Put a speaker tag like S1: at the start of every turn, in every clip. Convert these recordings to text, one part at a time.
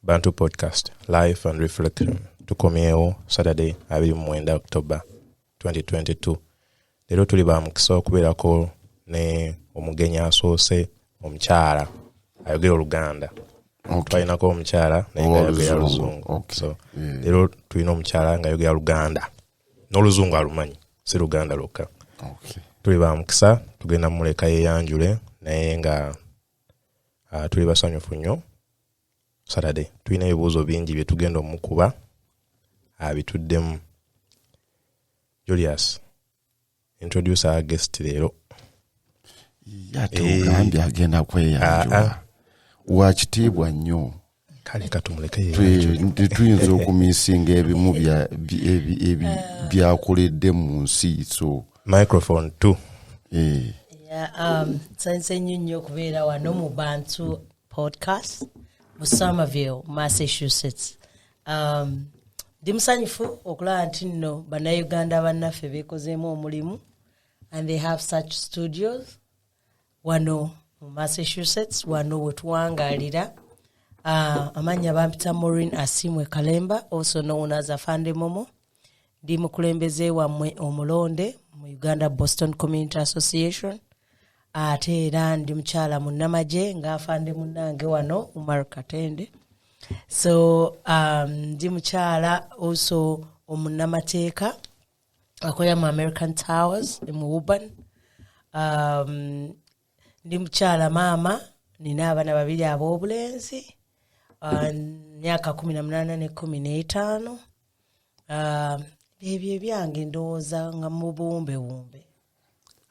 S1: Bantu Podcast, Life and Reflection. Tukomyewo Saturday 29 October 2022. Lero tuli ba mukisa okubeerako ne omugenyi asoose omukyala ayogera Oluganda. Twalinako omukyala naye nga ayogera Luzungu. So lero tulina omukyala nga ayogera Luganda. N'Oluzungu alumanyi, si Luganda lwokka. Tuli ba mukisa tugenda muleka yeyanjule naye nga tuli basanyufu nnyo. Saturday tulina ebibuuzo bingi bye tugenda omukuba abituddemu. Julius, introduce our guest leero.
S2: Yatugambye agenda kweyanjula. Wakitiibwa nnyo.
S1: Kale katumuleke yeyanjule.
S2: Tuyinza okumisinga ebimu byakoledde mu nsi. So
S1: microphone too.
S3: Sanse nnyo okubeera wano mu Bantu Podcast mu Somerville, Massachusetts. Ndi musanyufu okulaba nti nno bannayuganda bannaffe beekozeemu omulimu and they have such studios wano mu Massachusetts, wano we tuwangaalira. Amannya bampita Maureen Asiimwe Kalemba, also known as Afande Momo. Ndi mukulembeze wammwe omulonde mu Uganda Boston Community Association. Ate era ndi mukyala munnamagye nga afande munnange wano Umar Katende. So ndi mukyala also omunnamateeka akola mu American Towers mu Urban. Ndi mukyala maama, nina abaana babiri ab'obulenzi, myaka 18 ne 15. Ebyo ebyange ndowooza nga mubumbe.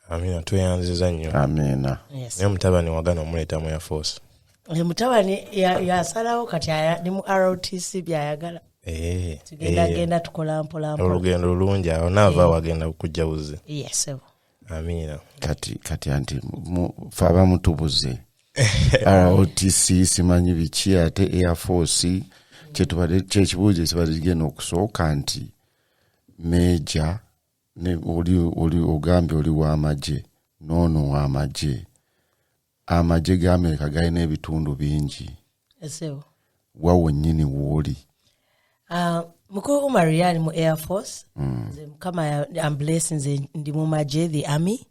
S1: Amina, tweyanziza nnyo.
S2: Amina.
S3: Yes.
S1: Naye mutabani wagana omuleeta mu Air Force.
S3: Mutabani yasalawo kati ni mu ROTC byayagala. Tugenda tukola mpola.
S1: Olugendo lulungi awo naava wagenda kujjawuze.
S3: Yes.
S1: Amina.
S2: Kati anti faba mutubuze. ROTC simanyi biki ate Air Force kyekibuuzo ekibadde okusooka nti Major ne oli ogambye oli w'amagye noono w'amagye. Amagye ga Amerika galina ebitundu bingi.
S3: Esebo.
S2: Wawe nnyini w'oli.
S3: Mukulu Umar yali mu Air Force. Kama I'm blessing ndi mu magye, the Army.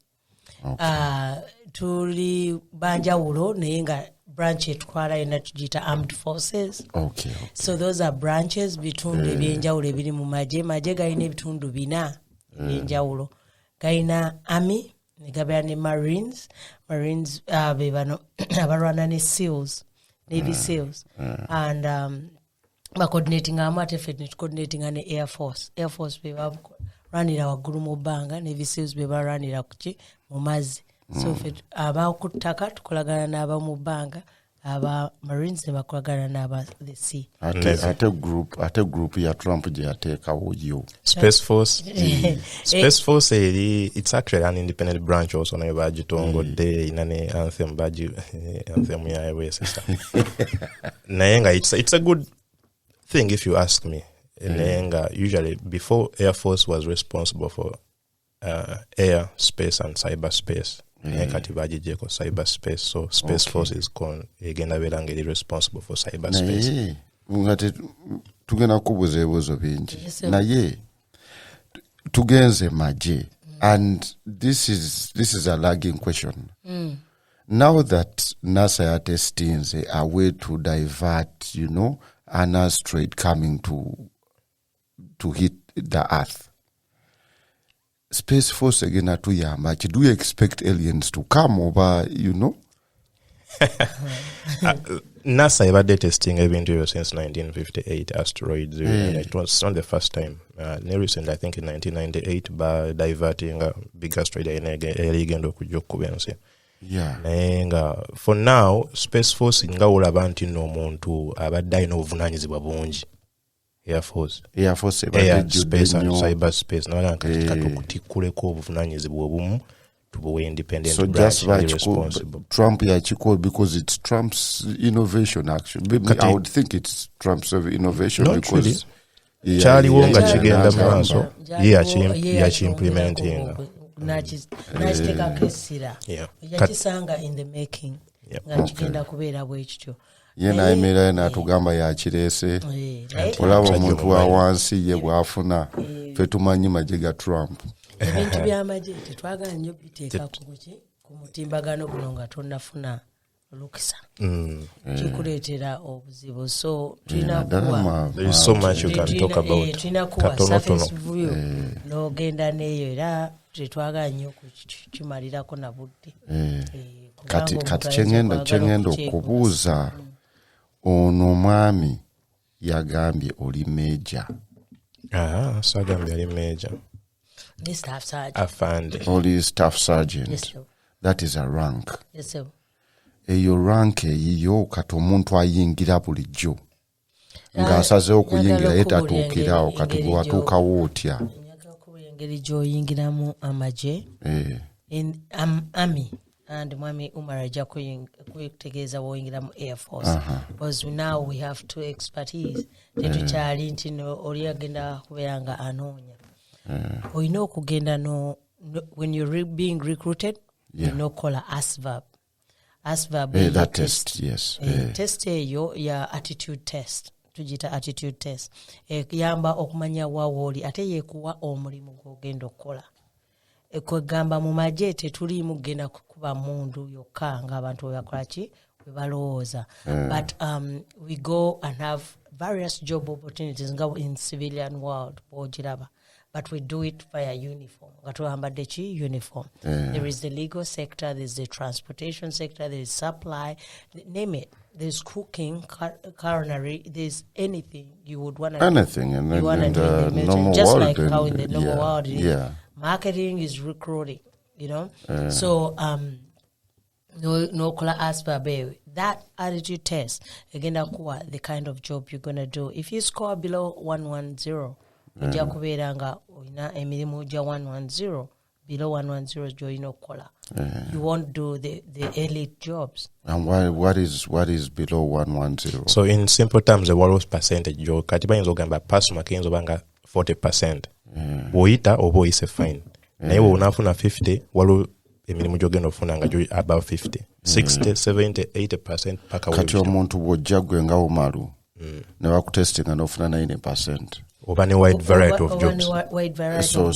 S3: Tuli banjawulo naye nga branch etwala ena tugiyita Armed Forces.
S2: Okay.
S3: So those are branches bitundu ebyenjawulo ebiri mu magye. Magye galina ebitundu 4 ebyenjawulo. Galina Army, ne gabera ne Marines be bano abalwana ne SEALs, Navy SEALs. And coordinating amate fitness coordinating ne Air Force. Air Force be baranira waggulu mu bbanga, Navy SEALs be baranira kuki mu mazzi. So fit abakuttaka tukolagana n'aba mu bbanga, aba Marines ne bakolagana n'aba the sea.
S2: Ate group ya Trump gye yateekawo yo.
S1: Space Force. Space Force it's actually an independent branch also nayo bagitongodde inane anthem ya US. Naye nga it's a good thing if you ask me. Naye nga usually before Air Force was responsible for air, space and cyberspace. Kati bagijeko cyberspace, so Space Force is egenda beera ngeri responsible for cyberspace.
S2: Naye ngate tugenda kubuuza ebibuuzo bingi. Naye tugenze magye, and this is a lagging question. Now that NASA are testing a way to divert, an asteroid coming to hit the Earth. Space Force again atuyamba. Do you expect aliens to come over,
S1: NASA ebadde testing ebintu ebyo since 1958 asteroids. It was not the first time. Recently, I think in 1998 by diverting a big asteroid erigenda okujja okukuba ensi. Naye nga for now Space Force nga olaba nti n'omuntu abadde alina obuvunaanyizibwa bungi. Air Force, Air Space and Cyberspace. Nabalanga kati okutikkuleko obuvunaanyizibwa obumu tubuwe independent
S2: so
S1: branch
S2: just like
S1: responsible.
S2: Trump yachiko because it's Trump's innovation actually. I would think it's Trump's innovation
S1: not
S2: because
S1: really. Kyaliwo nga kigenda maaso yakiimplementinga.
S3: Nakiteekako essira. Yakisanga in the making. Nga kigenda kubeera bwe kityo.
S2: yena emera n'atugamba yakirese olaba omuntu wa wansi ye bw'afuna ffe tumanyi magye ga Trump
S3: ebintu by'amagye tetwagala nnyo biteeka ku mutimbagano guno nga tonnafuna lukisa kikuleetera obuzibu so tulina kuwa surface view n'ogenda n'eyo era tetwagala nnyo kukimalirako na budde
S2: kati kyengenda okubuuza ono omwami yagambye oli meja
S1: sagambye ali meja afande
S2: oli staff sergeant. Yes, that is a rank.
S3: Yes, sir.
S2: Eyo rank eyiyo kati omuntu ayingira bulijjo ng'asazeho okuyingira yetatuukirawo kati gwe watuukawo otya
S3: engeri gy'oyingiramu amagye army and mwami Umar ajja kutegeeza bw'oyingiramu Air Force because now we have two expertise tetukyali nti oli agenda kubeera nga anoonya olina okugenda when you're being recruited olina okukola ASVAB
S2: that test, yes.
S3: Test eyo ya attitude test tugita attitude test yamba okumanya wawooli ate yeekuwa omulimu gw'ogenda okukola ekwegamba mu magye tetuliimu kugenda kukuba mundu yokka ng'abantu webakolaki we balowooza but we go and have various job opportunities nga in civilian world bw'ogiraba but we do it via uniform. Uniform. There is the legal sector, there's the transportation sector, there's supply, name it. There's cooking, culinary, there's anything you would want to
S2: anything
S3: do.
S2: And in the normal
S3: just
S2: world,
S3: like how in the normal world, marketing is recruiting, So no kola asbabe. That attitude test, again, the kind of job you're gonna do. If you score below 110, ojja kubeera nga olina emirimu gya 110 below 110 gy'olina okukola. You won't do the elite jobs.
S2: And what is below 110?
S1: So in simple terms, the waliwo percentage gyo kati bayinza okugamba pasuma kiyinza oba nga 40%. Bw'oyita oba oyise fine. Naye bw'onaafuna 50 waliwo emirimu gy'ogenda ofuna nga gyo above 50. 60, 70, 80% paka
S2: kati omuntu bw'ojja gwe nga umalu ne bakutestinga n'ofuna 90%.
S1: Oba ne wide variety of jobs.
S2: So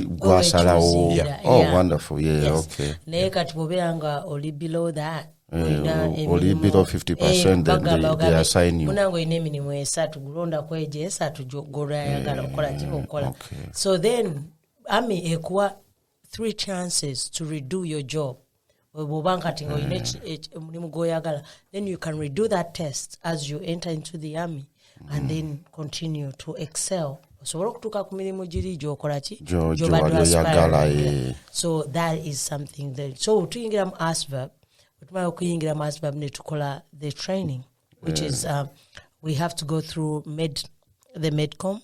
S2: gwasalawo. Oh, wonderful. Yeah, okay.
S3: Naye kati bw'obeera nga oli below that.
S2: Oli below 50%, then they assign you.
S3: Munango olina emirimu esatu gulonda kweje esatu gy'oyagala okukola kikokola. So then Army ekuwa 3 chances to redo your job. Bw'obanga kati ng'olina omulimu gw'oyagala, then you can redo that test as you enter into the Army. And then continue to excel. So that is something that so tuyingira mu ASVAB otumala okuyingira mu ASVAB ne tukola the training which is we have to go through the medcom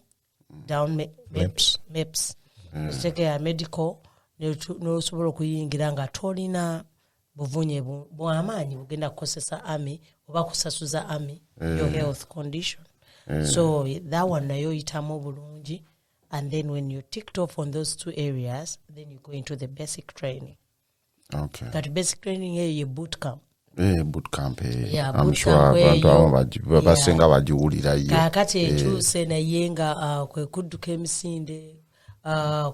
S3: down MEPS take a medical no sobola okuyingira nga tolina buvunye bw'amaanyi bugenda kukozesa Army oba kusasuza Army your health condition. So that one nayo yitamu bulungi, and then when you ticked off on those 2 areas, then you go into the basic training.
S2: Okay.
S3: That basic training is your boot camp.
S2: Boot camp.
S3: Yeah,
S2: I'm
S3: boot
S2: sure
S3: camp
S2: basenga bajiwulira ye.
S3: Kakati ekyuse naye nga kwe kudduka emisinde,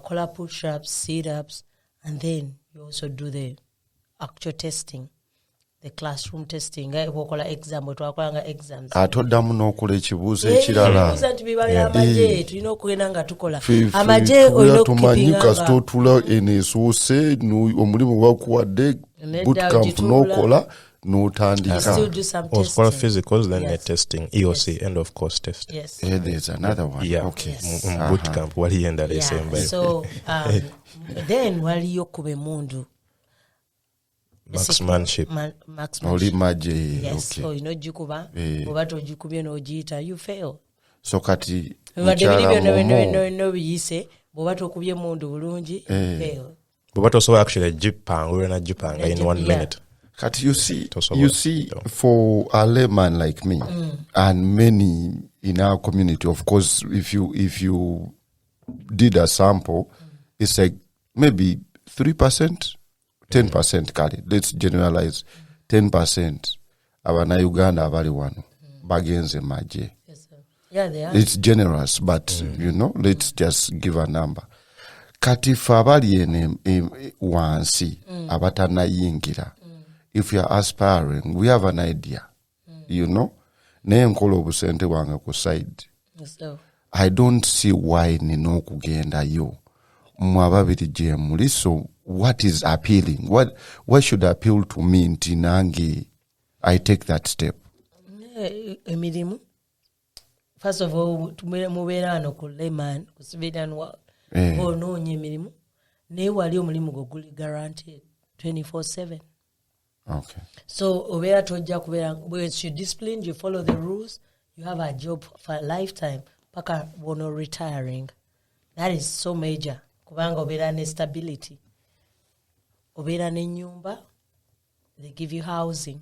S3: kola push-ups, sit-ups, and then you also do the actual testing. The classroom testing wokola exam twakolanga exams
S2: atoddamu n'okola ekibuuzo ekirala
S3: amagye tulina okugenda nga tukola amagye olina
S2: tumanyi kasita otula eneesoose omulimu bakuwadde bootcamp n'okola n'otandika
S1: osokola physicals then the testing EOC end of course test.
S3: Yes.
S2: There's another one.
S1: Yeah.
S2: Okay.
S1: Bootcamp wali endala esembayo.
S3: So then waliyo kube mundu
S1: marksmanship.
S2: Oli maje.
S3: Yes. Okay. So jikuba oba tojikubye n'ogiyita you fail.
S2: So kati
S3: no biyise oba tokubye mundu bulungi fail.
S1: But also actually jipanga in 1 minute.
S2: Kati you see for a layman like me and many in our community, of course, if you did a sample, it's like maybe 3%, 10%, Kali. Let's generalize 10% abannayuganda abali wano bagenze maje.
S3: Yes, sir. Yeah, they are.
S2: It's generous, but let's just give a number. Kati fe abali ene wansi abatanayingira. If you are aspiring, we have an idea. Naye nkola obusente bwange ku side.
S3: Yes, sir.
S2: I don't see why nina okugendayo mmwe ababiri gye muli. So what is appealing? What should appeal to me nti nange I take that step?
S3: Emirimu. First of all, mubeera wano ku layman, ku civilian world. Onoonya emirimu. Naye wali omulimu gwo guli guaranteed 24/7.
S2: Okay.
S3: So obeera tojja kubeera, once you discipline, you follow the rules, you have a job for a lifetime. Paka wono retiring. That is so major. Kubanga obeera ne stability. Obeera ne nyumba. They give you housing.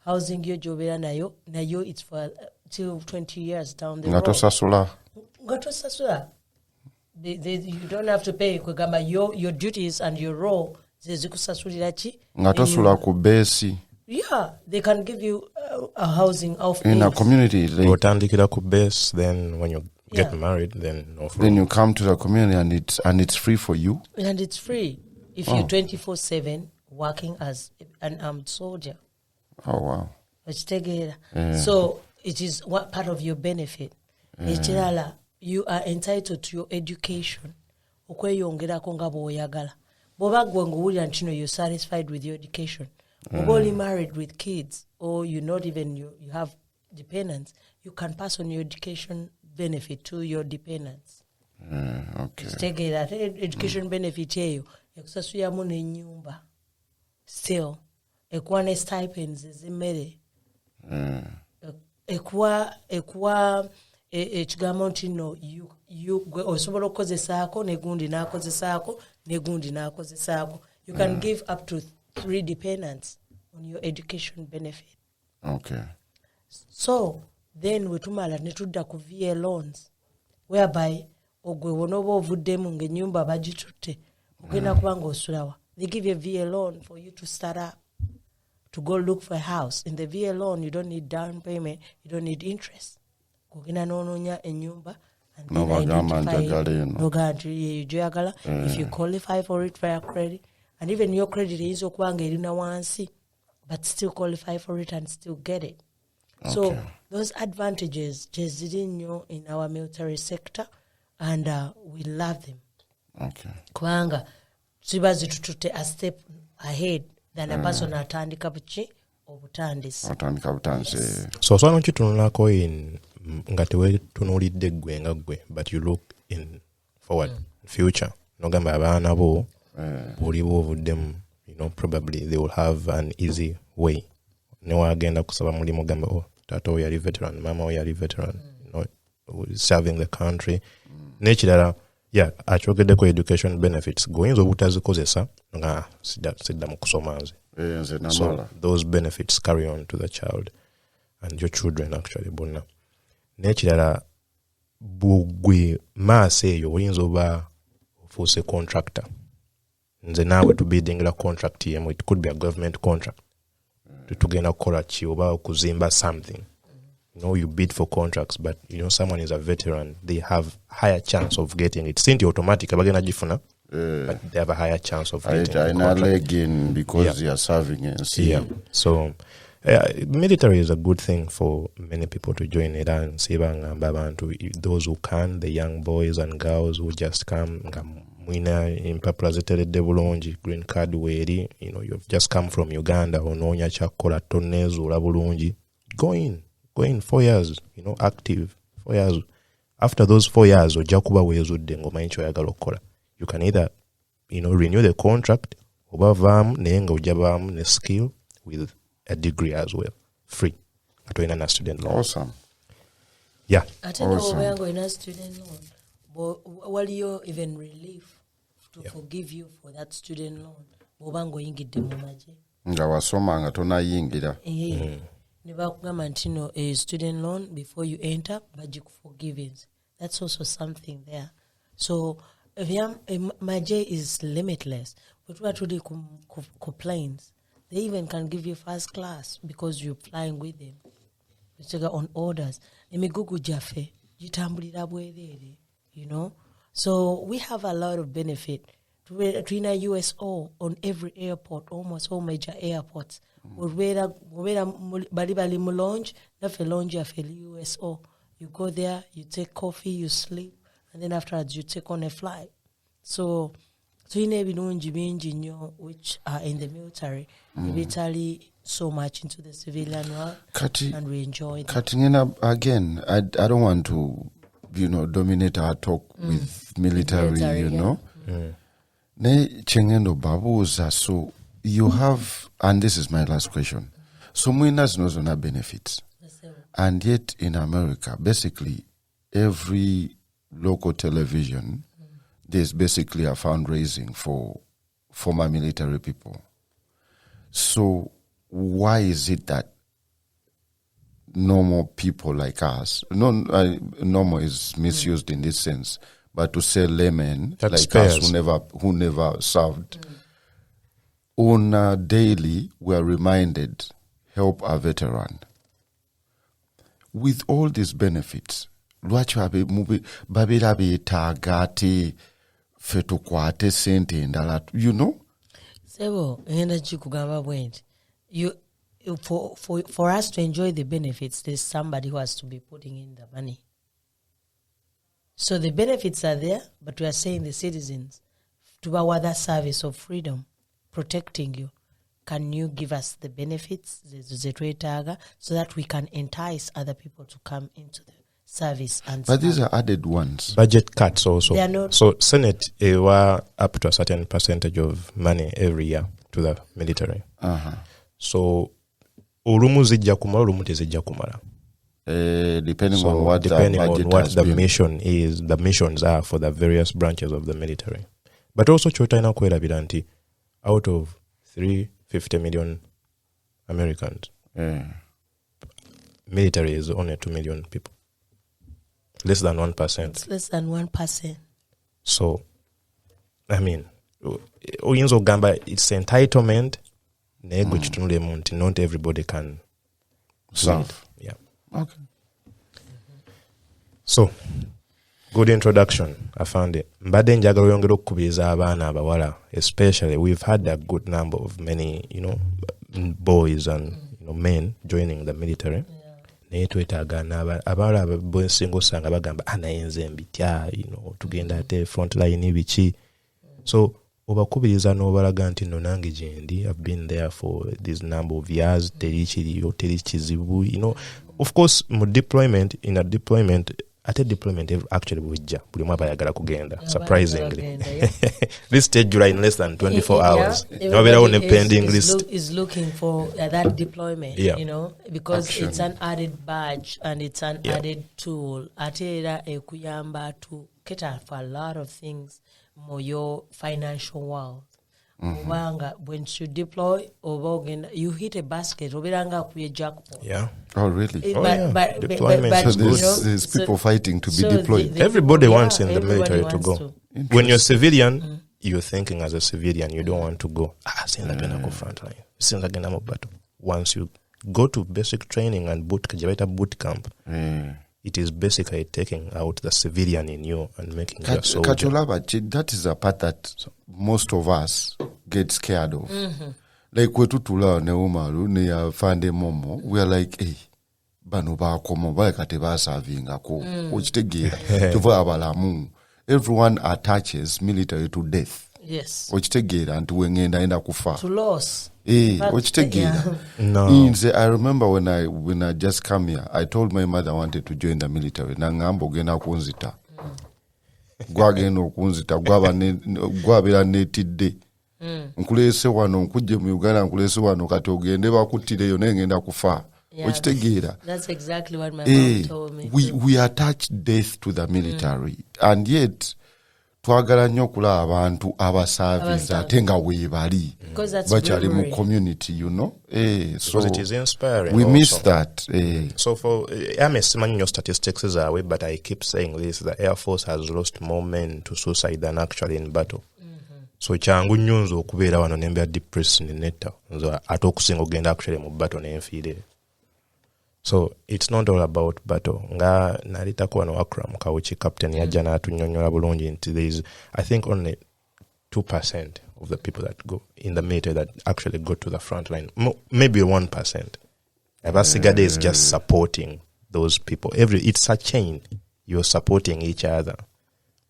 S3: Housing yo jobeera nayo it's for till 20 years down the road. Ngatosasula. You don't have to pay. Kugamba your duties and your role zikusasulira ki?
S2: Ngatosula ku base.
S3: Yeah, they can give you a housing of
S2: in a community.
S1: Otandikira ku base, then when you get married, then
S2: you come to the community and it's free for you.
S3: And it's free if you're 24/7 working as an armed soldier.
S2: Oh wow!
S3: So it is one part of your benefit. You are entitled to your education. Okweyongerako nga bw'oyagala. Bw'oba gwe ng'owulira nti you're satisfied with your education. You're only married with kids, or you're not even, you have dependents, you can pass on your education benefit to your dependents.
S2: Okay.
S3: Take that education benefit here. Ekusasuliramu n'ennyumba. Still, ekuwa ne stipends ez'emmere. Ekuwa ekigambo nti gwe osobola okukozesaako negundi n'akozesaako negundi n'akozesaako. You can give up to 3 dependents on your education benefit.
S2: Okay.
S3: So then wetumala netudda ku VA loans, whereby ogwe wonoba ovuddemu ng'ennyumba bagitutte ogenda kubanga osulawa. They give you a VA loan for you to start up, to go look for a house. In the VA loan, you don't need down payment, you don't need interest. Ogenda n'onoonya ennyumba and then identify joyagala. If you qualify for it via credit, and even your credit is okuwanga erina wansi, but still qualify for it and still get it. Okay. So those advantages just didn't know in our military sector, and we love them.
S2: Okay.
S3: Kubanga ziba zitututte a step ahead than a person atandika buki obutandisi.
S1: So swano kitunulako in nga tewetunuulidde ggwe nga ggwe, but you look in forward future. Nogamba abaana bo bw'oliba ovuddemu, probably they will have an easy way. Newagenda kusaba mulimu gamba taata we yali veteran, mama we yali veteran, serving the country. Nekirala akyogeddeko education benefits goyinza obutazikozesa nga sidda mu kusoma nze. So those benefits carry on to the child and your children actually bonna. Nekirala bugwe maasa eyo oyinza oba ofuuse contractor. Nze naawe tubiddingira contract yemu. It could be a government contract. Tugenda kukola ki oba okuzimba something. You bid for contracts, but someone is a veteran, they have higher chance of getting it. Sinti automatic abagenda gifuna, but they have a higher chance of getting it.
S2: Because they are serving and see.
S1: Yeah. So military is a good thing for many people to join it, and those who can, the young boys and girls who just come mwina impapula ziteredde bulungi, green card weeri, you've just come from Uganda, onoonya kyakukola tonneezuula bulungi, go in 4 years, active 4 years. After those 4 years ojja kuba weezudde ng'omanyi kyoyagala okukola. You can either renew the contract oba vaamu naye nga ojja baamu ne skill with a degree as well, free nga tolina na student loan.
S2: Awesome.
S1: Yeah.
S3: Ate obeera ng'olina student loan, waliyo even relief to forgive you for that student loan bw'oba ng'oyingidde mu magye
S2: nga wasoma nga tonayingira.
S3: Ne bakugamba nti a student loan before you enter bagikuforgives. That's also something there. So magye is limitless. Bwe tuba tuli ku plains, They even can give you first class because you're flying with them. You on orders. Emigugu jaffe, jitambulira bwerere, you know. So we have a lot of benefit. Between a USO on every airport, almost all major airports. Bali mu lounge, nafe lounge yafe USO. You go there, you take coffee, you sleep, and then afterwards you take on a flight. So which are in the military, military so much into the civilian world, and we enjoy that.
S2: Again, I don't want to, dominate our talk with military, you know. Ne chengendo babuza, so you have, and this is my last question. So Mwinas knows on our benefits. And yet in America, basically every local television, there's basically a fundraising for former military people. So why is it that normal people like us, normal is misused in this sense, but to say laymen like us who never served, on a daily we are reminded, help a veteran. With all these benefits, lwaki babira beetaaga ate ffe tukwate sente endala, you know?
S3: Sebo, ngenda kikugamba bwenti. For us to enjoy the benefits, there's somebody who has to be putting in the money. So the benefits are there, but we are saying the citizens, to our other service of freedom, protecting you. Can you give us the benefits, so that we can entice other people to come into the service?
S2: But these are added ones.
S1: Budget cuts also.
S3: They are not.
S1: So Senate were up to a certain percentage of money every year to the military. So olumu zijja kumala, olumu tezijja kumala.
S2: Depending on what the
S1: mission is, the missions are for the various branches of the military. But also Chotana kwerabira nti out of 350 million Americans, military is only 2 million people. Less than 1%.
S3: It's less than 1%.
S1: So, I mean, oyinza ogamba it's entitlement. Not everybody can
S2: serve.
S1: Yeah.
S2: Okay.
S1: So, good introduction, Afande. Mbadde njagala oyongera okukubiriza abaana abawala, especially we've had a good number of many, boys and men joining the military. Naye twetaaga abawala bwensinga osanga bagamba anayenze mbitya, tugenda ate frontline biki. So obakubiriza n'obalaga nti no nange gyendi, I've been there for this number of years, teri kizibu, of course in a deployment actually bujja buli mwa bayagala kugenda, surprisingly. This stage July in less than 24 hours. Pending list
S3: is looking for that deployment, because action. It's an added badge and it's an added tool. Atera ekuyamba to cater for a lot of things more your financial world. When you deploy, you hit a basket. Jackpot.
S1: Yeah.
S2: Oh, really?
S3: But
S1: deployment.
S2: So there's people fighting to be deployed.
S1: Everybody wants in the military to go. When you're civilian, you're thinking as a civilian, you don't want to go. Go front line. Once you go to basic training and boot camp, it is basically taking out the civilian in you and making you a soldier.
S2: That is a part that most of us get scared of. Like wetutula ne umaru ne Afande Momo, we are like, hey, bano ba komo ba kate ba serving ko ochitegera tuva abalamu. Everyone attaches military to death.
S3: Yes.
S2: Ochitegera nti wengenda enda kufa.
S3: To loss.
S2: Ochitegera.
S1: No.
S2: I remember when I just come here, I told my mother I wanted to join the military. Nangambo gena kunzita. Gwageno kunzita gwabira netidde. Nkulese wano nkuje mu Uganda nkulese wano kati ogende bakutireyo nengenda kufa. Ochitegera.
S3: That's exactly what my mom told me.
S2: We attach death to the military, and yet twagala nnyo okulaba abantu abasavinza ate nga weebali bakyali mu community,
S1: so it is inspiring.
S2: We miss that.
S1: So for I'm estimating your statistics is away, but I keep saying this: the Air Force has lost more men to suicide than actually in battle. So kyangu nnyo nze okubeera wano ne mbeera depressed netta ate okusinga ogenda actually mu battle n'enfiire. So it's not all about battle. Nga nalitako wano Akram Kawuki captain yajja n'atunnyonnyola bulungi nti there is I think only 2% of the people that go in the military that actually go to the front line. Maybe 1%. Abasigade is just supporting those people. It's a chain. You're supporting each other.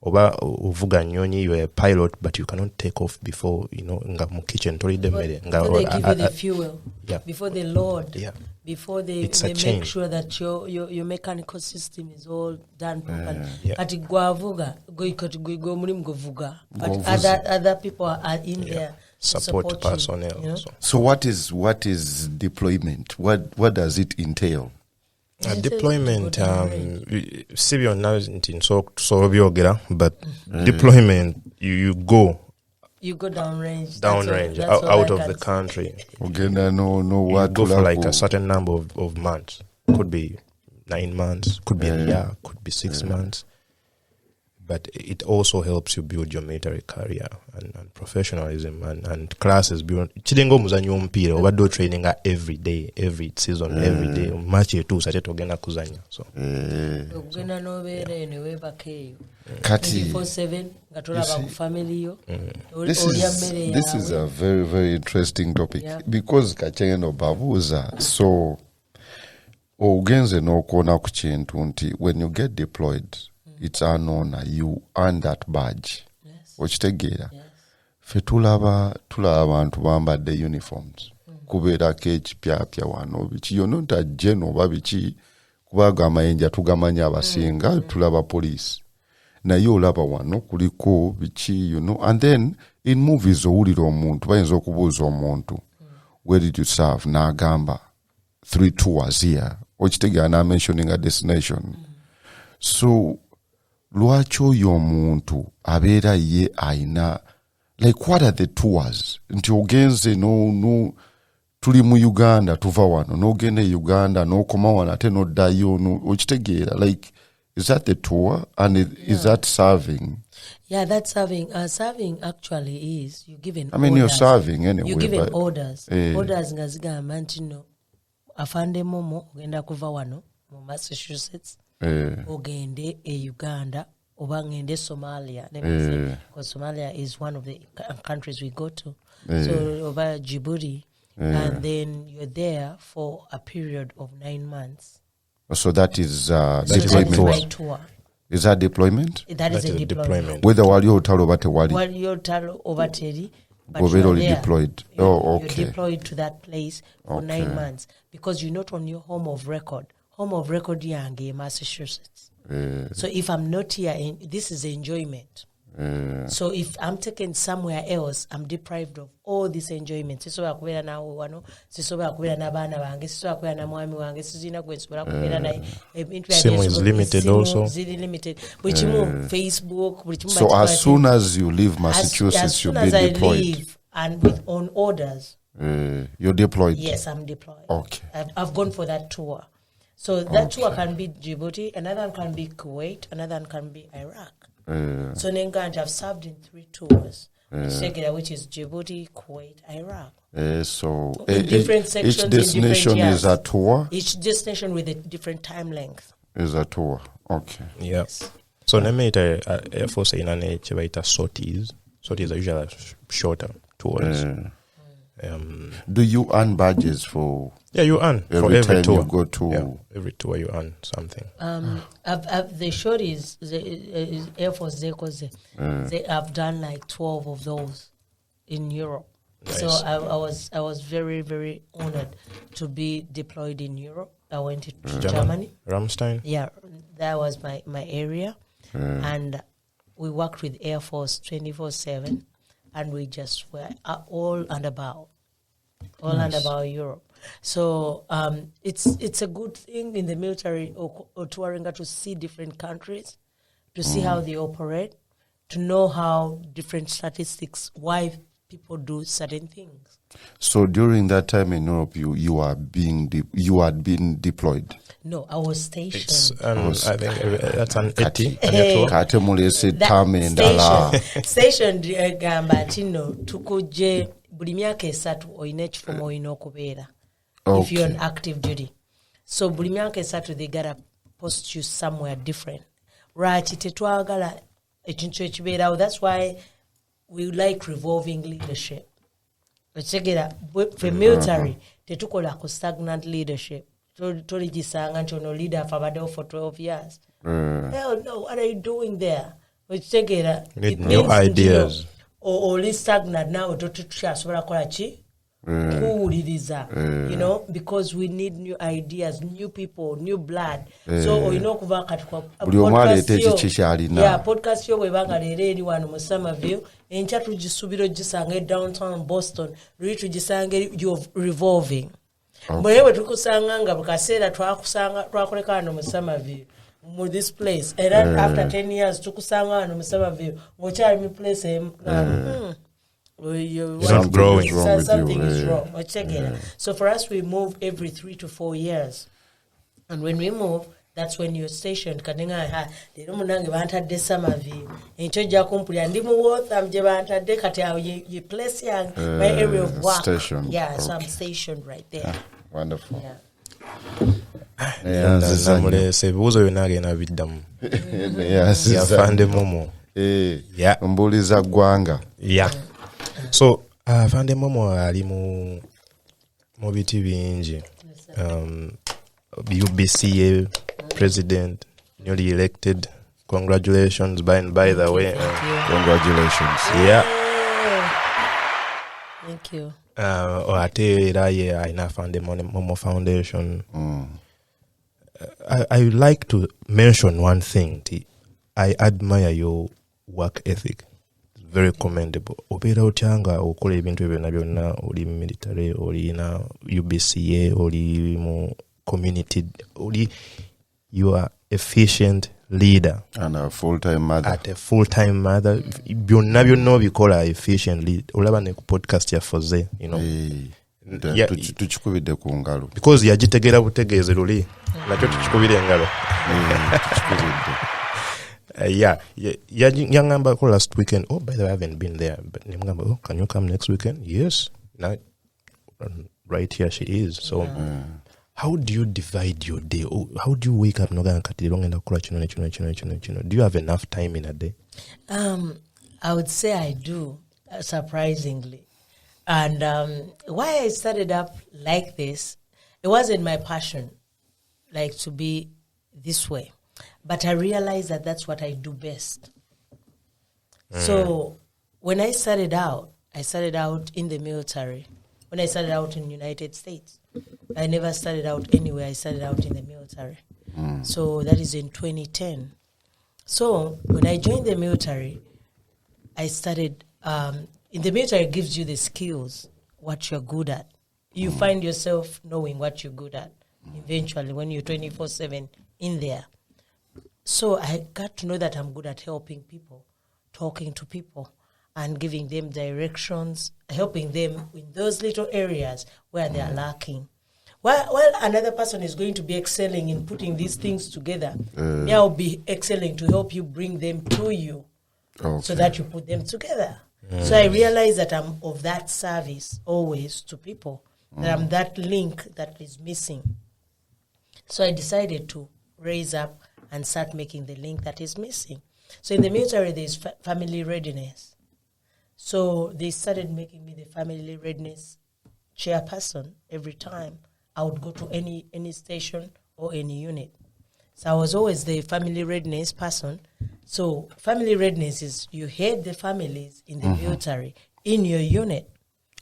S1: Oba uvuga nyonyi, you're a pilot, but you cannot take off before, nga mu kitchen tolide mmere.
S3: Before they give you the fuel, before they load, before they make sure that your mechanical system is all done properly. Kati gwavuga, go mulimu govuga. But other people are in there.
S1: Support personnel.
S2: So what is deployment? What does it entail?
S1: Deployment, si byonna nti nsobola byogera, but deployment, you go
S3: downrange,
S1: out of the country.
S2: Okay, no,
S1: you go for like a certain number of months. Could be 9 months, could be a year, could be 6 months. But it also helps you build your military career and professionalism and classes. Chilingo muzanyo omupiira obadde training every day, every season, every day. Match etuusa ate togenda kuzanya. So
S3: ogenda n'obeera ne weebaka eyo
S2: kati
S3: 24/7 nga tolaba ku family yo.
S2: This is a very, very interesting topic because kacheno babuuza. So ogenze n'okoona ku kintu nti when you get deployed, it's an honor. You earn that badge. Okitegeera. Fe tulaba abantu bambadde uniforms. Kubeerako ekipyapya wano biki yo not a general babiki kubaga amayinja tugamanya abasinga tulaba police. Naye olaba wano kuliko biki and then in movies owulira omuntu bayinza okubuuza omuntu where did you serve n'agamba 3 tours here. Okitegeera na mentioning a destination. So lwaki oyo omuntu abeera ye aina like what are the tours nti ogenze no tuli mu Uganda tuva wano n'ogenda e Uganda n'okoma wano ate n'oddayo okitegeera like is that the tour and is that serving?
S3: That's serving. Serving actually is you given
S2: I mean orders. You're serving anyway.
S3: You're given orders. Orders nga zigamba nti no Afande Momo ogenda kuva wano mu Massachusetts. Ogende e Uganda oba ngende Somalia. Let me say, because Somalia is one of the countries we go to. So over Djibouti, and then you're there for a period of 9 months.
S2: So that is deployment.
S3: Tour.
S2: Is that deployment?
S3: That is a deployment.
S2: Whether wali otalo bate wali.
S3: Wali otalo obateri. But
S2: you're deployed. Okay.
S3: You're deployed to that place for 9 months because you're not on your home of record. Home of record yange Massachusetts. So if I'm not here, this is enjoyment. So if I'm taken somewhere else, I'm deprived of all this enjoyment. Sisobola kubeera nawe wano, sisobola kubeera n'abaana bange, sisobola kubeera na mwami wange, sizina kwensobola kubeera naye.
S1: Simu is limited also.
S3: Ziri limited. Buli kimu Facebook, buli kimu.
S2: So as soon as you leave Massachusetts, you'll be deployed. As soon as I leave and on orders. You're deployed?
S3: Yes, I'm deployed.
S2: Okay.
S3: I've gone for that tour. So that tour can be Djibouti, another one can be Kuwait, another one can be Iraq. So Nengant, I've served in 3 tours, which is Djibouti, Kuwait, Iraq.
S2: So
S3: in different sections,
S2: each destination is a tour?
S3: Each destination with a different time length.
S2: Is a tour, okay.
S1: Yes. So Nemeta Air Force inane chebaita sorties. Sorties are usually shorter tours.
S2: Do you earn badges for?
S1: Yeah, you earn for every tour.
S2: You go to
S1: every tour, you earn something.
S3: The shorties, the Air Force, I've done like 12 of those in Europe. Nice. So I was very, very honored to be deployed in Europe. I went to Germany.
S1: Ramstein.
S3: Yeah, that was my area, and we worked with Air Force 24/7. And we just were all and about Europe. So it's a good thing in the military or touring to see different countries, to see how they operate, to know how different statistics, why people do certain things.
S2: So during that time in Europe, you had been deployed.
S3: No, I was stationed.
S1: I think that's an 80.
S3: Stationed gamba tino tukuje buli myaka esatu oyina ekifo oyina okubeera if you're on active duty. So buli myaka esatu they gotta post you somewhere different. Lwaki tetwagala ekintu ekibeerawo. That's why we like revolving leadership. Otegera for military tetukola ku stagnant leadership. Tolijisanga nti ono leader afabaddewo for 12 years. Hell no, what are you doing there? Otegera
S1: new ideas.
S3: Oli stagnant now tukyasobola kukola ki? Kuwuliriza, you know, because we need new ideas, new people, new blood. So oyina okuva kati kwa podcast yo bwebanga leero eri wano mu Somerville, enkya tugisuubira ogisanga downtown Boston, luli tugisanga revolving. Bwe bwe tukusanga nga bukaseera twakuleka wano mu Somerville mu this place, and then after 10 years tukusanga wano mu Somerville ng'okyali mu place
S1: Something growing.
S3: Something is wrong. So for us, we move every 3 to 4 years, and when we move, that's when you're stationed. Kaninga ha de munange bantadde Somerville. Encho ja kumpulya ndi mu Waltham je bantadde kati you place young my area of work.
S2: Station.
S3: Yeah,
S2: okay.
S3: so I'm stationed right there.
S2: Wonderful.
S3: Yeah.
S1: Namulese buzo yonagenda biddamu. Afande Momo.
S2: Yeah. Mbuliza gwanga.
S1: Yeah. So Afande Momo ali mu biti bingi. UBCA president, newly elected. Congratulations, by the way.
S2: Congratulations.
S1: Yeah.
S3: Thank you.
S1: Ate era ye aina Afande Momo Foundation. I would like to mention one thing. I admire your work ethic. Very commendable. Obeera otyanga okola ebintu byonna byonna, oli military, oli na UBCA, oli mu community, you are efficient leader
S2: and a full-time mother.
S1: At a full-time mother, byonna bikola efficiently. Olaba ne ku podcast ya Foze, you know.
S2: Tuchikubide ku ngalo.
S1: Because yagitegeera butegeeze luli. Nakyo tuchikubide engalo. Yangamba last weekend. Oh, by the way, I haven't been there. But oh, can you come next weekend? Yes. Now, right here she is. So, how do you divide your day? How do you wake up? Do you have enough time in a day?
S3: I would say I do, surprisingly. And why I started up like this, it wasn't my passion, like to be this way. But I realized that that's what I do best. So when I started out in the military. When I started out in the United States, I never started out anywhere. I started out in the military. So that is in 2010. So when I joined the military, I started, in the military it gives you the skills, what you're good at. You find yourself knowing what you're good at eventually when you're 24/7 in there. So I got to know that I'm good at helping people, talking to people, and giving them directions, helping them in those little areas where they are lacking. While another person is going to be excelling in putting these things together, me, I'll be excelling to help you bring them to you so that you put them together. So I realize that I'm of that service always to people, that I'm that link that is missing. So I decided to raise up and start making the link that is missing. So in the military, there's family readiness. So they started making me the family readiness chairperson every time I would go to any station or any unit. So I was always the family readiness person. So family readiness is you head the families in the military in your unit.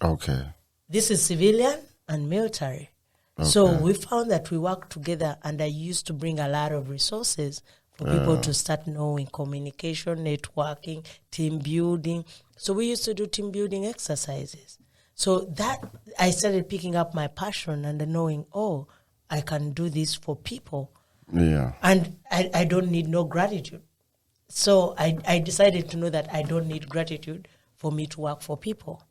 S2: Okay.
S3: This is civilian and military. Okay. So we found that we work together, and I used to bring a lot of resources for people to start knowing communication, networking, team building. So we used to do team building exercises. So that I started picking up my passion and knowing, oh, I can do this for people.
S2: Yeah.
S3: And I don't need no gratitude. So I decided to know that I don't need gratitude for me to work for people.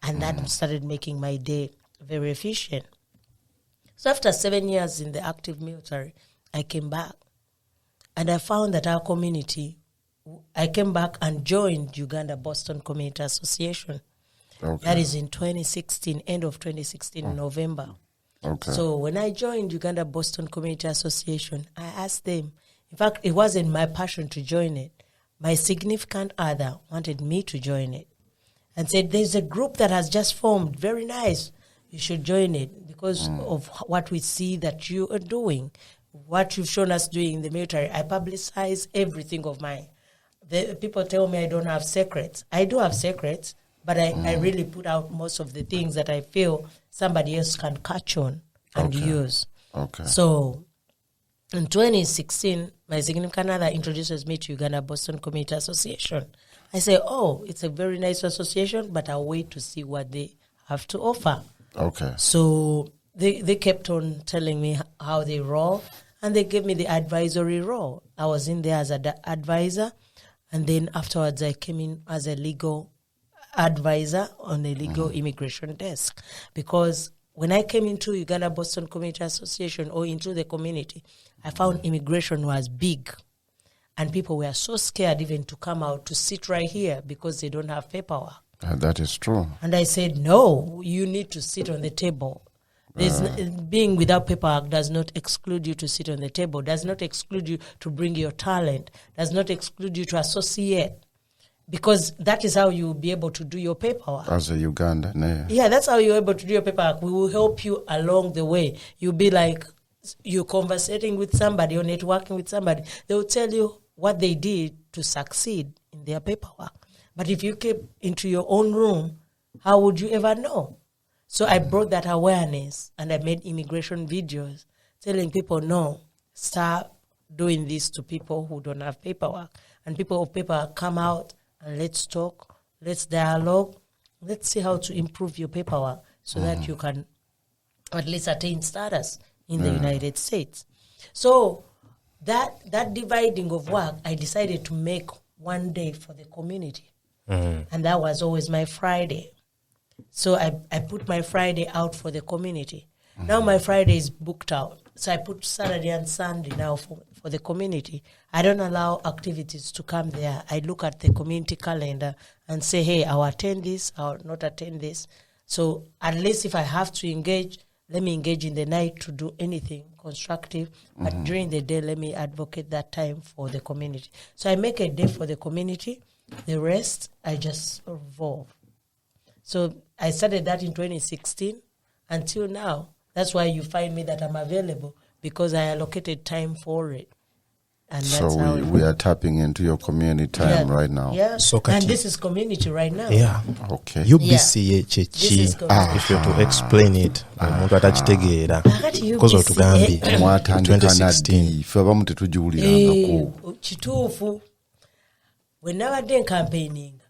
S3: And that started making my day very efficient. So after 7 years in the active military, I came back. And I found that our community, I came back and joined Uganda Boston Community Association.
S2: Okay.
S3: That is in 2016, end of 2016, November.
S2: Okay.
S3: So when I joined Uganda Boston Community Association, I asked them, in fact, it wasn't my passion to join it. My significant other wanted me to join it and said, there's a group that has just formed, very nice. You should join it because of what we see that you are doing, what you've shown us doing in the military. I publicize everything of mine. People tell me I don't have secrets. I do have secrets, but I really put out most of the things that I feel somebody else can catch on and use.
S2: Okay.
S3: So in 2016, my significant other introduces me to Uganda Boston Community Association. I say, oh, it's a very nice association, but I'll wait to see what they have to offer.
S2: Okay.
S3: So they kept on telling me how they roll, and they gave me the advisory role. I was in there as an advisor, and then afterwards I came in as a legal advisor on a legal immigration desk. Because when I came into Uganda Boston Community Association or into the community, I found immigration was big. And people were so scared even to come out to sit right here because they don't have paperwork.
S2: That is true.
S3: And I said, no, you need to sit on the table. Being without paperwork does not exclude you to sit on the table, does not exclude you to bring your talent, does not exclude you to associate. Because that is how you will be able to do your paperwork.
S2: As a Ugandan,
S3: yeah, that's how you're able to do your paperwork. We will help you along the way. You'll be like, you're conversating with somebody or networking with somebody. They will tell you what they did to succeed in their paperwork. But if you keep into your own room, how would you ever know? So I brought that awareness, and I made immigration videos telling people, no, stop doing this to people who don't have paperwork. And people of paperwork, come out and let's talk, let's dialogue, let's see how to improve your paperwork so that you can at least attain status in the United States. So that dividing of work, I decided to make one day for the community. And that was always my Friday. So I put my Friday out for the community. Now my Friday is booked out. So I put Saturday and Sunday now for the community. I don't allow activities to come there. I look at the community calendar and say, hey, I'll attend this, I'll not attend this. So at least if I have to engage, let me engage in the night to do anything constructive. But during the day, let me advocate that time for the community. So I make a day for the community. The rest, I just revolve. So I started that in 2016 until now. That's why you find me that I'm available, because I allocated time for it. And that's
S2: so
S3: how
S2: we are tapping into your community time right now.
S3: Yeah,
S1: So
S3: and this is community right now.
S1: Yeah.
S2: Okay.
S1: UBCA chechi. If you to explain it, omuntu atakitegeera because otugambye 2016
S2: ffe abamu tetugiwulirangako.
S3: Kituufu bwe nabadde nkampeininga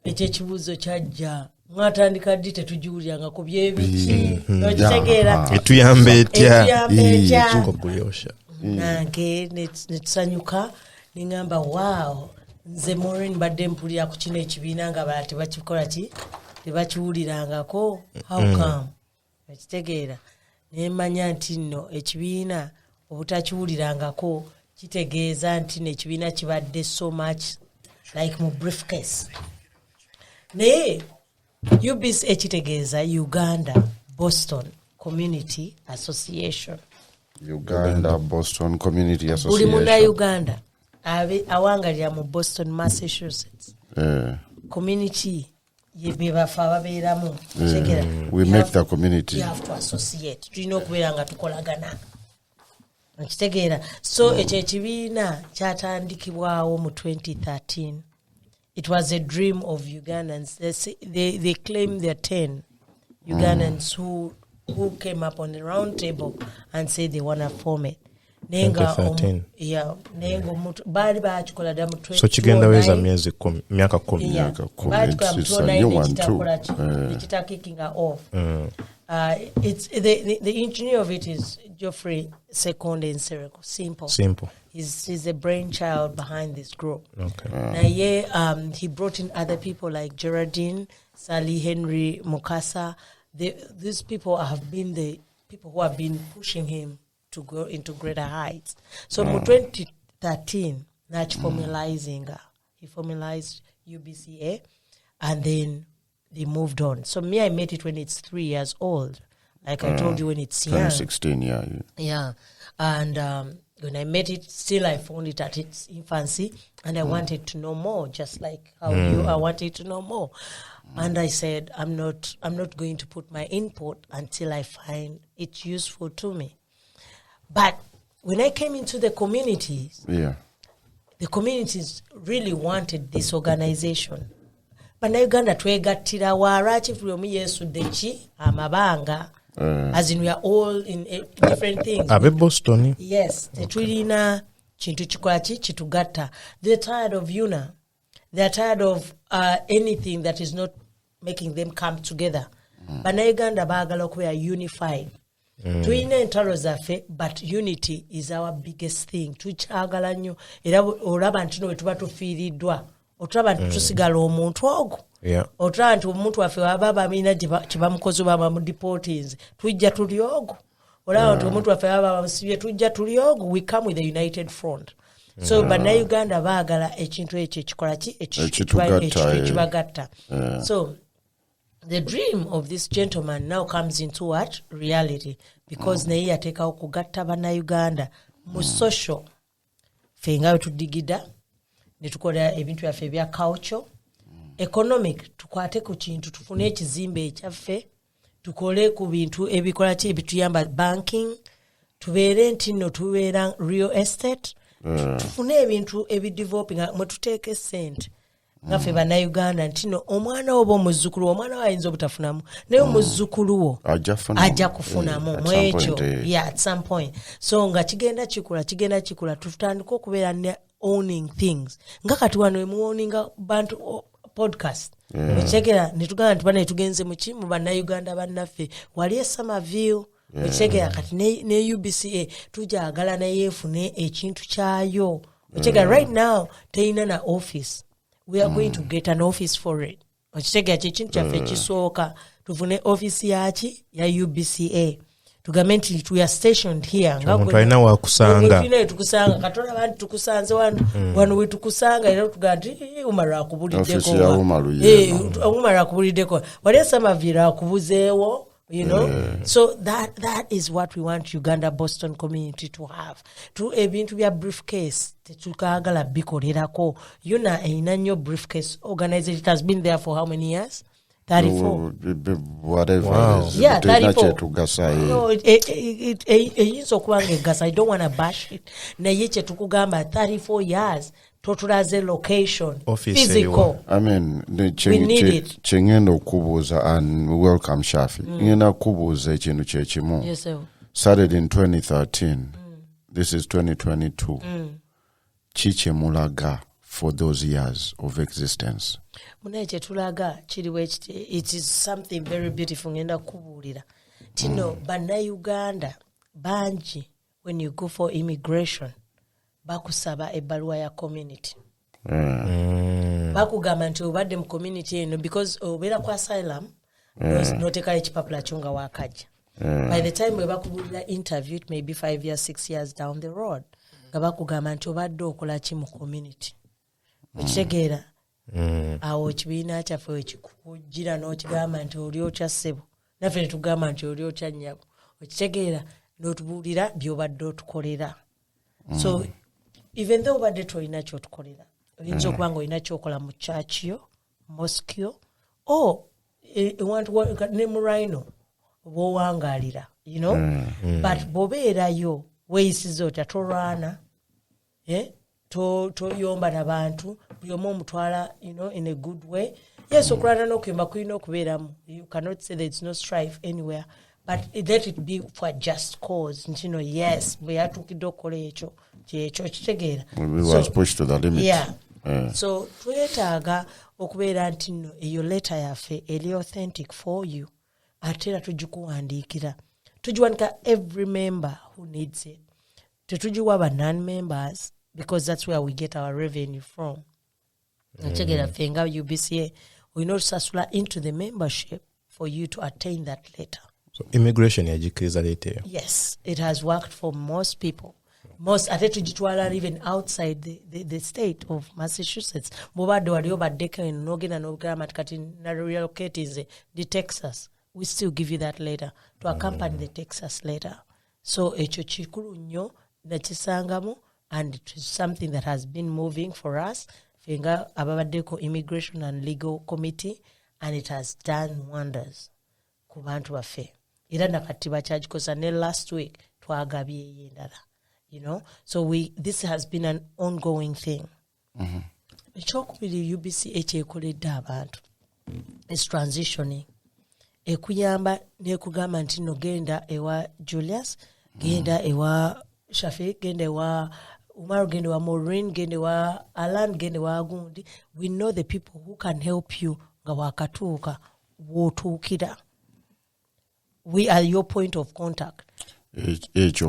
S3: ekyo ekibuuzo kyajja mwatandika ddi tetugiwulirangako byebiki nokitegeera
S1: etuyamba etya
S3: kugulosha nange netusanyuka neŋŋamba waawo nze Maureen badde mpulira ku kino ekibiina nga bala tebakikola ki tebakiwulirangako how come ekitegeera nemanya nti nno ekibiina obutakiwulirangako kitegeeza nti nekibiina kibadde so much like mu briefcase. Naye UBCA ekitegeeza Uganda Boston Community Association.
S2: Uganda Boston Community
S3: Buli
S2: Association.
S3: munda Uganda awangalira mu Boston, Massachusetts. Community ye bafa ababeeramu.
S2: We make the community.
S3: You have to associate. Tulina okubeera nga tukolagana. Nkitegeera. So ekyo ekibiina kyatandikibwawo mu 2013. It was a dream of Ugandans. They claim there are 10 Ugandans who came up on the round table and said they want to form it.
S1: 2013.
S3: Baali bakikola dda mu 2009.
S1: So kigenda weza myaka 10.
S2: It's a new one too.
S3: Kicking her off. It's the engineer of it is Geoffrey Sekonde Nsereko. Simple. He's a brainchild behind this group.
S1: Okay.
S3: Now, he brought in other people like Geraldine, Sally Henry, Mukasa. These people have been the people who have been pushing him to go into greater heights. So in 2013, he formalized UBCA, and then they moved on. So I met it when it's 3 years old. Like I told you, when it's young.
S2: 2016, yeah.
S3: Yeah. And when I met it, still I found it at its infancy, and I wanted to know more, just like how I wanted to know more. And I said, I'm not going to put my input until I find it useful to me. But when I came into the communities, the communities really wanted this organization. Uganda twegattira warachi from Yesu dechi amabanga. As in, we are all in different things.
S1: Abe Boston.
S3: Yes. Tetulina chintu chikolachi chitugata. They're tired of UNA. They're tired of anything that is not making them come together. Uganda bagala okubeera unified. Tuyina entalo zaffe, but unity is our biggest thing. Tukyagala nnyo era olaba nti no wetuba tufiiriddwa. Otulaba nti tusigala omuntu ogwo. Otulaba nti omuntu waffe waba bamina kyebamukozi bamudeportings. Tujja tuli ogwo. Olaba nti omuntu waffe waba bamusibye tujja tuli ogwo. We come with a united front. So Bannayuganda baagala ekintu ekyo ekikola ki ekibagatta. So the dream of this gentleman now comes into what? Reality. Because naye yateekawo kugatta Bannayuganda mu social. Ffe nga wetudigida ne tukola ebintu byaffe ebya culture. Economic, tukwate ku kintu tufune ekizimbe ekyaffe, tukole ku bintu ebikola ki ebituyamba banking, tubeere nti nno tubeera real estate, tufune ebintu ebideveloping mwe tuteeka essente. Nga ffe Bannayuganda nti nno omwana oba omuzzukulu omwana ayinza obutafunamu naye omuzzukulu wo ajja kufunamu mu ekyo at some point. So nga kigenda kikula tutandika okubeera ne owning things. Nga kati wano emuowninga bantu podcast. Wechekera netugana nti bana tugenze mu Bannayuganda bannaffe wali Summerville. Wechekera kati ne UBCA tujagala naye efune ekintu kyayo. Wechekera right now teyina na office. We are going to get an office for it. Wechekera ekintu kyaffe kisooka tufune office yachi ya UBCA. Tugambe nti we are stationed here.
S1: Ngakwina wakusanga.
S3: Tukusanga katola abantu tukusanze wano we tukusanga era tuganti umara akubuliddeko. Umara akubuliddeko. Wali Summerville akubuzeewo, you know. So that is what we want Uganda Boston community to have. To ebintu bya briefcase tetukagala bikolerako. Yuna einanyo briefcase organization. It has been there for how many years? 34.
S2: Whatever.
S1: Wow.
S3: Yeah, 34.
S2: No,
S3: I don't want to bash it. Na yeche tukugamba 34 years. Totulaze location.
S1: Office
S3: physical.
S2: I mean,
S3: we need it.
S2: Chengendo kubuza and welcome Shafi. Ngena kubuza echintu chechimu.
S3: Yes, sir.
S2: Started in 2013. This is 2022. Chiche mulaga for those years of existence.
S3: Muneche tulaga chiriwe it is something very beautiful ngenda kubulira. Tino Bannayuganda banji when you go for immigration bakusaba ebbaluwa ya community. Bakugamba nti obadde mu community eno because obera kwa asylum noteka ekipapula chunga wakaja. By the time we bakubulira interview it may be 5 years 6 years down the road. Bakugamba nti obadde okola ki mu community. Ekitegeera awo ekibiina kyaffe ekikugira n'okigamba nti oli okya ssebo naffe ne tugamba nti oli okya nnyabo okitegeera n'otubuulira by'obadde otukolera. So even though obadde tolina ky'otukolera oyinza okuba nga olina ky'okola mu church yo mosque yo ne mu rhino oba owangaalira you know but bw'obeerayo weeyisiza otya tolwana toyomba n'abantu buli omu omutwala you know in a good way. Yes, okulwana n'okuyomba kulina okubeeramu. You cannot say there is no strife anywhere, but let it be for just cause. You know, yes, bwe yatuukidde okukola ekyo kitegeera.
S2: We was pushed to the limit.
S3: Yeah. So twetaaga okubeera nti nno eyo letter yaffe eri authentic for you ate era tugikuwandiikira tujiwanika every member who needs it. Tetujiwa non-members because that's where we get our revenue from. Nachegera fenga UBCA we not sasula into the membership for you to attain that later.
S1: So immigration yajikiriza lete.
S3: Yes, it has worked for most people. Most ate tujitwala even outside the state of Massachusetts. Mubadde waliyo baddeko nogenda n'ogamba kati na relocate is the Texas. We still give you that later to accompany the Texas later. So ekyo kikulu nnyo nakisangamu, and it is something that has been moving for us. Fenga ababaddeko Immigration and Legal Committee, and it has done wonders ku bantu baffe. Era nakati bakyagikosa ne last week twagabye endala. You know, so this has been an ongoing thing. Ekyokubiri UBCA kyekoledde abantu is transitioning. Ekuyamba nekugamba nti no genda ewa Julius, genda ewa Shafiq, genda ewa Umar, genda ewa Maureen, genda ewa Alan, genda ewa Gundi. We know the people who can help you nga wakatuuka wotuukira. We are your point of contact.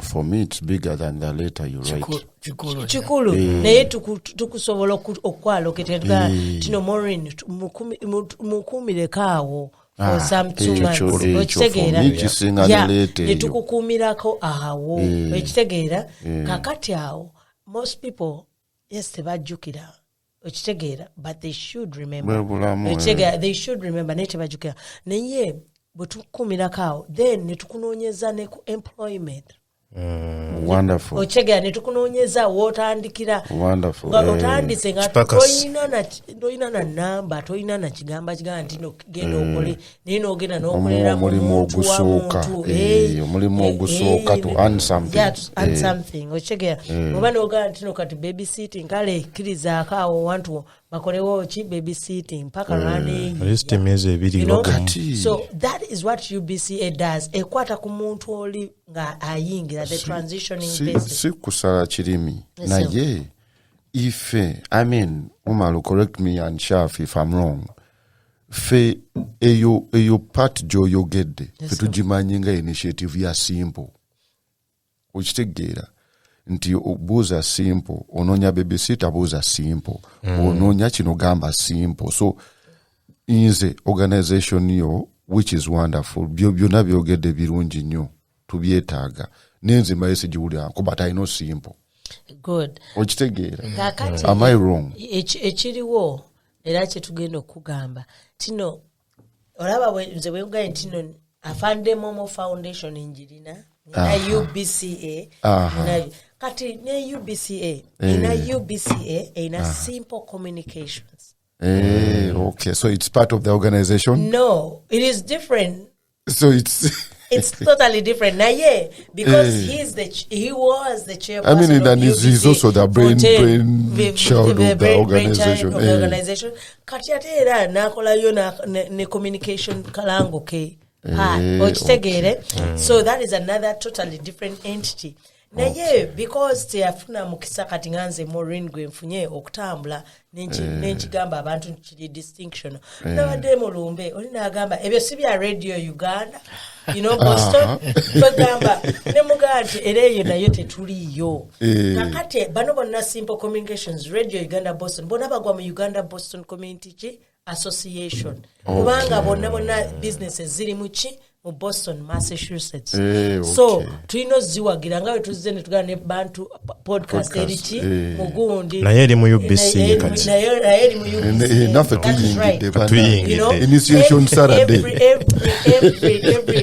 S2: For me, it's bigger than the letter you write.
S3: Chikulu. Naye tukusobola okwalo ketega tino Maureen mukumire kaawo for some 2 months. Okitegeera. Netukukumirako awo. Okitegeera. Kakati awo most people yes tebajjukira. Okitegeera, but they should remember. Okitegeera, they should remember naye tebajjukira. Naye butukumirako then netukunoonyeza ne ku employment.
S2: Wonderful.
S3: Ochegera netukunoonyeza wotandikira.
S2: Wonderful.
S3: Otandise nga toyina na namba, toyina na kigamba nti no genda okole nino ogenda n'okolera
S2: omulimu ogusooka. Omulimu ogusooka to earn something.
S3: Yeah, to earn something. Ochegera oba n'ogamba nti no kati babysitting kale kkirizaako awo wantu bakolewo ki babysitting mpaka running. So that is what UBCA does. Ekwata ku muntu oli nga ayingira the transitioning basis.
S2: Si kusala kirimi. Naye ife, I mean, Umaru, correct me and Shaf if I'm wrong. Fe eyo part joyo gedde. Fetujimanyinga initiative ya simple. Okitegeera nti obuuza simple, ononya babysitter buuza simple, ononya kino gamba simple. So inze organization yo which is wonderful, byonna byogedde birungi nnyo tubyetaaga nenze mbayise giwulira but I know simple.
S3: Good.
S2: Okitegeera. Am I wrong?
S3: Ekiriwo era kye tugenda okugamba tino olaba nze bwengaye tino Afande Momo Foundation njirina na UBCA kati ne UBCA ina UBCA ina simple communications.
S2: Okay, so it's part of the organization?
S3: No, it is different.
S2: So it's
S3: totally different. Now, yeah, because he was the chairperson. I
S2: mean, and he's also the brain child of the organization.
S3: Of the organization. Katiate era nakola yo ne communication kalango ke. So that is another totally different entity. Naye because teyafuna mukisa kati nganze Maureen gwe mfunye okutambula n'ekigamba abantu kiri distinction. Nabadde mu lumbe olina agamba ebyo si bya Radio Uganda, you know, Boston bagamba ne muganti ereyo nayo tetuliyo. Kakati bano bonna Simple Communications Radio Uganda Boston bona bagwa mu Uganda Boston Community Association. Kubanga bonna businesses ziri mu ki mu Boston, Massachusetts. So tulino ziwagira ngawe tuzize ne tugana ne bantu podcast eriki mugundi
S1: naye eri mu UBCA kati
S3: naye eri mu UBCA
S2: nafe tuyingide initiation Saturday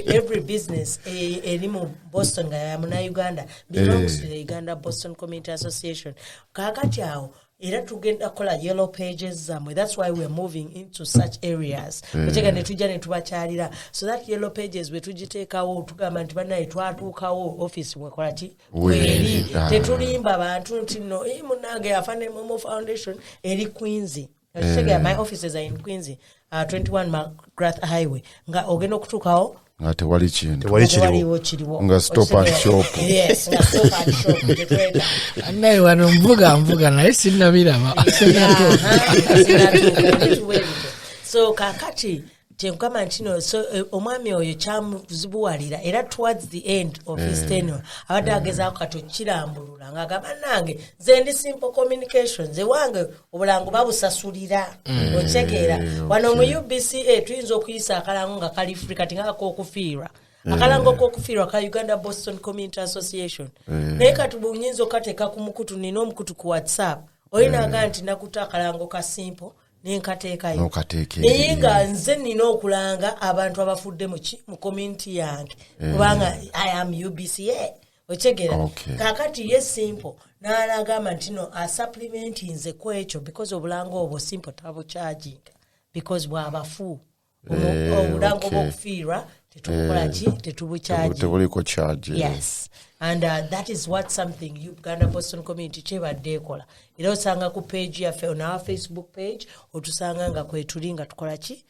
S3: every business eri mu Boston nga ya muna Uganda belongs to the Uganda Boston Community Association. Kakati awo era tugenda kola yellow pages zamwe. That's why we're moving into such areas. Kutega netuja netubakyalira. So that yellow pages we tugiteekawo tugamba nti banaye twatuukawo office mwekola ki weri tetulimba bantu nti no munange Afande Momo Foundation eri Queensy. My offices are in Queensy, 21 McGrath Highway. Nga ogenda okutuukawo
S2: nga tewali kintu
S3: nga
S2: stop and shop.
S3: Yes, nga stop and shop.
S4: Naye wano mvuga naye sinnabiraba.
S3: So kakati kyenkama ntino so omwami oyo kyamuzibuwalira era towards the end of his tenure abadde agezaako kati okirambulula ng'agamba nange nze ndi simple communication nze wange obulango babusasulira okitegeera wano mu UBCA tuyinza okuyisa akalango nga kali free kati ng'ak'okufiirwa akalango k'okufiirwa ka Uganda Boston Community Association naye kati bw'onyinza okateeka ku mukutu nina omukutu ku WhatsApp oyinaaga nti nakuta akalango ka simple nenkateekayo naye nga nze nina okulanga abantu abafudde mu community yange kubanga I am UBCA okitegeera kakati ye simple n'agamba nti no asupplementi nze ku ekyo because obulango obwo simple tabucharging because bw'abafu obulango bw'okufiirwa tetubukolaki tetubucharging yes and that is what something Uganda Boston Community kyebadde ekola era osanga ku page yaffe on our Facebook page otusanga nga kwetulinga tukolaki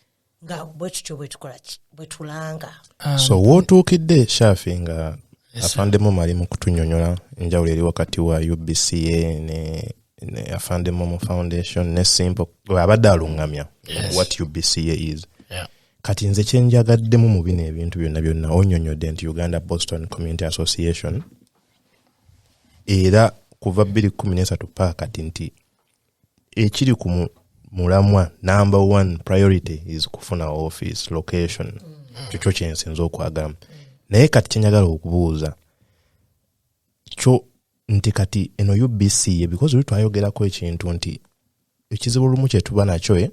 S3: nga bwetutyo bwetukolaki bwetulanga
S1: so wootuukidde Shafi nga Afande Momo ali mu kutunyonyola enjawulo eri wakati wa UBCA ne Afande Momo Foundation ne simple abadde alungamya what UBCA is kati nze kyenjagaddemu mu bino ebintu byonna onyonyodde nti Uganda Boston Community Association era kuva 2013 paakati nti ekiri ku mulamwa number 1 priority is kufuna office location kyo kyensinza okwagala naye kati kyenjagala okubuuza kyo nti kati eno UBCA because twayogera ekintu nti ekizibu lumu kyetuba nakyo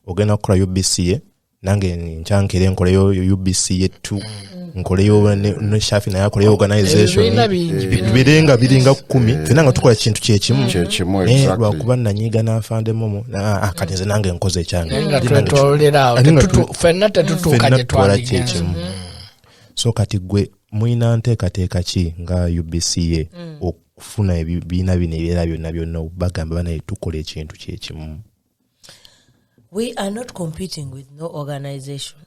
S1: ogenda kukola UBCA nange nchankere enkoleyo UBCA 2 nkoleyo ne Shafi na yakoleyo organization birenga 10 fena nga tukola kintu kyekimu lwakuba nanyiga na Afande Momo akatinze nange nkoze ekyange
S4: fena tetutuukanye
S1: kyekimu so kati gwe muina nteekateeka ki nga UBCA okufuna ebibiina bino ebyera byonna bagamba banaye tukola ekintu kyekimu.
S3: We are not competing with no organization.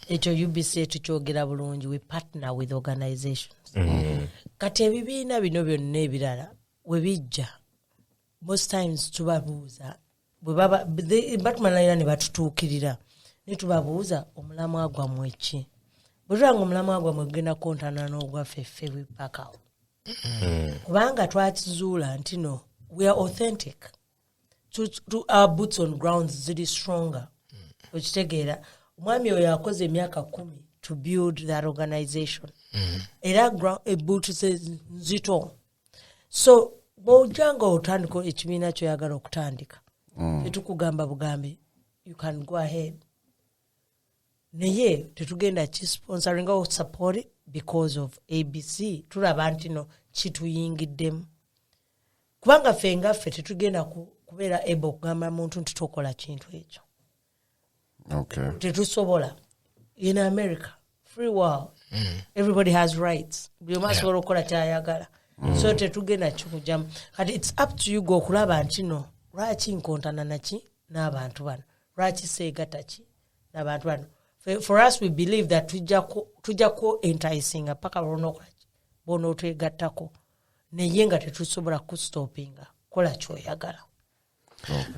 S3: Echo UBCA tukyogera bulungi we partner with organizations. Kati ebibiina bino byonna ebirala we bijja most times tubabuuza bwe baba batumalira ne batutuukirira ne tubabuuza omulamwa gwammwe eki bwetulanga omulamwa gwammwe gugenda kontana n'ogwaffe ffe wipakawo kubanga twakizuula nti no we are authentic. To our boots on ground ziri stronger. Okitegeera omwami oyo akoze emyaka 10 to build that organization. Era boots nzito. So bw'ojanga otandika ekibiina kyoyagala okutandika tetukugamba bugambi you can go ahead. Naye tetugenda kisponsoring or support it because of ABC. Tulaba nti no kituyingiddemu. Kubanga ffe ngaffe tetugenda kubeera able okugamba muntu nti tokola kintu ekyo. Tetusobola. In America, free world, everybody has rights. Buli omu asobola okukola kyayagala. So tetugenda kikujamu. Kati it's up to you okulaba nti no lwaki nkontana naki n'abantu bano. Lwaki seegata ki n'abantu bano. For us we believe that tujja ku enticing paka bono otwegattako. Naye nga tetusobola kustopinga kola kyoyagala.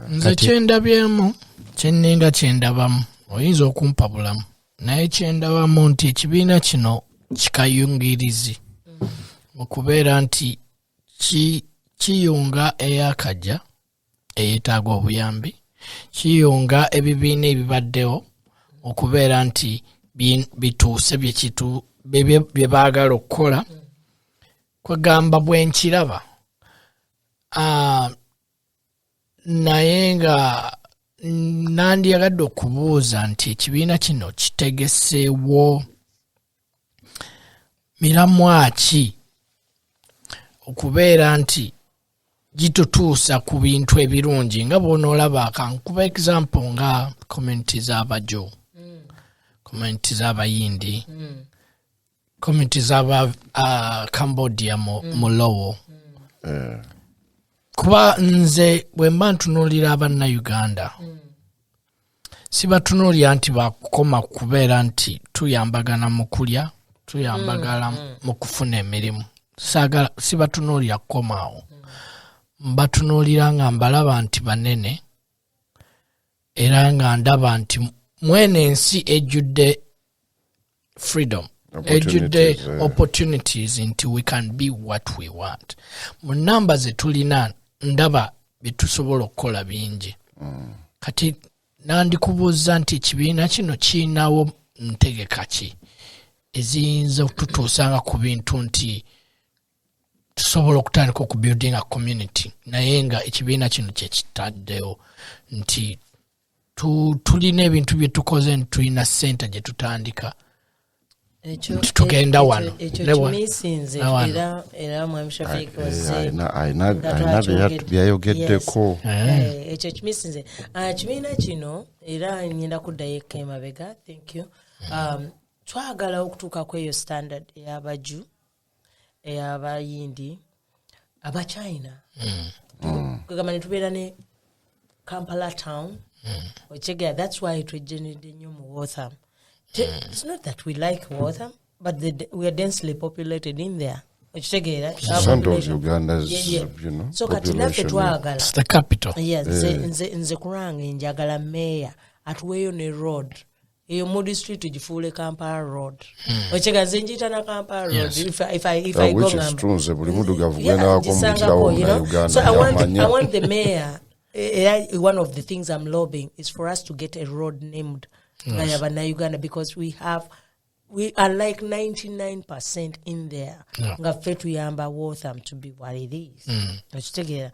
S4: Nze kyendabyemu kyenninga kyendabamu oyinza okumpa bulamu naye kyendabamu nti ekibiina kino kikayungirizi mu kubeera nti kiyunga eyakajja eyetaaga obuyambi kiyunga ebibiina ebibaddewo okubeera nti bituuse bye baagala okukola kwegamba bwenkiraba naye nga nandyagadde okubuuza nti ekibiina kino kitegeseewo miramwa ki okubeera nti gitutuusa ku bintu ebirungi nga bw'onoolaba kankuba example nga community z'abajo community z'abayindi community z'aba Cambodia mu Lowo kuba nze bwe mba ntunuulira Abannayuganda sibatunuulira nti bakukoma kubeera nti tuyambagana mu kulya tuyambagala mu kufuna emirimu sibatunuulira kukomaawo mbatunuulira nga mbalaba nti banene era nga ndaba nti mwene ensi ejjudde freedom ejjudde opportunities nti we can be what we want. Mu namba ze tulina ndaba byetusobola okukola bingi. Kati nandikubuuza nti ekibiina kino kiinawo ntegeka ki eziyinza okututuusanga ku bintu nti tusobola okutandika okubuilding a community naye nga ekibiina kino kyekitaddewo nti tulina ebintu bye tukoze nti tulina ssente gye tutandika tugenda wano
S3: era mwami Shafiq
S2: byayogeddeko
S3: ekyo kimisinze kibiina kino era ngenda kuddayo eka emabega. Thank you. Twagala okutuuka ku eyo standard ey'abaju ey'abayindi abachina kugamba netubeera ne Kampala town ochegera. That's why twegenedde nnyo mu Waltham. It's not that we like Waltham, but we are densely populated in there. Ochegera
S2: some of Ugandans, you know,
S3: so kati naffe twagala
S4: it's the capital.
S3: Yes, nze kurange njagala mayor atuweeyo ne road eyo mu district tugifuule Kampala road. Ochega nze njita na Kampala road.
S4: Yes.
S3: If I go
S2: which is true, nze buli mudugavu gwenda wakomutirawo na Uganda.
S3: So I want the mayor one of the things I'm lobbying is for us to get a road named Gayabana Uganda, because we are like 99% in there. Nga ffe tuyamba Waltham to be what it is. Okitegeera.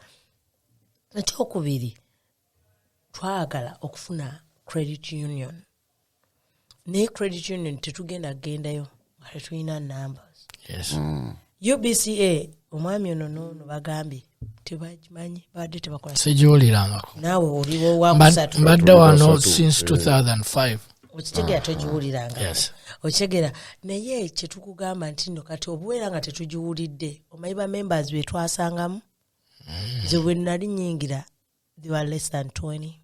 S3: Ekyokubiri twagala okufuna credit union. Ne credit union tetugenda gendayo nga tetulina numbers.
S4: Yes.
S3: UBCA omwami ono bagambye tebagimanyi badde tebakola.
S4: Sigiwulirangako.
S3: Naawe oliwo wakusatu.
S4: Mbadde wano since 2005.
S3: Okitegera togiwuliranga.
S4: Yes.
S3: Okitegera naye kye tukugamba nti nno kati obuweera nga tetugiwulidde omanyi ba members be twasangamu ze bwe nali nyingira they were less than 20.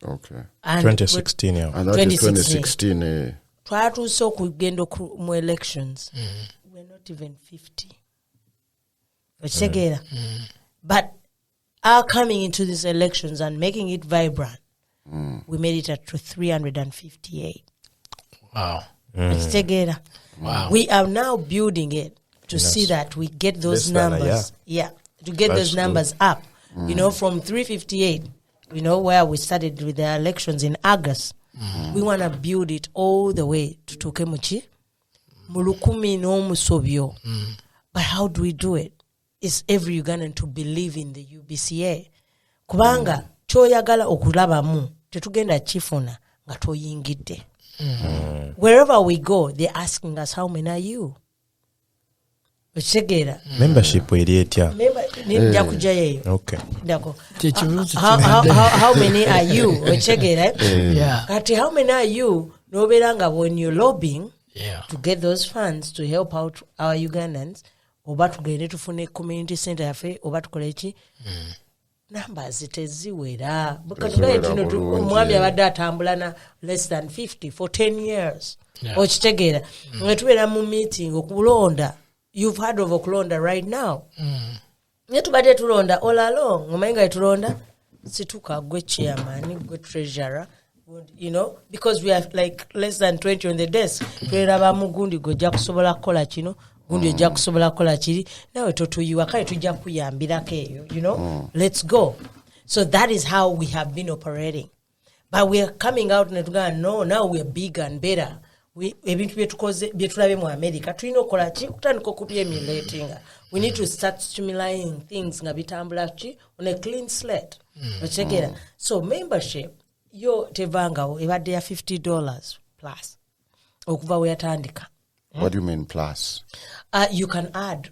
S2: Okay.
S3: And
S1: 2016 yeah.
S2: And that is 2016.
S3: Twatuuse okugenda mu elections. We're not even 50. Okitegera. But our coming into these elections and making it vibrant, we made it to 358.
S4: Wow.
S3: Okitegera.
S4: Wow.
S3: We are now building it to see that we get those numbers. To get those numbers up. You know, from 358, you know, where we started with the elections in August. We want to build it all the way to Tokemuchi. Mulukumi no musobyo. But how do we do it? It's every Ugandan to believe in the UBCA. Kubanga choyagala okulabamu tetugenda chifuna nga toyingidde. Wherever we go, they're asking us, how many are you?
S1: Membership eri etya? Okay.
S3: How many are you?
S4: Yeah.
S3: Kati how many are you? Noberanga when you're lobbying
S4: to
S3: get those funds to help out our Ugandans, oba tugende tufune community center yafe oba tukole ki? Numbers teziwera. Omwami abadde atambula na less than 50 for 10 years. Okitegeera. Nga tubeera mu meeting okulonda. You've heard of okulonda right now. Nye tubadde tulonda all along. Omanyi nga tulonda situka gwe chairman, gwe treasurer, you know, because we are like less than 20 on the desk. Twera mugundi gojja kusobola kukola kino. Gundi ojja kusobola kukola kiri. Nawe totuyiwa kale tujja kuyambirako eyo, you know. Let's go. So that is how we have been operating. But we are coming out and going, no, now we are bigger and better. Ebintu byetulabe mu America tulina okukola ki kutandika okubyemulating. We need to start stimulating things nga bitambula ki on a clean slate. Ochegera. So membership yo tevangawo ebadde ya $50 plus okuva we yatandika.
S2: What do you mean plus?
S3: You can add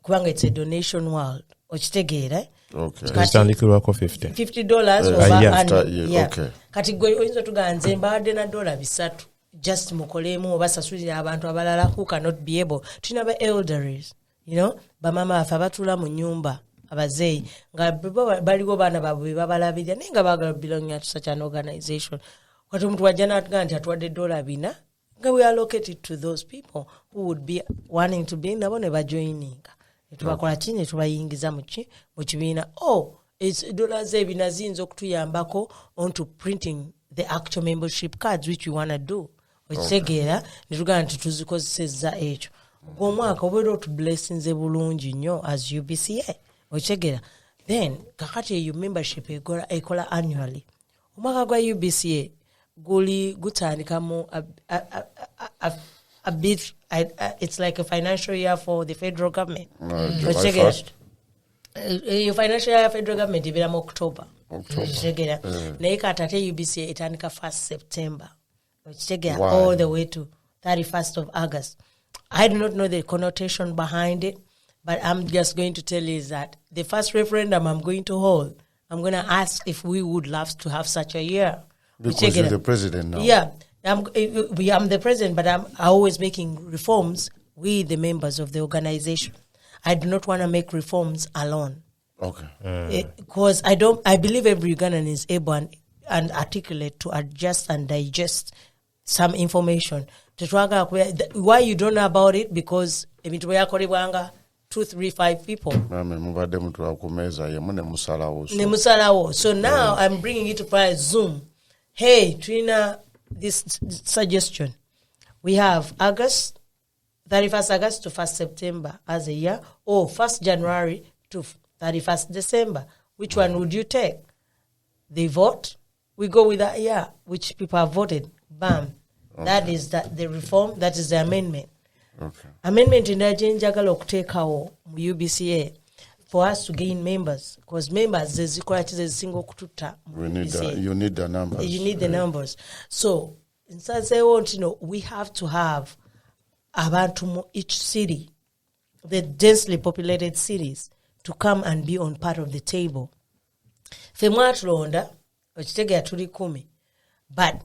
S3: kubanga it's a donation world. Okitegeera.
S2: Okay.
S1: Kitandikirwako $50
S3: over
S2: okay.
S3: Kati gwe oyinza tuganze mbadde na $3 just mukolemu obasasulira abantu abalala who cannot be able. Tuna ba elderlies, you know, bamama afa batula mu nyumba abazeyi nga baliwo baana babwe babalabirira nenga bagala belonging to such an organization. Kati omuntu wajjana atugamba nti atuwadde $4 nga we allocate to those people who would be wanting to be nabo ne bajoininga. Tubakola kine tubayingiza mu kibiina. It's dollars ebina zinzo okutuyambako onto printing the actual membership cards which we want to do. Okitegeera nitugana tutuzikozeseza ekyo. Omwaka obeera blessings ebulungi nnyo as UBCA. Okitegeera. Then kakati your membership ekola annually. Omwaka gwa UBCA gutandikamu a bit. It's like a financial year for the federal government.
S2: July 1st.
S3: Your financial year federal government is in October. Naye katate UBCA itandika 1st September. All the way to 31st of August. I do not know the connotation behind it, but I'm just going to tell you is that the first referendum I'm going to hold, I'm going to ask if we would love to have such a year.
S2: Because you're the president now.
S3: Yeah. I'm the president, but I'm always making reforms with the members of the organization. I do not want to make reforms alone.
S2: Okay.
S3: Because I believe every Ugandan is able and articulate to adjust and digest some information. Why you don't know about it? Because 2, 3, 5 people. So now I'm bringing it via Zoom. Hey, Trina, this suggestion. We have August, 31st August to 1st September as a year, or 1st January to 31st December. Which one would you take? They vote. We go with that year, which people have voted. Bam. Okay. That is the reform. That is the amendment.
S2: Okay.
S3: Amendment in the njagala okuteekawo mu UBCA for us to gain members, because members is single kututa.
S2: You need the numbers.
S3: You need the numbers. So in such a we have to have abantu each city, the densely populated cities, to come and be on part of the table. Femwa tulonda okitegera tuli 10, but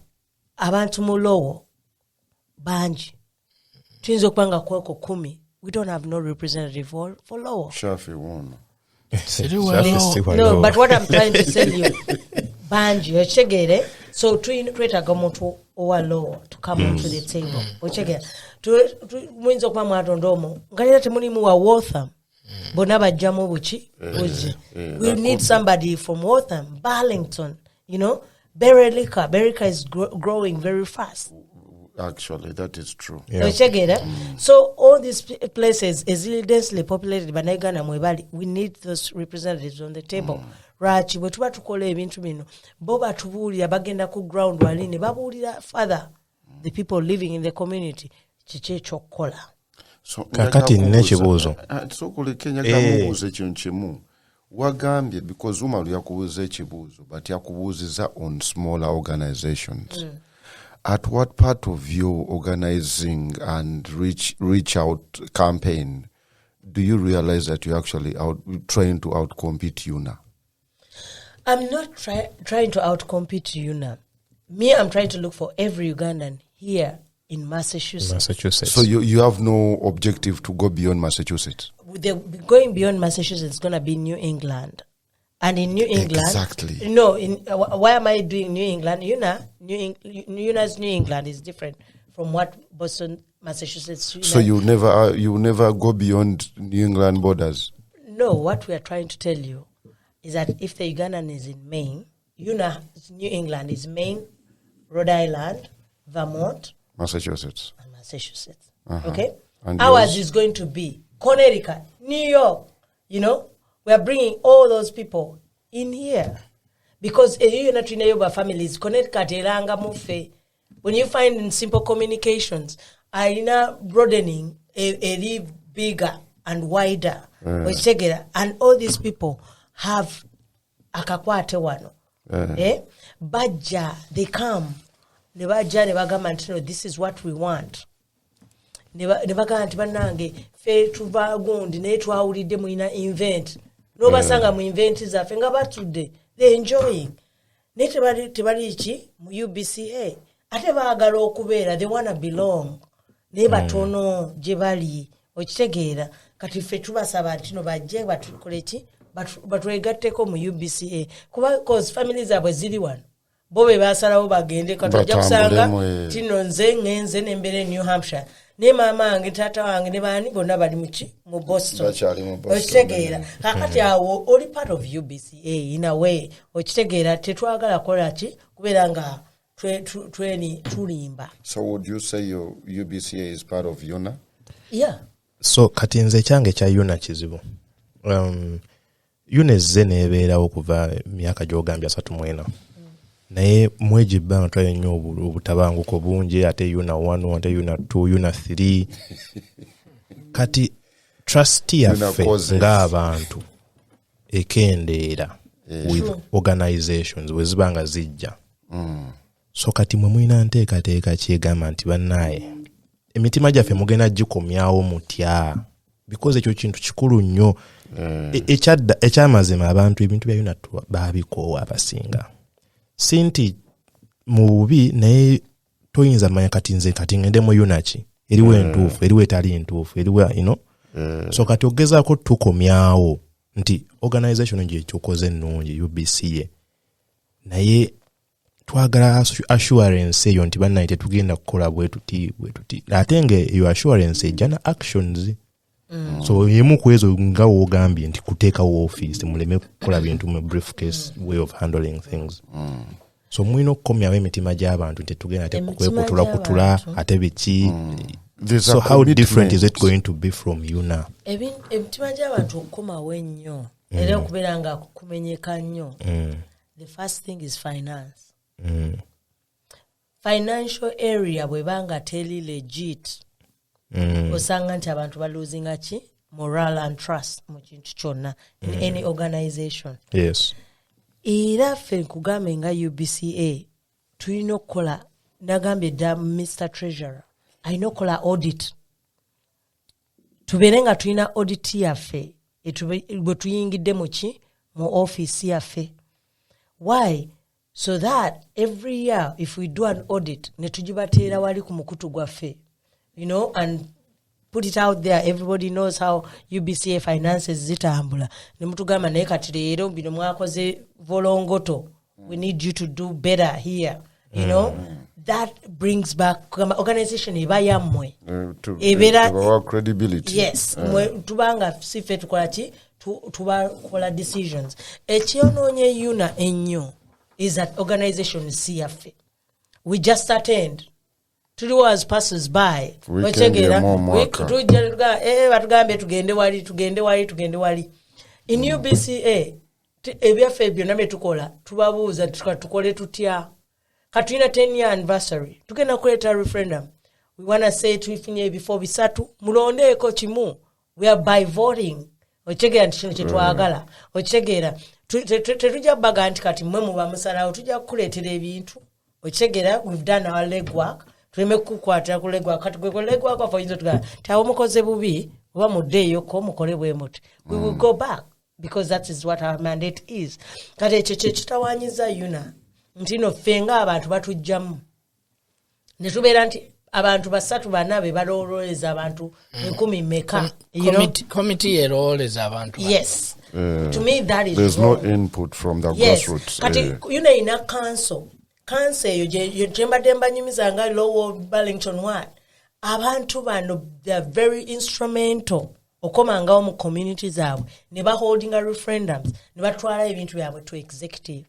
S3: abantu mu lowo banji tuyinza okubanga kweko 10. We don't have no representative for lowo.
S2: Shafi won.
S3: No, but what I'm trying to tell you, banji okitegere, so twetaaga omuntu owa lowo to come onto the table. Okitegera muyinza okuba mwatonda omwo ngalira temulimu wa Waltham. Bonaba Jamo Buchi. We need somebody from Waltham, Burlington, Berelika. Berelika is growing very fast.
S2: Actually, that is true.
S3: Yeah. So all these places is really densely populated, but we need those representatives on the table. Rachi, but what to call ebintu bino. Boba tubuulira bagenda ku ground walini babuulira further the people living in the community. Chiche chokola.
S1: Kakati nekibuuzo.
S2: Sokulekenya kamubuuze kintu kimu. Wagambye because umalu yakubuuza ekibuuzo but yakubuuziza on smaller organizations. At what part of your organizing and reach out campaign do you realize that you're actually trying to outcompete UNA?
S3: I'm not trying to outcompete UNA. Me, I'm trying to look for every Ugandan here in Massachusetts.
S2: So you have no objective to go beyond Massachusetts?
S3: Going beyond Massachusetts is going to be New England. And in New England...
S2: Exactly.
S3: No, why am I doing New England? UNA's New England is different from what Boston, Massachusetts...
S2: So you never go beyond New England borders?
S3: No, what we are trying to tell you is that if the Ugandan is in Maine, UNA's New England is Maine, Rhode Island, Vermont...
S2: Massachusetts.
S3: Okay? And ours is going to be Connecticut, New York, We are bringing all those people in here. Because families, Connecticut, Elanga, Mufe, when you find in simple communications, are broadening a bigger and wider. And all these people have akakwate wano. Baja, they come. This is what we want. Fe tuvagundi ne twawulidde muina invent. No basanga mu invent zaffe nga batudde. They enjoying. Ne tebali ki mu UBCA. Ate baagala okubeera, they wanna belong. Ne batono gye bali. Okitegeera kati ffe tubasaba nti no bajje batukole ki batwegatteko mu UBCA. Kuba cause families abwe ziri wano. Bobe basalawo bagende katujja kusanga tino nze ngenze nembere New Hampshire. Ne mama wange tata wange ne bani bonna bali mu Boston. Okitegeera kakati awo oli part of UBCA in a way. Okitegeera tetwagala kola ki kubeera nga tulimba.
S2: So would you say your UBCA is part of UNA?
S3: Yeah.
S1: So kati nze kyange kya UNA kizibu. UNA ezze nebeerawo okuva myaka gy'ogambye 34. Naye mweji bbanga twayo nnyo obutabanguko bungi ate UNA 1 ate UNA 2 UNA 3 kati trustee yaffe ng'abantu ekendeera with organizations bwe ziba nga zijja. So kati mwe mulina nteekateeka kyegamba nti bannaaye emitima gyaffe mugenda gikomyawo mutya because ekyo kintu kikulu nnyo. Ekyamazima abantu ebintu bya UNA baabikoowa abasinga si nti mu bubi naye toyinza manya kati nze kati ngende mu UNA ki eriwo entuufu eriwo etali entuufu eriwo so kati ogezaako tukomyawo nti organization gye kyokoze ennungi UBCA naye twagala assurance eyo nti bannaye tetugenda kukola bwe tuti ate nge assurance ejja na actions. So yemu kwezo nga wogambye nti kuteekawo office muleme kukola bintu mu briefcase way of handling things. So mwino okukomyawo emitima gy'abantu nti tugenda kutula ate biki. So how different is it going to be from UNA?
S3: Emitima gy'abantu okukomawo ennyo era okubeera nga kumenyeka nnyo. The first thing is finance. Financial area bwebanga teli legit. Osanga nti abantu baluzinga ki moral and trust mu kintu kyonna in any organization.
S1: Yes.
S3: Era ffe nkugambe nga UBCA tulina okukola nagambye dda Mr. Treasurer alina okukola audit. Tubeere nga tulina audit yaffe bwe tuyingidde mu ki mu office yaffe. Why? So that every year if we do an audit ne tugibateera wali ku mukutu gwaffe, and put it out there, everybody knows how UBCA finances zitambula. Ne mutugamba naye kati leero bino mwakoze volongoto, we need you to do better here. That brings back organization eba yammwe
S2: to credibility.
S3: Yes. Tubanga sife tukola ki tubakola decisions. Ekyonoonye UNA ennyo is that organization si yaffe. We just attend. Tuliwo as passers by. Wachegera batugambye tugende wali. In UBCA ebyaffe byonna bye tukola tubabuuza tukole tutya. Katulina 10-year anniversary. Tugenda kuleeta referendum. We want to say tuifunye before bisatu. Mulondeeko kimu. We are by voting. Ochegera nti kino kye twagala. Ochegera tetujja baga nti kati mmwe muba musalawo tujja kukuleetera ebintu. Ochegera we've done our legwork. Tuleme kukwatira ku legwork. Kati gwe legwork of oyinza tuga tawo mukoze bubi oba muddeeyo ko mukole bwe muti. We will go back because that is what our mandate is. Kati ekyo kye kitawanyiza UNA. Ntino fenga abantu batujjamu. Ne tubeera nti abantu basatu bana be balowoleza abantu 10 meka.
S4: Committee erowoleza abantu.
S3: Yes. To me that is
S2: there's
S3: wrong.
S2: No input from the grassroots.
S3: Kati ina council. Council yo jemba nyumiza nga Lower Burlington Ward. Abantu bano they are very instrumental. Okomanga mu community zaabwe ne ba holding a referendums ne batwala ebintu byabwe to executive.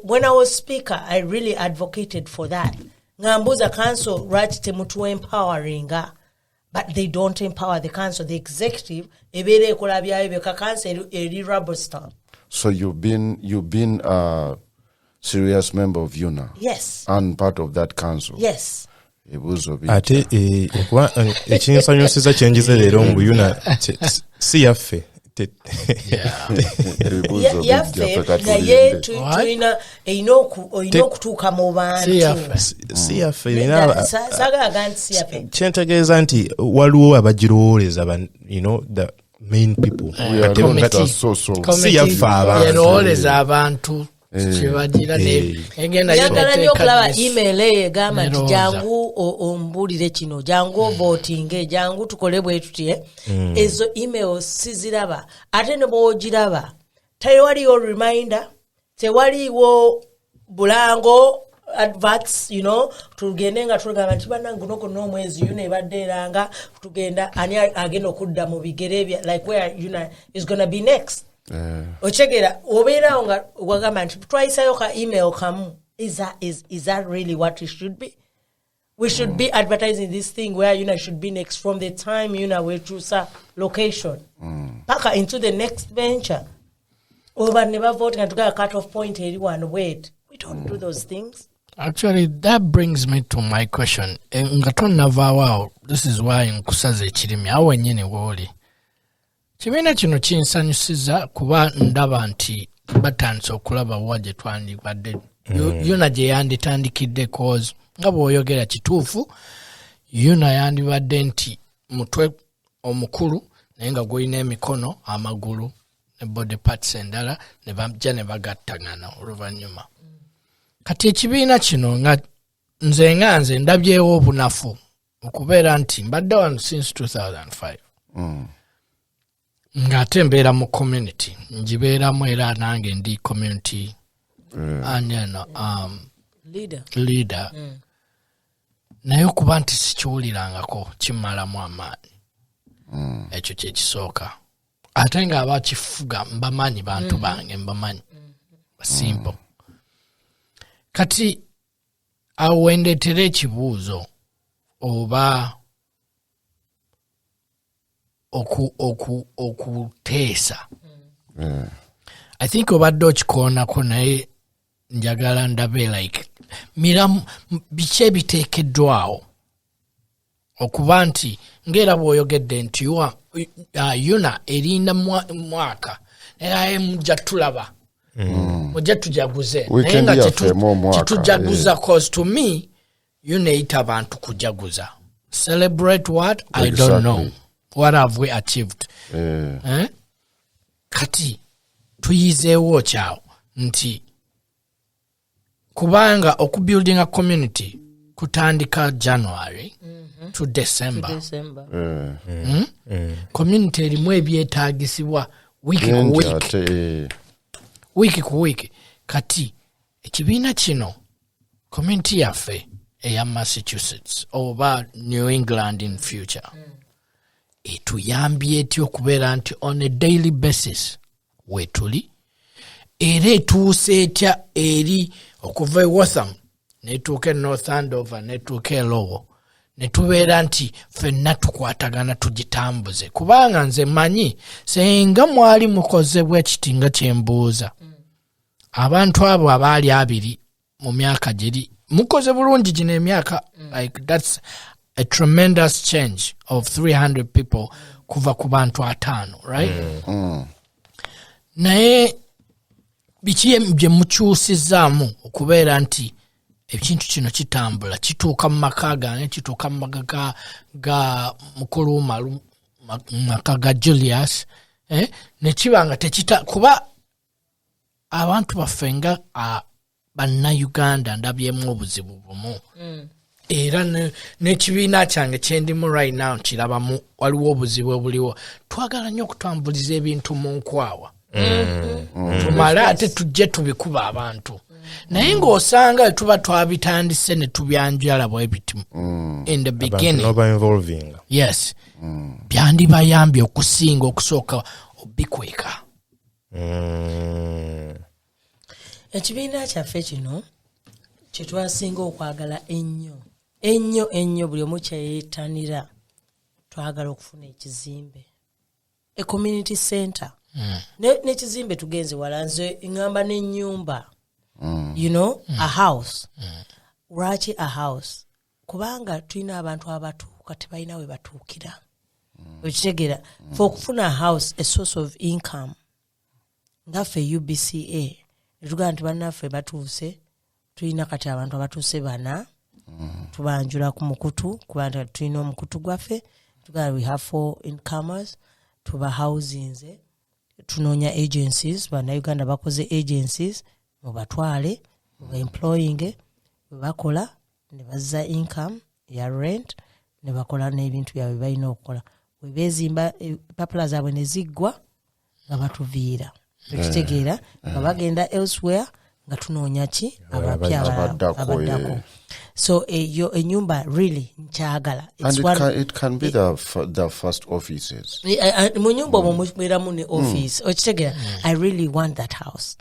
S3: When I was speaker, I really advocated for that. Ngambuza council right temutu empowering, but they don't empower the council. The executive ebere ekola byayo beka council eri rubber stamp. So
S2: you've been a serious member of UNA.
S3: Yes.
S2: And part of that council.
S3: Yes.
S1: Ate ekinsanyusiza kyenjize leero mu UNA si yaffe.
S3: Naye tulina eyina okutuuka mu bantu.
S1: Si yaffe. Kyentegeeza nti waliwo abagirowoleza the main people. Si yaffe
S4: abantu. Abantu.
S3: Njagala nnyo okulaba email eyo egamba nti jangu ombulire kino, jangu votinge, jangu tukole bwe tuti. Ezo email siziraba. Ate ne bw'ogiraba tewaliwo reminder, tewaliwo bulango adverts, tugende nga tulagamba nti bannange guno n'omwezi UNA ebadde eranga tugenda ani agenda okudda mu bigere bya like where UNA is going to be next. Ochegera obeerawo nga wagamba nti twayisayo ka email kamu Is that really what it should be? We should be advertising this thing where it should be next from the time we choose a location. Paka into the next venture. Over never voting and to get a cut-off point everyone wait. We don't do those things.
S4: Actually, that brings me to my question. This is why nkusaze chirimi awo nyene woli. Chibina kino kinsanyusiza kuba ndaba nti batandise okulaba waje twandibadde yuna gye yanditandikidde cause nga bw'oyogera kituufu yuna yandibadde nti mutwe omukulu naye nga gulina emikono amagulu ne body parts endala ne bajja ne bagattagana oluvannyuma kati ekibiina kino nga nze ndabyewo obunafu okubeera nti mbadde wano since 2005 ng'ate mbeera mu community ngibeeramu era nange ndi community leader naye okuba nti sikiwulirangako kimmalamu amaanyi ekyo kyekisooka ate nga abakifuga mbamanyi bantu bange mbamanyi simple kati awo wendeetera ekibuuzo oba okuteesa I think obadde okikoonako naye njagala ndabe like miramu biki ebiteekeddwawo okuba nti ng'era bw'oyogedde nti yuna erinda mwaka naye mujja tulaba mujja tujaguze naye nga kitujaguza cause to me yuna eyita abantu kujaguza celebrate what I don't know what have we achieved kati tuyizeewo kyawo nti kubanga okubuilding a community kutandika January to December. Community erimu ebyetaagisibwa wiki ku wiki kati ekibiina kino community yaffe eya Massachusetts oba New England in future etuyambye etya okubeera nti on a daily basis wetuli era etuuse etya eri okuva Waltham netuuka North Andover netuuka Lowo netubeera nti ffenna tukwatagana tugitambuze kubanga nze manyi senga mwali mukozebwa ekiti nga kyembuuza abantu abo abaali abiri mu myaka giri mukoze bulungi gino emyaka like that's a tremendous change of 300 people kuva ku bantu 5 right naye biki bye mukyusizaamu okubeera nti ekintu kino kitambula kituuka mu maka gange kituuka mu maka ga mukulu maka ga Julius ne kibanga tekita kuba abantu baffe nga bannayuganda ndabyemu obuzibu bumu era n'ekibiina kyange kyendimu right now kirabamu waliwo obuzibu obuliwo twagala nnyo okutambuliza ebintu mu nkwawa tumale ate tujje tubikuba abantu naye ng'osanga tuba twabitandise ne tubyanjala bwe biti in the beginning yes byandibayambye okusinga okusooka obikweka
S3: ekibiina kyaffe kino kyetwasinga okwagala ennyo buli omu kyeyeetanira twagala okufuna ekizimbe a community center n'ekizimbe tugenze wala nze ngamba n'ennyumba a house lwaki a house kubanga tulina abantu abatuuka tebalina we batuukira okitegeera fe okufuna a house a source of income ngaffe UBCA netugamba nti bannaffe batuuse tulina kati abantu abatuuse 4 tubanjula ku mukutu kubanga tulina omukutu gwaffe tugamba we have 4 incomers tuba housinze tunoonya agencies bannayuganda bakoze agencies mubatwale mubaemploying bakola ne bazza income ya rent ne bakola n'ebintu byabwe balina okukola webezimba papula zaabwe ne ziggwa nga batuviira ekitegeera nga bagenda elsewhere nga tunoonya ki abapya abaddako so enyumba really nkyagala
S2: it can be the first offices
S3: mu nyumba omwo mubeeramu ne office okitegeera I really want that house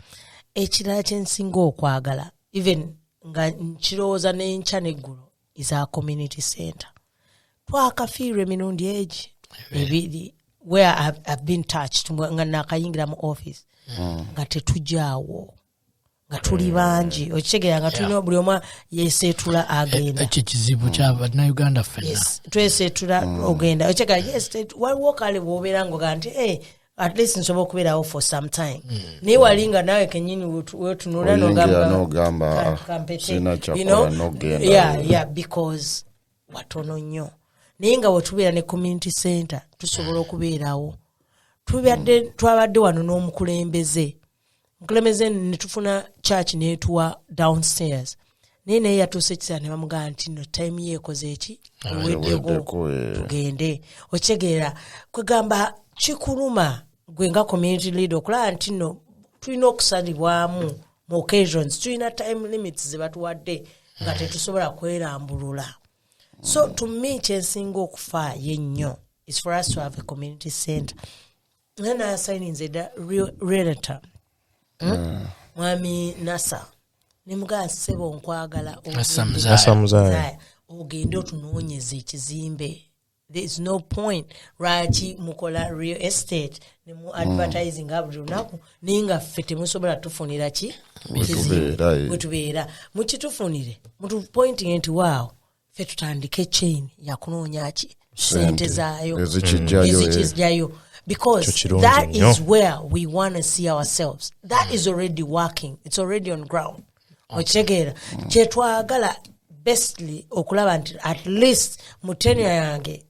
S3: ekirala kyensinga okwagala even nga nkirowooza n'enkya n'eggulo is our community center. Twakafiirwa emirundi egi ebiri where I've been touched nga nakayingira mu office nga tetujjaawo nga tuli bangi okitegeera nga tulina buli omu yeeseetula agenda
S4: ekyo kizibu ky'Abannayuganda ffenna.
S3: Yes, tweseetula ogenda okitegeera yes waliwo kale bw'obeera ngoga nti at least nsobola okubeerawo for some time naye wali nga naawe kenyini wetunula
S2: n'ogamba sina kyakola n'ogenda
S3: because watono nnyo naye nga wetubeera ne community center tusobola okubeerawo twabadde wano n'omukulembeze ne tufuna church neetuwa downstairs naye yatuuse ekiseera ne bamugamba nti no time yeekoze eki eweddeko tugende okitegeera kwegamba kikuluma gwe nga community leader okulaba nti no tulina okusalibwamu mu occasions tulina time limits ze batuwadde nga tetusobola kwerambulula. So to me kyensinga okufaayo ennyo is for us to have a community center. Then I assigning the realtor Mwami Nasa nimuga sebo nkwagala
S4: Asamuzaya
S3: ogende otunoonyeza ekizimbe. There is no point raki mukola real estate ne mu advertising abuli lunaku ninga ffe temusobola tufunira ki wetubeera mukitufunire mutu pointing nti wow ffe tutandike chain yakunoonya ki sente zaayo ezikijjayo because that is where we want to see ourselves. That is already working. It's already on ground. Okitegeera kyetwagala bestly okulaba nti at least mu tenure yange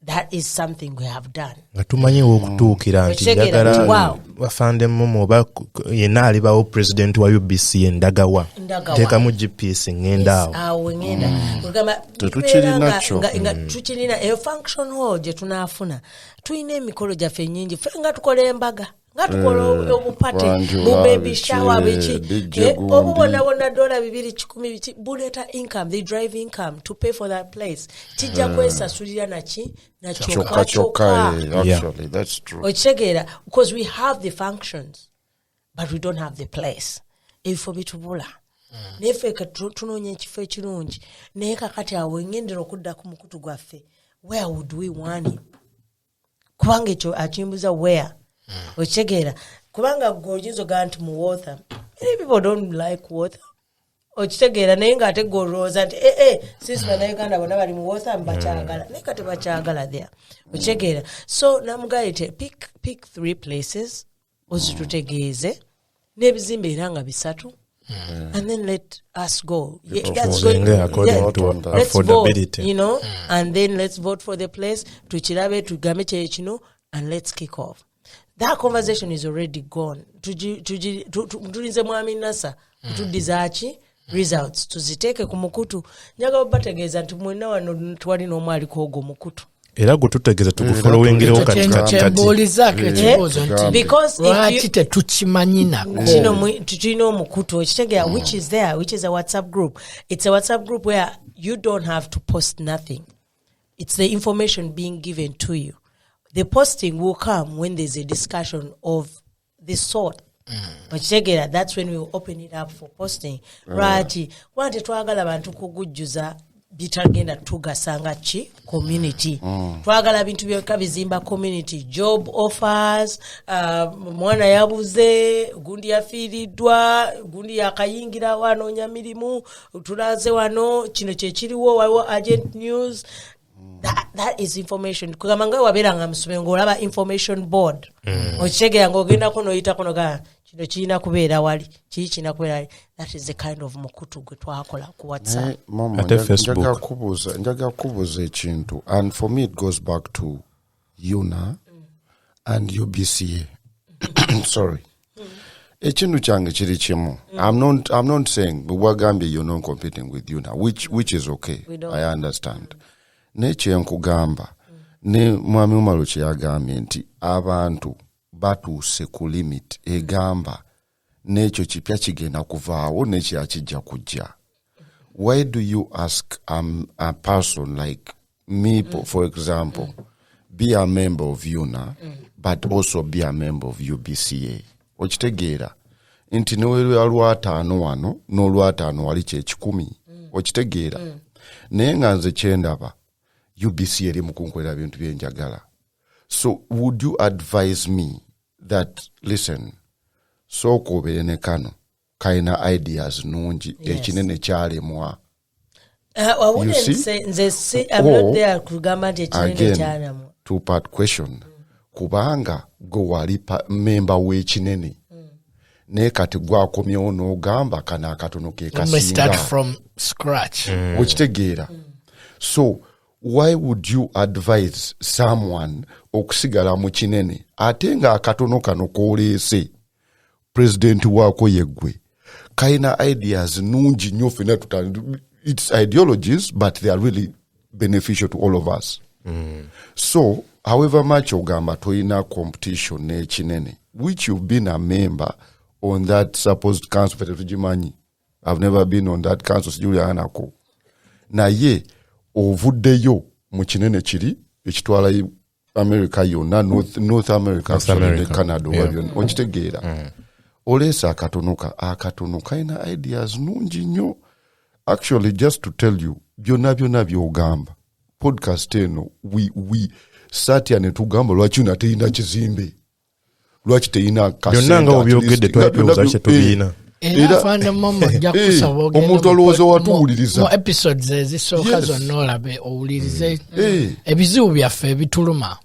S3: that is something we have done.
S1: Nga tumanyiwo okutuukira nti njagala Afande Momo oba yenna alibawo president wa UBCA Ndagawa teekamu GPS ngenda
S3: awo ngenda tukirina eyo function hall gye tunaafuna tulina emikolo gyaffe nnyingi ffe nga tukola embaga nga tukola obupate bubaby shower biki obubonabona $210 biki buleeta income, they drive income to pay for that place kijja kwesasulira naki
S2: kyokka actually that's true
S3: okitegeera because we have the functions but we don't have the place ebifo bitubula naye ffe tunoonya ekifo ekirungi naye kakati awo ngendera okudda ku mukutu gwaffe where would we want it kubanga ekyo akimbuza where okitegeera kubanga gwoyinza ogaa nti mu Waltham people don't like Waltham okitegeera naye ng'ate gwolowooza nti since bannayuganda bonna bali mu Waltham bakyagala naye kati bakyagala there okitegeera so namugaite pick 3 places ozitutegeeze n'ebizimbe era nga 3 and then let us go. That's going
S1: according to affordability.
S3: Vote, and then let's vote for the place to Chirabe to Gameche Chino and let's kick off. That conversation is already gone. Tulinze mwami Nasa tudizachi results tuziteke ku mukutu nyaga bategeeza nti mwenna wano twali n'omwali kogo mukutu
S1: era go tutegeeza tukufollowingirewo
S3: because
S4: lwaki tetukimanyi nako
S3: tulina omukutu okitegeera which is there, which is a WhatsApp group. It's a WhatsApp group where you don't have to post nothing. It's the information being given to you. The posting will come when there's a discussion of this sort. Okitegeera that's when we will open it up for posting. Right. Wante twagala bantu kugujjuza bitagenda tugasanga ki community twagala bintu byeka bizimba community job offers mwana yabuze gundi yafiiriddwa gundi yakayingira wanoonya mirimu tulaze wano kino kyekiriwo waliwo agent news that is information kugamba nga wabeera nga musome ng'olaba information board okitegeera ng'ogendako n'oyitako nogaa kino kirina kubeera wali kiri kirina kubeera wali that is the kind of mukutu gwe twakola ku WhatsApp
S2: njaga kubuuza ekintu and for me it goes back to UNA and UBCA sorry ekintu kyange kiri kimu I'm not saying bwagambye you're not competing with UNA which is okay I understand nekyenkugamba ne mwami Umalo kyeyagambye nti abantu batuuse ku limit egamba n'ekyo kipya kigenda kuvaawo n'ekya kijja kujja. Why do you ask a person like me, for example, be a member of UNA, but also be a member of UBCA? Okitegeera nti newelwa lwataano wano n'olwataano wali kyekikumi okitegeera naye nga nze kyendaba UBCA eri mu kunkolera bintu byenjagala. So would you advise me that listen sooka obeere ne kano kayina ideas nungi ekinene kyalemwa.
S3: I wouldn't say I'm not there kugamba nti ekinene kyalemwa.
S2: Two-part question. Kubanga gwe wali memba w'ekinene naye kati gwakomyewo n'ogamba kana akatono ke kasinga.
S4: Start from scratch.
S2: Okitegeera. So why would you advise someone okusigala mu kinene ate nga akatono kano k'oleese president waako yeggwe kayina ideas nungi nnyo ffenna it's ideologies but they are really beneficial to all of us. So however much ogamba toyina competition n'ekinene which you've been a member on that supposed council fete tugimanyi. I've never been on that council sijulianako naye ovuddeyo mu kinene kiri ekitwala America yonna North America ne Canada okitegeera oleesa akatono kayina ideas nungi nnyo. Actually just to tell you byonna byogamba podcast eno we satya ne tugamba lwaki una teyina kizimbe lwaki teyina
S1: byonna nga obyogedde twalibyoza kyetubina
S4: era Afande Momo jakusaba
S2: omuntu alowooza watuwuliriza
S4: mu episodes ezisooka zonna olabe owulirize ebizibu byaffe ebituluma.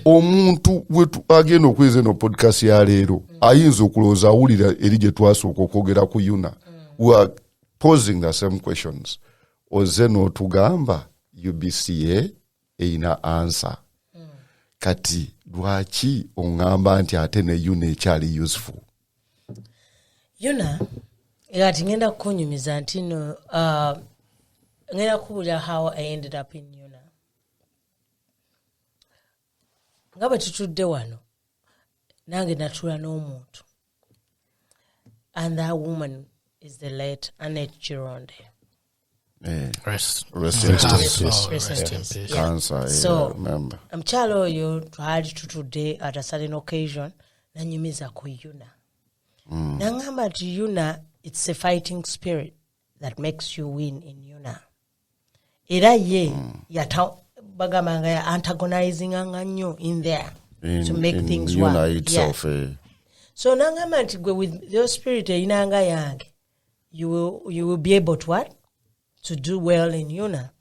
S2: Omuntu wetu agenda okweza eno podcast ya leero ayinza okulowooza awulira eri gye twasooka okwogera ku UNA. We are posing the same questions. Oze n'otugamba UBCA eyina answer. Kati lwaki ongamba nti ate ne UNA ekyali useful?
S3: UNA ngati ngenda kunyumiza nti no ngenda kubula how I ended up in UNA. Ngaba tutudde wano nange natula n'omuntu and that woman is the late Annette Gironde.
S2: Rest in
S3: peace.
S2: Cancer,
S3: so
S2: remember.
S3: Mchalo oyo twali tutudde at a certain occasion nanyumiza ku UNA. Nangamba nti UNA, it's a fighting spirit that makes you win in UNA. Era ye bagamanga ya antagonizing nnyo in there to make things work.
S2: UNA itself.
S3: So nangamba nti with your spirit inanga yange you will be able to what? To do well in UNA.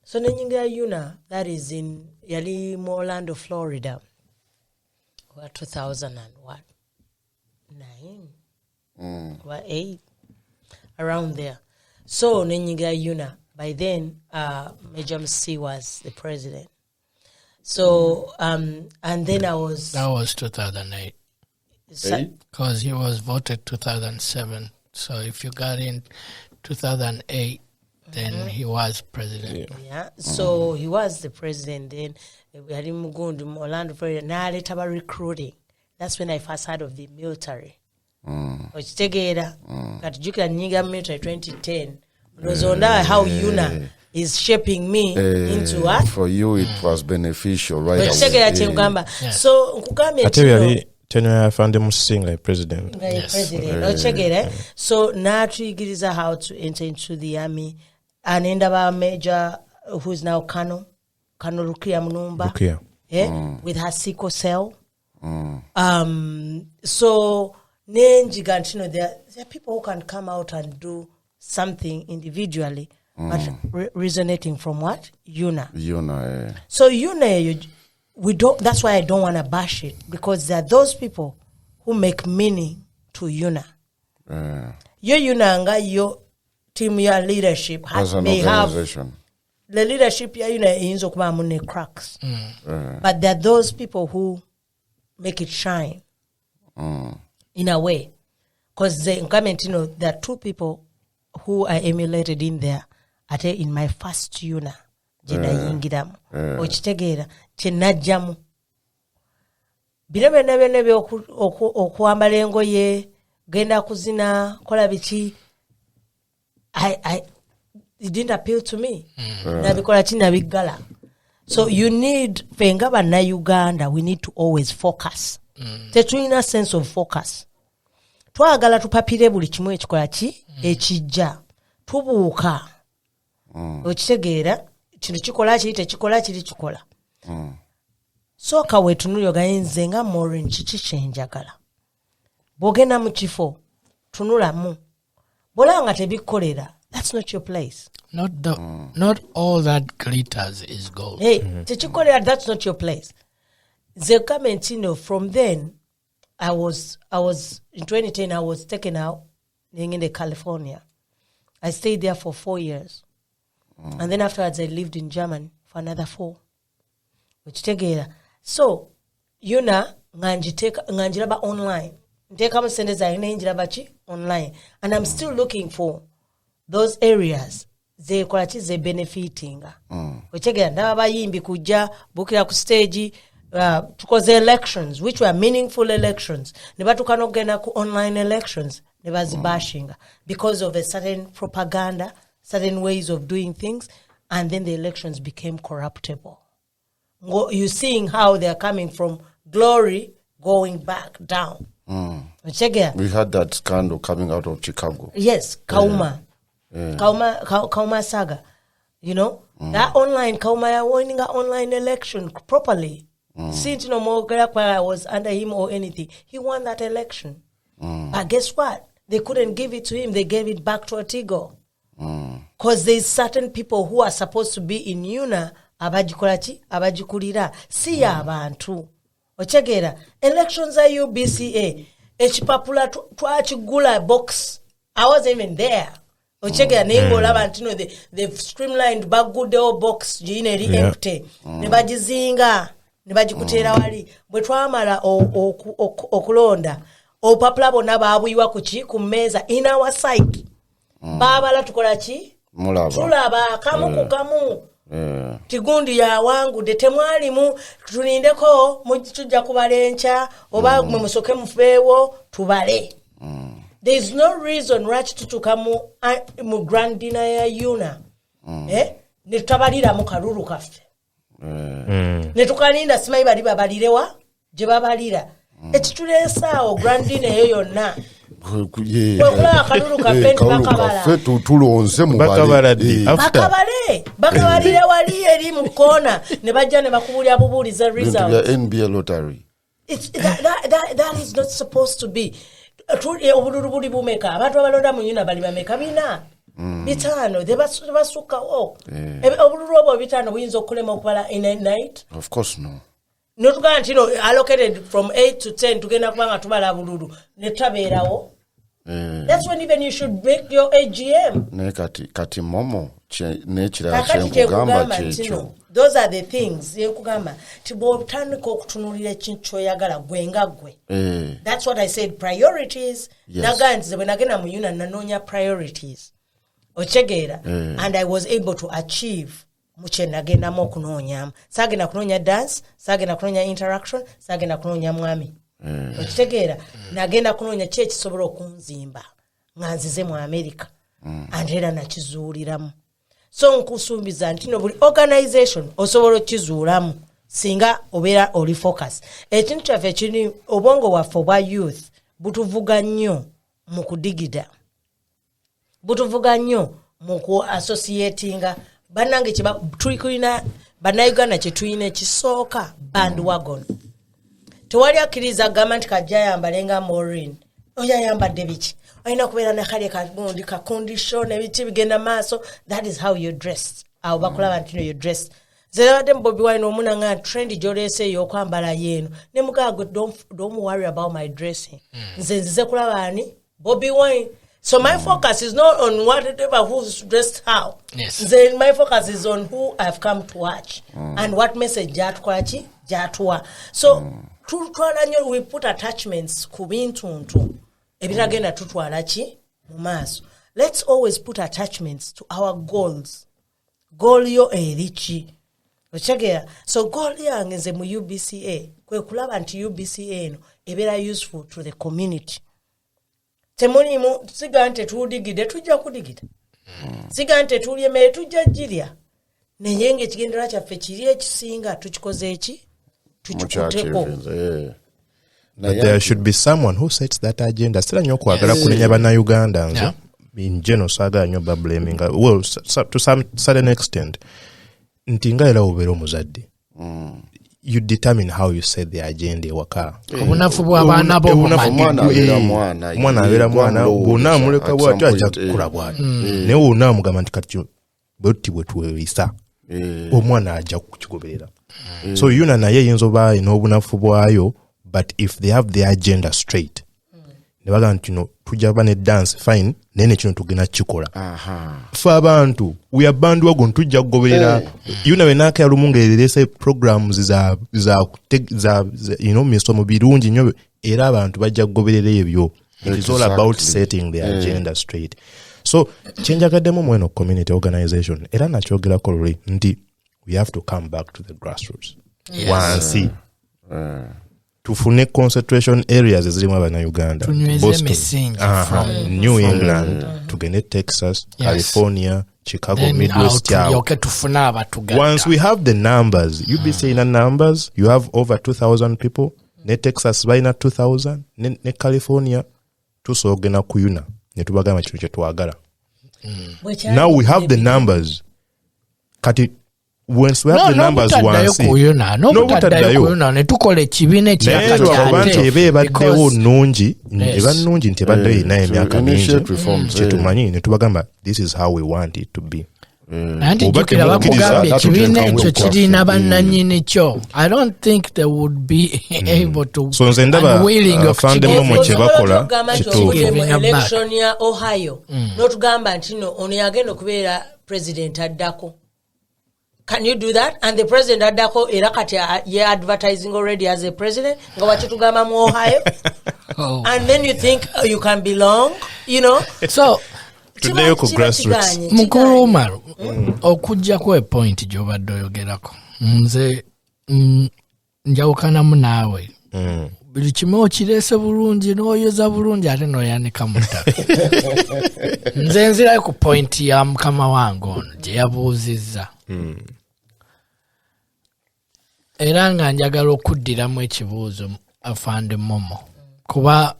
S3: So nenyingira UNA, that is in yali Orlando, Florida. 2009 or 8 around there. So nenyingira UNA. By then Major MC was the president. So and then that was
S4: 2008. Because he was voted 2007. So if you got in 2008, then he was president.
S3: Yeah. So he was the president then. We had him going to Orlando, Florida. Now let's have recruiting. That's when I first heard of the military. Ochitegeera katujukira nyinga military 2010. It was on that how UNA is shaping me into what?
S2: For you it was beneficial, right?
S3: Ochitegeera so nkugambye
S1: tenure Afande Momo president.
S3: Ochitegeera so natuyigiriza how to enter into the army and end up Major who is now Kano Rukia Munumba with her sickle cell. So Nenjigantino, there are people who can come out and do something individually, but resonating from what? UNA. So UNA, we don't. That's why I don't want to bash it, because there are those people who make meaning to UNA. Your UNA, your team, your leadership may have the leadership. Your UNA is okuma cracks, but there are those people who make it shine. In a way, because there are two people who I emulated in there. In my first UNA, jena yingiramu. Ochitegeera chenajjamu. Bine okuambala engoye, genda kuzina, kola biki. It didn't appeal to me. Nabikola china bigala. So you need fengaba na Uganda. We need to always focus. Tetulina sense of focus. twagala tupapire buli kimu ekikola ekijja tubuuka okitegeera kino kikola kiri tekikola kiri kikola sooka weetunulira ogaye nze nga Maureen kiki kyenjagala bw'ogenda mu kifo tunulamu bw'olaba nga tebikkolera that's not your place.
S4: Not all that glitters is gold.
S3: Hey, tekikolera that's not your place. The comment, from then I was in 2010 I was taken out in California. I stayed there for 4 years. And then afterwards I lived in Germany for another 4. Which together. So, nganjiraba online. Ndeka sende za njiraba online. And I'm still looking for those areas ze kolati ze benefiting. Ochegera n'abayimbi kujja bukira ku stage tukoze elections which were meaningful elections. Ne batuka n'okugenda ku online elections ne bazibashinga because of a certain propaganda, certain ways of doing things, and then the elections became corruptible. You're seeing how they are coming from glory going back down.
S2: We had that scandal coming out of Chicago.
S3: Yes, Kauma. Kauma saga. That online Kauma winning an online election properly. Since no more I was under him or anything, he won that election. But guess what? They couldn't give it to him. They gave it back to Otigo. Because there's certain people who are supposed to be in UNA abajikulira si abantu. Ochegera elections za UBCA echipapula twachigula box. I wasn't even there. Ochegera nengo labantino they've streamlined bagude o box jineri empty. Ne bajizinga ne bajikutera wali bwe twamala okulonda opapula bonna baabuywa ku mmeeza in our site. Baabala tukola ki? Tulaba kamu ku kamu. Tigundi ya wangu temwalimu tulindeko tujja kubalencha oba musoke mufeewo tubale. There is no reason rach tutuka mu grand dinner ya Yuna ne tutabalira mu kalulu kaffe ne tukalinda simayi bali babalirewa gye babalira ekituleesaawo grand dinner eyo yonna bakabalire wali eri mu koona ne bajja ne bakubulya bubuuliza results.
S2: NBA lottery.
S3: That is not supposed to be. Obululu buli bumeka abantu abalonda mu Yuna bali bameka bina bitano basukawo obululu obwo bitano buyinza okulema okubala in a night.
S2: Of course no.
S3: Not allocated from 8 to 10 tugenda kubanga tubala bululu ne tabeerawo. That's when even you should break your AGM.
S2: Ne kati momo nekira kyekugamba kyekyo.
S3: Those are the things yekugamba tibotandika okutunulira ekintu kyoyagala gwenga gwe. That's what I said, priorities. Naganze bwe nagenda mu Yuna nanoonya priorities. Ochegeera and I was able to achieve muche nagendamu okunoonyamu. Saagenda kunoonya dance, saagenda kunoonya interaction, saagenda kunoonya mwami. Okitegeera nagenda kunoonya ki ekisobola okunzimba nga nzize mu America and era nakizuuliramu. So nkusumbiza nti no buli organization osobola okizuulamu singa obeera oli focus. Ekintu kyaffe kiri obwongo waffe obwa youth butuvuga nnyo mu kudigida, butuvuga nnyo mu ku associatinga bannange tulina bannayuganda kye tulina ekisooka bandwagon. Tewali akkiriza government kajja yambalenga Maureen oyayambadde biki olina kubeera nakale kagundi ka condition ebiti bigenda maaso. That is how you dress. Awo bakulaba nti you dress. Zerabadde Bobi Wine omuna nga trend gy'oleese y'okwambala yeeno ne mugago don't worry about my dressing. Nze kulaba ani Bobi Wine. So my focus is not on whatever who's dressed how.
S4: Yes.
S3: Then my focus is on who I've come to watch and what message jatuwa. So we put attachments ku bintuntu ebiragenda tutwala ki mu maaso. Let's always put attachments to our goals. Goal yo erichi. Ochegera. So goal yange nze mu UBCA kwe kulaba nti UBCA eno ebeera useful to the community. Temulimu sigante tudigide tujja kudigida. Sigante tulye mere tujja jirya. Neyenge ekigendera kyaffe kiri ekisinga tukikoze eki tukikuteko.
S1: But there should be someone who sets that agenda. Sila nyo kwagala kulenya bana Ugandans. Yeah. In general, saga nyo ba blaming. Well, to some certain extent, ntinga ela ubero muzadde. You determine how you set the agenda waka.
S4: Obunafu bwa bana bo
S2: mwana
S1: abera mwana bona muleka bwatyo aja kula bwatyo. Ne wona mugamba nti kati boti bwetuwelisa. Omwana aja kukigoberera. So yuna naye yinzo ba inobunafu bwayo, but if they have the agenda straight, nebaga nti no tujja bane dance fine nene kino tugena kikola. Fa abantu we abandu wago tujja kugoberera. Yuna wenaka ya lumunga elese programs za you know misomo birungi nyo era abantu bajja kugoberera ebyo. It is all about setting the agenda straight. So chenjagademo mweno community organization era nachogera kolori ndi we have to come back to the grassroots. Wansi tufune concentration areas ezirimu abana Uganda, Boston, from New England, tugende Texas, California, Chicago, Midwest. Once we have the numbers, UBCA in the numbers, you have over 2,000 people. Ne Texas baina 2,000, ne California tusogena kuyuna. Netubagama chino chetwagala. Now we have the numbers. Kati once we have the numbers once
S4: netukole kibine
S1: kyakati ebe baddewo nungi eba nungi nti badde ina emyaka mingi kyetumanyi netubagamba this is how we want it to be.
S4: Nanti jukira bakugambye ekibine ekyo kirina bannanyini kyo. I don't think they would be able to.
S1: So nze ndaba Afande Momo kyebakola
S3: election ya Ohio notugamba nti no ono yagenda okubeera president addako. Can you do that? And the president addako era kati ye advertising already as a president nga wakitugamba mu Ohio. And then you think you can belong, you know. So
S1: today ku grassroots
S4: mukuru Umaru okujja ku point gyobadde oyogerako nze njawukanamu naawe buli kimu okirese bulungi n'oyoza bulungi ate n'oyanika mu ttaka. Nze nzirayo ku point ya mukama wange ono gye yabuuzizza era nga njagala okuddiramu ekibuuzo Afande Momo kuba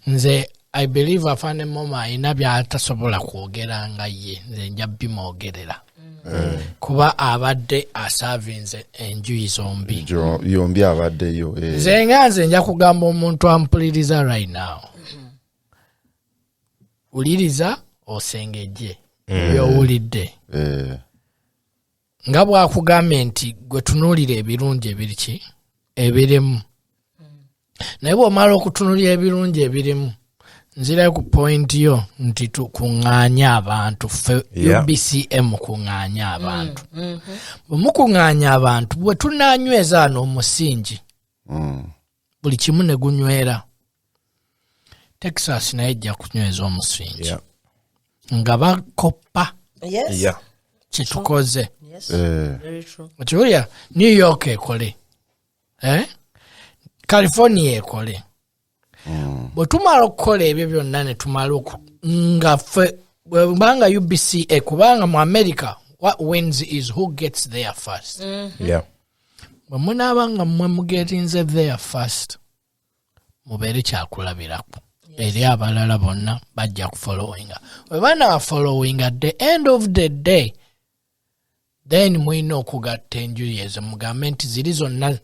S4: nze I believe Afande Momo alina by'atasobola kwogera nga ye nze nja bimwogerera kuba abadde asavinze enjuyi zombi
S2: yombi abaddeyo.
S4: Nze nga nze nja kugamba omuntu ampuliriza right now. Uliriza osengejje byowulidde nga bwakugambye nti gwe tunuulira ebirungi ebiriki ebirimu naye bw'omala okutunuulira ebirungi ebirimu nzirayo ku point yo nti tukuŋŋaanya abantu UBCA mukuŋŋaanya abantu bwe mukuŋŋaanya abantu bwe tunaanyweza n'omusingi buli kimu ne gunywera. Texas naye ejja kunyweza omusingi nga bakoppa kyetukoze. Okiwulira New York ekole California ekole. Bwe tumala okukola ebyo byonna ne tumala nga ffe bwebanga UBCA kubanga mu America what wins is who gets there first. Bwe munaaba nga mmwe mugerinze there first mubeere kyakulabirako eri abalala bonna bajja kufollowinga. Bwe bana bafollowinga at the end of the day then mwina okugatta enjuyi ezo mugambe nti ziri zonna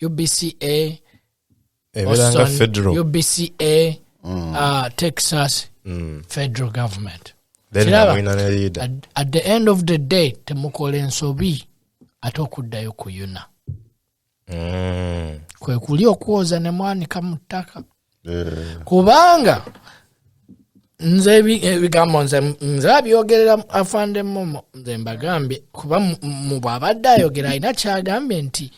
S4: UBCA
S1: Boston, federal.
S4: UBCA, Texas, federal government.
S1: Then
S4: at the end of the day, temukole ensobi atokuddayo kuyuna. Kwe kuli okwoza ne mwanika mu ttaka. Kubanga nze ebigambo nze abyogerera Afande Momo nze mbagambye kuba mu bwabadde ayogera alina kyagambye nti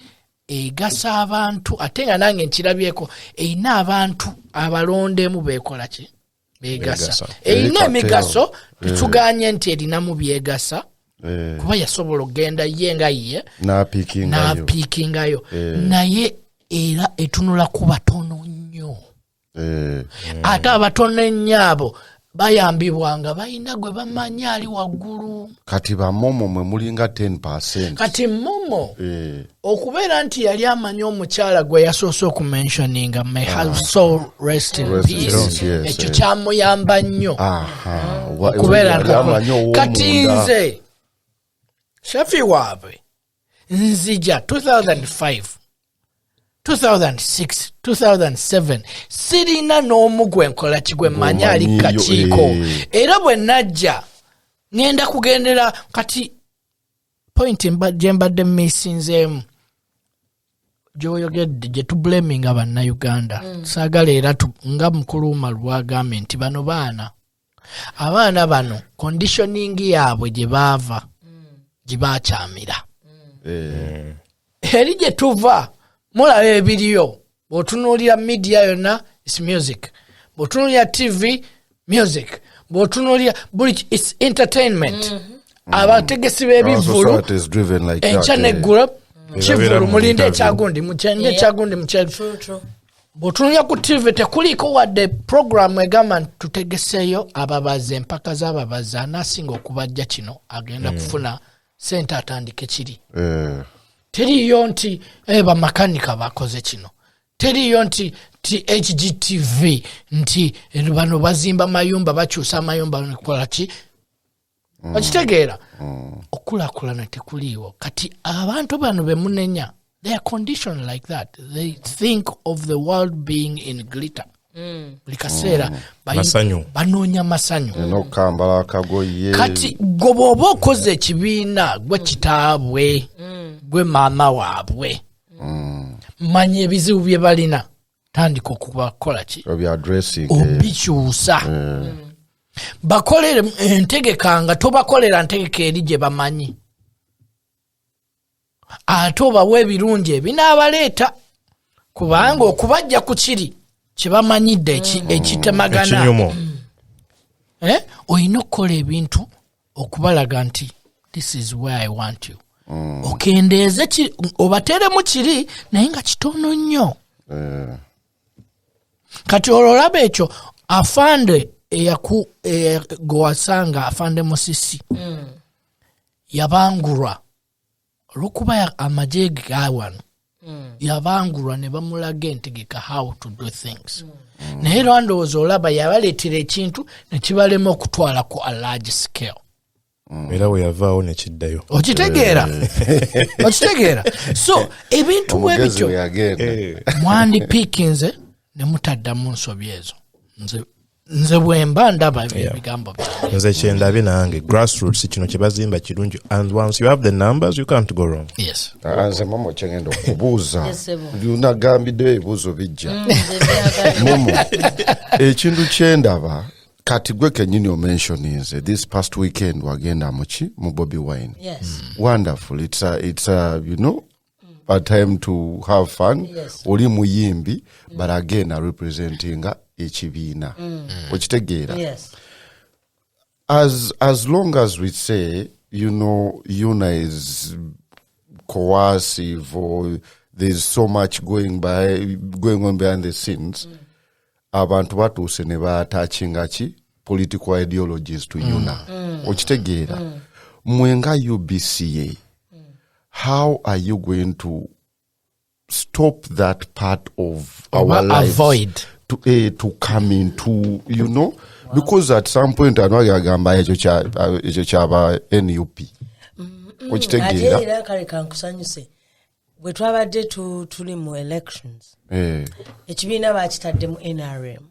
S4: egasa abantu ate nga nange nkirabyeko erina abantu abalondemu beekola ki beegasa erina emigaso tetuganye nti erinamu byegasa kuba yasobola okgenda ye nga ye n'apiikingayo naye era etunula ku batono nnyo ate abatono ennyo abo bayambibwanga balina gwe bamanyi ali waggulu.
S2: Kati ba Momo mwe mulinga 10%.
S4: Kati Momo okubeera nti yali amanyi omukyala gwe yasoose okumentioninga may her soul rest in peace. Ekyo kyamuyamba nnyo okubeera kati nze Shafi waabwe nzija 2005 2006 2007 sirina n'omu gwe nkola kigwe manya ali kakiiko era bwe najja ngenda kugendera kati point gye mbadde mmisinzeemu gy'oyogedde gye tublaminga bannayuganda saagala era nga mukulu Umar bw'agambye nti bano abaana bano conditioning yaabwe gye baava gye baakyamira eri gye tuva mulaba ebiriyo bw'otunuulira media yonna is music bw'otunuulira TV music bw'otunuulira buli it's entertainment abategesi b'ebivvulu enkya neggula kivvulu mulinde ekyagundi mukyende ekyagundi mukyende bw'otunuulira ku TV tekuliiko wadde programu egamba nti tutegeseeyo ababazi empaka z'ababazi anaasinga okubajja kino agenda kufuna sente atandike kiri teriyo nti bamakanika bakoze kino teriyo nti HGTV nti bano bazimba mayumba bakyusa amayumba nekola ki okitegeera okulakulana tekuliiwo kati abantu bano bemunenya they are conditioned like that they think of the world being in glitter buli kaseera banoonya masanyu
S2: n'okukambala akagoye
S4: kati gwe bw'oba okoze ekibiina gwe kitaabwe gwe maama waabwe manya ebizibu bye balina tandika okubakola ki obikyusa bakolere entegeka nga tobakolera ntegeka eri gye bamanyi ate obawa ebirungi ebinaabaleeta kubanga okubajja ku kiri kyebamanyidde ekitemagana olina okukola ebintu okubalaga nti this is where I want you okendeeze obateremu kiri naye nga kitono nnyo kati ololaba ekyo afande gwewasanga afande musisi yabangulwa olwokuba amagye gawano yabangulwa ne bamulaga entegeka how to do things naye lwandowooza olaba yabaleetera ekintu ne kibalema okutwala ku a large scale
S1: era we yavaawo nekiddayo
S4: okitegeera so ebintu bwebityo mwandipiikinze ne mutaddamu nsobi ezo nze bwemba ndaba ebigambo byange
S1: nze kyendabye nange grassroots kino kye bazimba kirungi and once you have the numbers you can't go wrong.
S4: Yes.
S2: Nze Momo kyengenda okubuuza unagambiddeyo ebibuuzo bijja Momo ekintu kyendaba kati gwe kenyini omentioninze this past weekend wagenda mu Bobby Wine.
S3: Yes.
S2: Wonderful. It's a you know a time to have fun.
S3: Yes.
S2: Oli muyimbi but again representing ekibiina okitegeera.
S3: Yes.
S2: As long as we say UNA is coercive or there's so much going on behind the scenes abantu batuuse ne baatachinga ki political ideologies to UNA okitegeera mwenga UBCA how are you going to stop that part of our lives
S4: avoid
S2: to come into because at some point anagamba ekyo kyaba NUP okitegeera
S3: ate era kale kankusanyuse bwe twabadde tuli mu elections ekibiina baakitaddemu NRM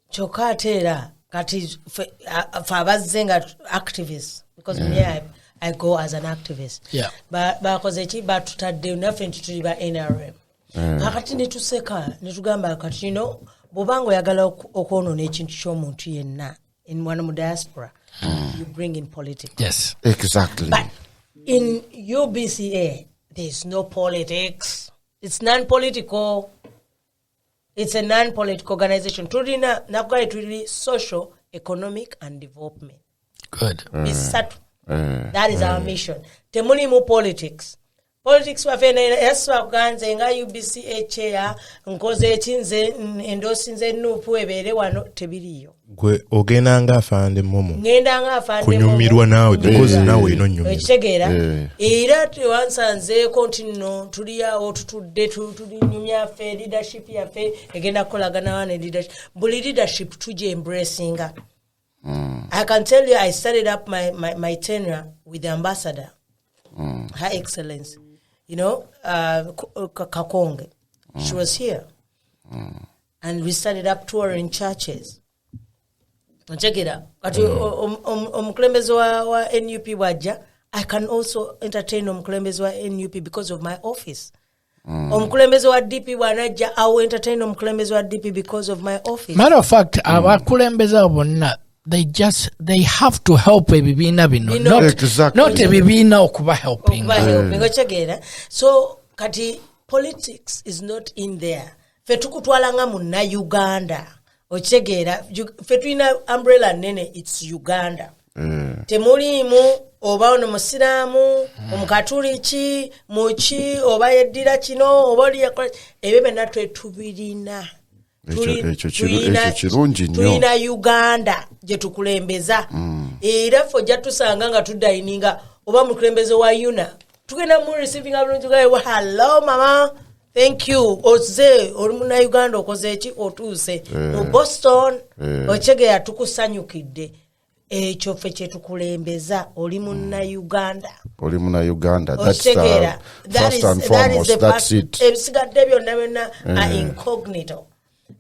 S3: kyokka ate era kati fe abazze nga activists because me I go as an activist bakoze ki batutadde naffe nti tuli ba NRM kakati netuseka netugamba kati bw'obanga oyagala okwonoona ekintu ky'omuntu yenna mwana mu diaspora you bring in politics.
S4: Yes,
S2: exactly.
S3: But in UBCA there's no politics. It's non-political. It's a non-political organization. Tulina nakugale tuli social, economic and development.
S4: Good.
S3: That is our mission. Temulimu politics. politics wafene yaswa kuganze nga UBCA chair nkoze ekinze endosinze nupu ebere wano tebiriyo
S1: gwe ogenda nga Afande Momo
S3: ngenda nga Afande
S1: kunyumirwa nawe because nawe ino nyumira
S3: ekitegeera era tewansanze continue tuli awo tutudde tuli nyumya fe leadership yafe egenda kolagana wane leadership buli leadership tuje embracing. I can tell you I started up my tenure with the ambassador, Her Excellency, Kakonge. She was here. And we started up touring churches. Check it out. Omkulembeze wa NUP waja, I can also entertain omkulembeze wa NUP because of my office. Omkulembeze wa DP wanaja, I will entertain omkulembeze wa DP because of my office.
S4: Matter of fact, abakulembeze bonna they have to help ebibiina bino, not ebibiina okuba helping.
S3: So kati politics is not in there. Fe tukutwala nga munna Uganda ochegeera fe tuina umbrella nene, it's Uganda. Temulimu oba ono musiraamu omukatuliki muki oba yeddira kino oba oli ebyo byonna twetubirina. Tulina Uganda gye tukulembeza era fo jja tusanga nga tudayininga oba mukulembeze wa UNA tugenda mu receiving abulungi gawe hello mama thank you oze oli muna Uganda okoze eki otuuse mu Boston ochegeya tukusanyukidde ekyo fe kye tukulembeza oli muna Uganda
S2: that's first and foremost, that's it.
S3: Ebisigadde byonna byonna incognito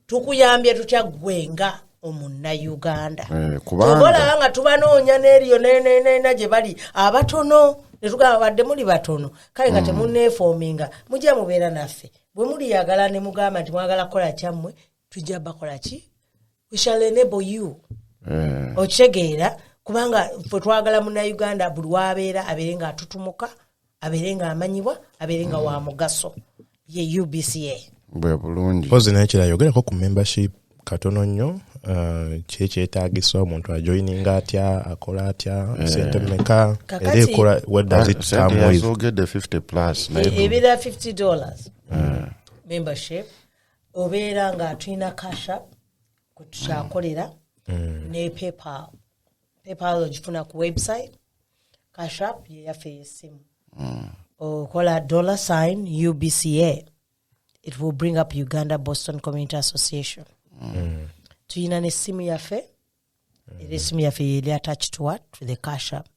S3: tukuyambye tutya gwenga omunna Uganda kubola nga tubanoonya n'eriyo nena gye bali abatono ne tugamba badde muli batono kale nga temunneefominga mujja mubeera naffe bwe muli yagala ne mugamba nti mwagala kukola kyammwe tujja bakola ki we shall enable you okitegeera kubanga fwe twagala munna Uganda buli wabeera abeere nga atutumuka abeere nga amanyibwa abeere nga wa mugaso ye UBCA
S2: bwe bulungi
S1: pozi n'ekira yogerako ku membership katono nnyo kyetaagisa omuntu ajoininga atya akola atya sente mmeka era ekola what does it come with
S2: ogedde $50+
S3: ebira $50 membership obeera nga tulina cash app kutukyakolera ne PayPal ogifuna ku website cash app yeyaffe yesimu okola $ UBCA. It will bring up Uganda Boston Community Association. Tuyina ne simu yaffe. Ere simu yaffe yeli attached to what? To the cash app.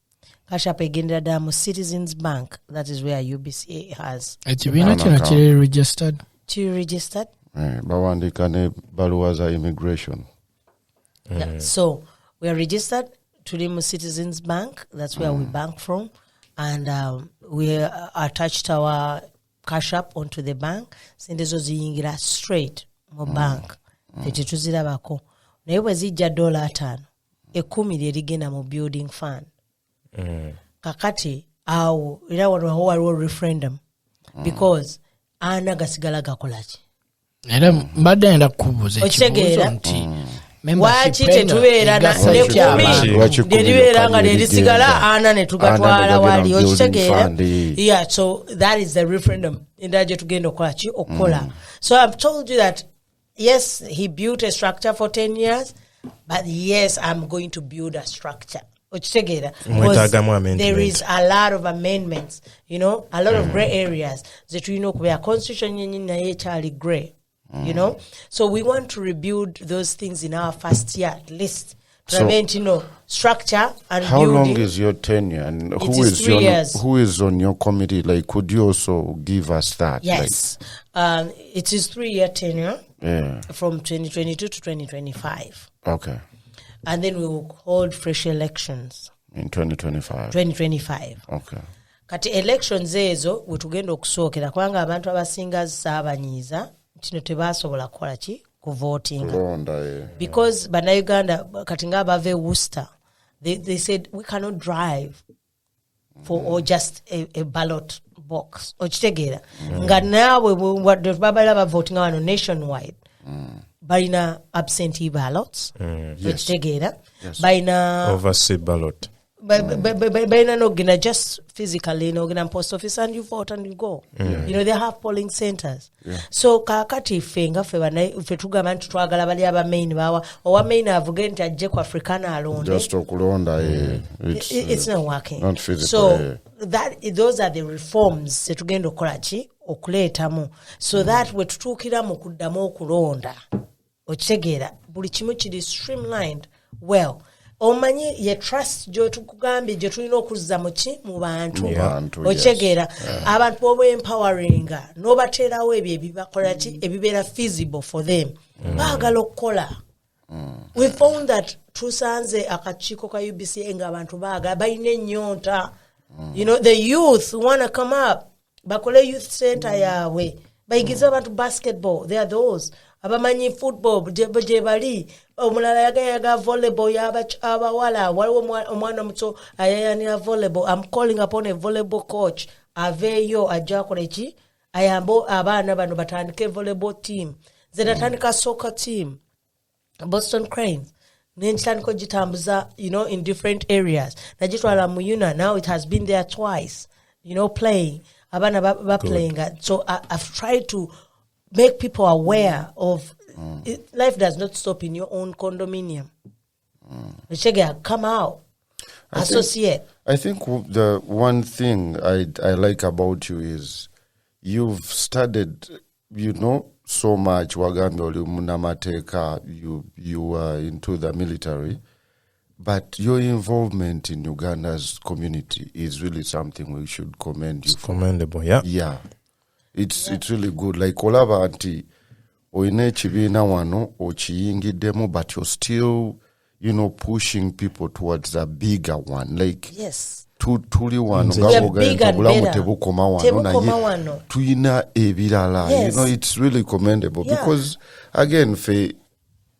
S3: Cash app egendera ddala mu Citizens Bank. That is where UBCA has.
S4: Ekibiina kino kiri registered?
S3: Kiri registered.
S2: Bawandika ne baluwa za immigration.
S3: Yeah. So we are registered to mu Citizens Bank. That's where we bank from. And we attached our cash up onto the bank. Sente zo ziyingira straight mu bank. Tetuzirabako. Naye bwe zijja $5 10 lye ligenda mu building fund. Kakati awo era waliwo referendum because ana gasigala gakolaki.
S4: Era mbadde enda kukubuuza ekibuuzo nti
S3: waki tetubeera neribeera nga lerisigala ana ne tugatwala wali okitegeera. Yeah, so that is the referendum endala gye tugenda okukola ki okukola. So I've told you that yes, he built a structure for 10 years, but yes, I'm going to build a structure. There is a lot of amendments, a lot of gray areas that where constitution is gray, So we want to rebuild those things in our first year at least. So, structure and
S2: how
S3: building.
S2: How long is your tenure, and who is on your committee? Like, could you also give us that?
S3: Yes, it is 3-year tenure. Yeah. From 2022 to 2025.
S2: Okay.
S3: And then we will hold fresh elections.
S2: In 2025.
S3: 2025.
S2: Okay.
S3: Kati elections ezo wetugenda okusookera kubanga abantu abasinga zaabanyiiza kino tebasobola kukola ki kuvotinga. Because Bannayuganda kati nga abava Worcester, they said we cannot drive for or just a ballot box. Okitegeera nga naawe babala bavotinga wano nationwide. Balina absentee ballots. Okitegeera balina
S1: overseas ballot.
S3: But no gonna just physically no gonna post office and you vote and you go. You know they have polling centers. So kakati fenga fe bana fe tugamba nti twagala bali aba main bawa owa main avuge nti ajje ku Africana alone.
S2: Just okulonda
S3: it's not working.
S2: Not physical.
S3: So those are the reforms setugenda okolachi okuleetamu so that we tutuukira mu kuddamu okulonda okitegeera buli kimu kiri streamlined well omanyi ye trust gye tukugambye gye tulina okuzza mu bantu okitegeera abantu boba empoweringa n'obateerawo ebyo ebibakola ki ebibeera feasible for them baagala okukola we found that tusanze akakiiko ka UBCA ng'abantu baagala balina ennyonta you know the youth wanna come up bakole youth center yawe bayigiza abantu basketball they are those abamanyi football je bali omulala yaga volleyball abawala waliwo omwana muto ayayanira volleyball. I'm calling upon a volleyball coach aveyo ajakoleki ayambo abaana bano batandike volleyball team zenatandika soccer team Boston Cranes nenchitandiko jitambuza you know in different areas najitwala mu Yuna now it has been there twice you know playing abana ba playing so I've tried to make people aware of life does not stop in your own condominium. Come out, associate.
S2: I think the one thing I like about you is you've studied, you know, so much. You were into the military, but your involvement in Uganda's community is really something we should commend you for.
S1: Commendable, yeah.
S2: Yeah. It's really good. Like olaba anti oine chibina wano ochiyingidemo, but you're still, you know, pushing people towards a bigger one. Like
S3: yes.
S2: Tuli wano ngabogenda bulamu tebukoma wano tuina ebirala. You know, it's really commendable because again fe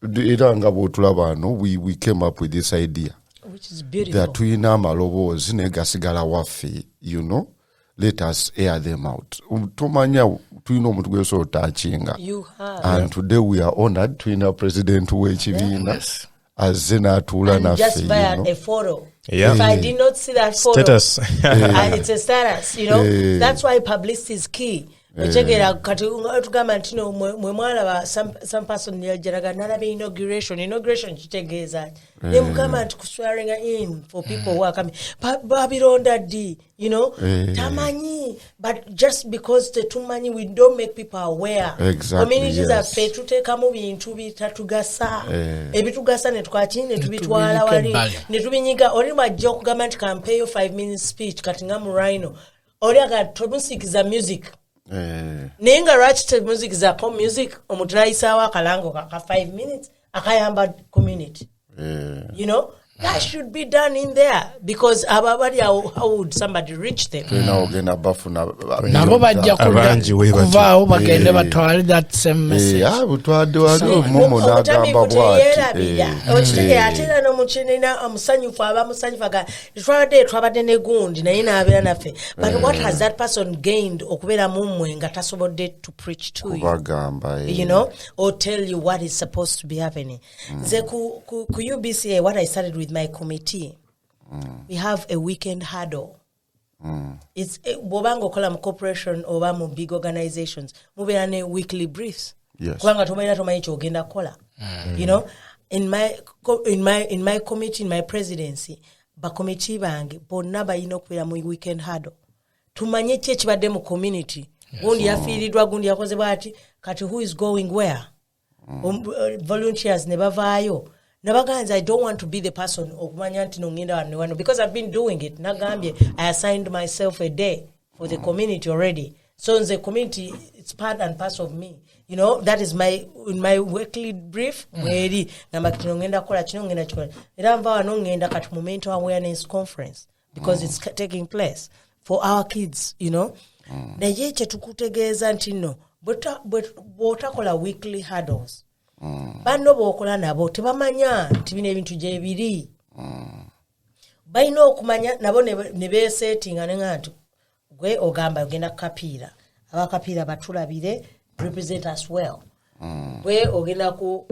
S2: iranga botulaba no we came up with this idea.
S3: Which is beautiful.
S2: That tuina malobozi negasigala wafe, you know. Let us air them out. Tumanya tuino omuntu gweso otachinga.
S3: You have.
S2: And today we are honored to in President Wechivina as Zenatula na
S3: just by a photo.
S1: Yeah.
S3: If I did not see that photo,
S1: status.
S3: It's a status, you know. That's why publicity is key. Ochegera kati tugamba ntino mwe mwala some person yajaraga nalabe inauguration kitegeeza them come and swearing in for people who are coming babironda di you know tamanyi but just because tetumanyi we don't make people aware.
S2: Exactly,
S3: communities are fe tutekamu bintu bitatugasa ebitugasa ne tukachine tubitwala wali ne tubinyiga oli bajja okugamba nti campaign 5 minutes speech kati nga mu rhino oli aga music is a music. Ninga ratchet music za pop music omutulayisawo akalango ka 5 minutes akayamba community. You know that should be done in there because ababali how would somebody reach them?
S2: Ogenda bafuna
S4: nabo bajja kuvaawo bagende batwale that same message.
S2: Butwadde wali Momo n'agamba bwati.
S3: Ate n'omukinina omusanyufu abamusanyufaga twabadde ne gundi naye n'abeera naffe. But what has that person gained okubeera mu mmwe nga tasobodde to preach to you? You know, or tell you what is supposed to be happening. Nze ku UBCA what I started with my committee, we have a weekend huddle. It's bobango kola mu corporation oba mu big organizations mubeera ne weekly briefs. Kubanga tomaira tomanyi kyogenda kola. You know, in my committee, in my presidency, ba committee bange bonna balina okubeera mu weekend huddle. Tumanye ki ekibadde mu community. Gundi yafiiridwa gundi yakoze bwati kati who is going where? Volunteers ne bavaayo. Nabaganza, I don't want to be the person okumanya nti nongenda wano because I've been doing it. Nagambye, I assigned myself a day for the community already. So in the community, it's part and parcel of me. You know, that is in my weekly brief. Mweri nambaki nongenda kola kino ngenda chikola. Era mva nongenda kati momento awareness conference because it's taking place for our kids. You know, na yeche tukutegeeza nti no, botakola weekly huddles. Bano bokola nabo tebamanya nti bino ebintu gye biri. Balina okumanya nabo ne besettinga nengantu gwe ogamba ogenda kapiira abakapiira batulabire represent us well. Gwe ogenda ku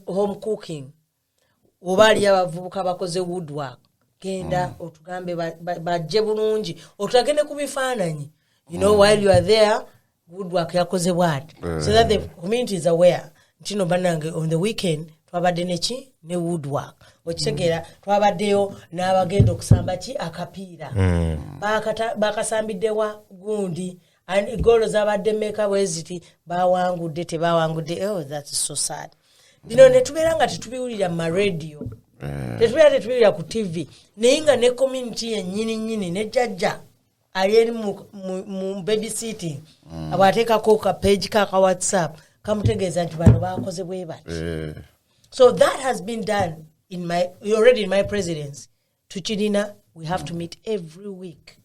S3: home cooking oba ali abavubuka bakoze woodwork genda otugambe bajje bulungi otagende ku bifaananyi while you are there good work yakoze bwati so that the community is aware ntino banange on the weekend twabadde ne woodwork okitegeera twabaddeyo n'abagenda okusamba akapiira bakasambiddewa gundi and goalo zabadde meka bweziti bawangudde tebawangudde that's so sad ne tubeera nga tetubiwulira mu radio tetubeera ku TV naye nga ne community yennyini ne jjajja ali eri mu babysitting abwateekako ka page ka WhatsApp kamutegeeza nti bano bakoze bwe bati so that has been done already in my presidency. Tuchirina, we have to meet every week.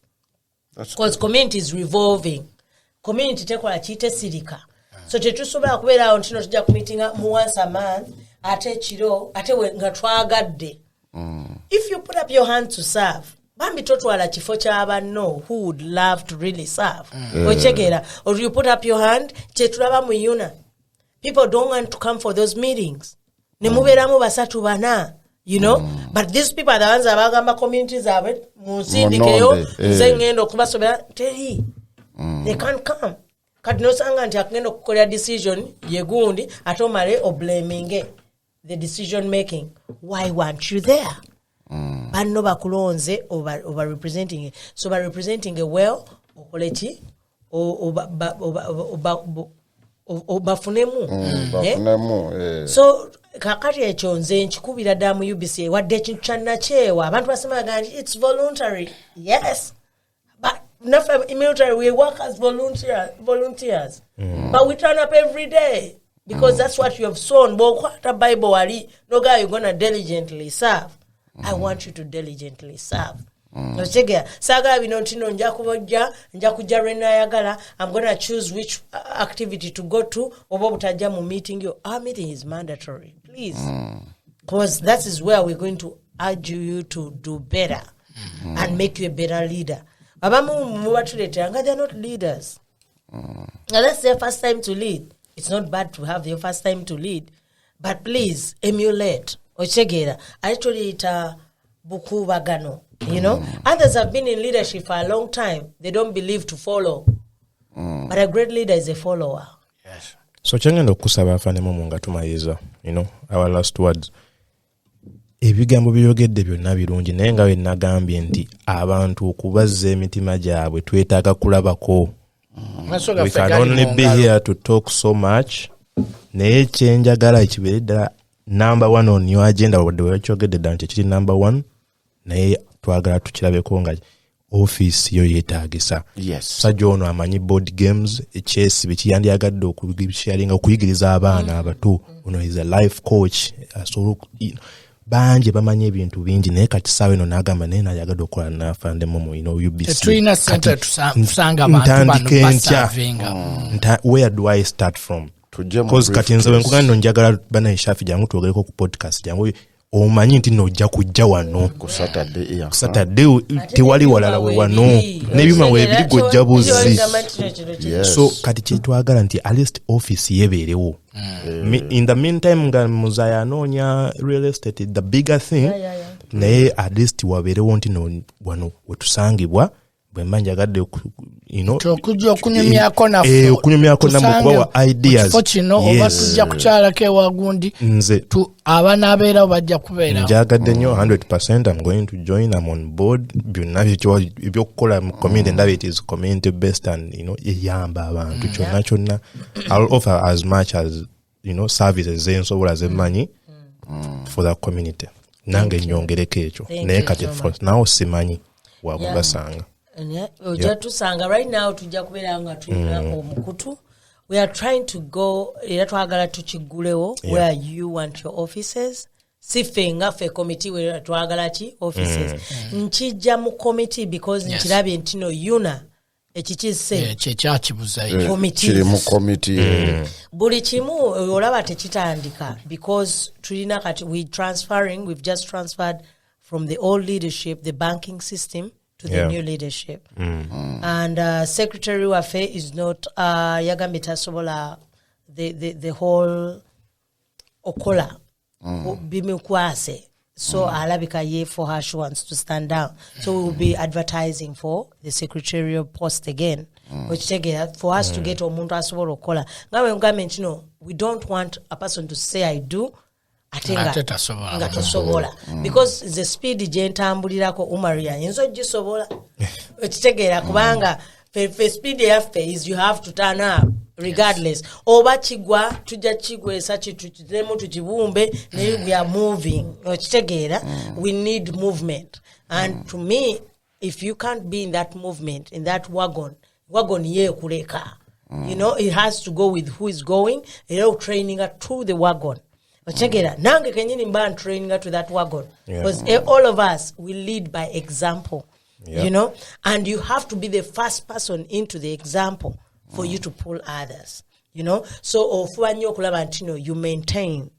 S3: Because community is revolving. Community tekola chite sirika. So tetusobola kubeera awo ntino tujja ku meeting once a month ate kiro ate nga twagadde. If you put up your hand to serve, bambi totwala kifo ky'abanno who would love to really serve. Ochegera, or you put up your hand, tetulaba mu UNA. People don't want to come for those meetings. Nemubeeramu basatu bana. But these people are the ones that are communities are musindikeyo zengendo kubasobera teri they can't come kati no sanga nti akagenda okukolera decision yegundi atomale o blaming the decision making why weren't you there banno bakulonze over representing so by representing well okoleki bafunemu so kakati ekyo nze nkikubira dda mu UBCA wadde ekintu kyannakyewa abantu basemaga nti it's voluntary yes but in military we work as volunteers but we turn up every day because that's what you have sown bw'okwata Bible wali no guy you're gonna diligently serve I want you to diligently serve Ochegera sagala bino ntino nja kujja renayagala I'm going to choose which activity to go to oba butajja mu meeting our meeting is mandatory please because that is where we're going to urge you to do better and make you a better leader abamu mubatuleta they're not leaders now that's their first time to lead it's not bad to have your first time to lead but please emulate Ochegera alitolita bukubagano others have been in leadership for a long time they don't believe to follow but a great leader is a follower
S1: yes so kyangenda okusaba Afande Momo nga tumayiza our last words ebigambo byogedde byonna birungi naye nga wenagambye nti abantu okubazza emitima gyabwe twetaaga kulabako we can only be here to talk so much naye kyenjagala ekibeere ddala number one on your agenda wadde wekyogedde ddala nti ekiri number one naye twagala tukirabeko nga office yo yeetaagisa sajja ono amanyi board games chess bikiyandiyagadde okubisharinga okuyigiriza abaana abato ono is a life coach bangi bamanyi ebintu bingi naye kati saawa eno n'agamba naye nayagadde okukola na Afande Momo UBCA
S4: tetulina sente tusanga abantu bano basavinga
S1: where do I start from because kati nze wenkugana njagala banaishafi jangu twogereko ku podcast jangu omanyi nti nojja kujja wano
S2: ku
S1: Saturday tewali walala we wano n'ebyuma weebiri gojja buzi so kati kyetwagala nti at least office yebeerewo in the meantime nga muzaya anoonya real estate the bigger thing naye at least wabeerewo nti wano wetusangibwa bwemba njagadde
S4: okujja okunyumyako naffe
S1: okunyumyako namwe kubawa ideas
S4: kifo kino oba tujja kukyalako ewagundi
S1: nze
S4: abaana abeerawo bajja kubeera
S1: njagadde nnyo 100% I'm going to join I'm on board byonna ebyokukola mu community ndaba it is community based and eyamba abantu kyonna I'll offer as much as services zensobola zemmanyi for that community nange nyongereko ekyo naye kati nawo simanyi wakugasanga
S3: ojja tusanga right now tujja kubeera nga tulina omukutu we are trying to go era twagala tukigulewo where you want your offices sife nga fe committee we twagala ki offices nkijja mu committee because nkirabye ntino UNA ekikise
S4: kyekyakibuzayo
S2: kiri mu committee
S3: buli kimu olaba tekitandika because tulina kati we've just transferred from the old leadership the banking system to the new leadership. And Secretary of Affairs is not Yagambi Tasobola the whole Okola Bimukwase. So alabika ye for her, she wants to stand down. So we will be advertising for the secretarial post again. Which for us to get omuntu asobola okola. Ngawe government, we don't want a person to say I do. Nga tosobola. Because the speed gyentambulirako umaria yinzo gisobola. Ekitegeera kubanga for speed yaffe is you have to turn up regardless. Oba kigwa tujja kigwesa kitutemu tukibumbe ne we are moving. Ekitegeera we need movement. And to me, if you can't be in that movement, in that wagon ye kuleka. It has to go with who is going. Training her to the wagon. Nange kenyini mba training her to that wagon. Because all of us will lead by example. And you have to be the first person into the example for you to pull others. So ofuwa nnyo okulaba nti you maintain.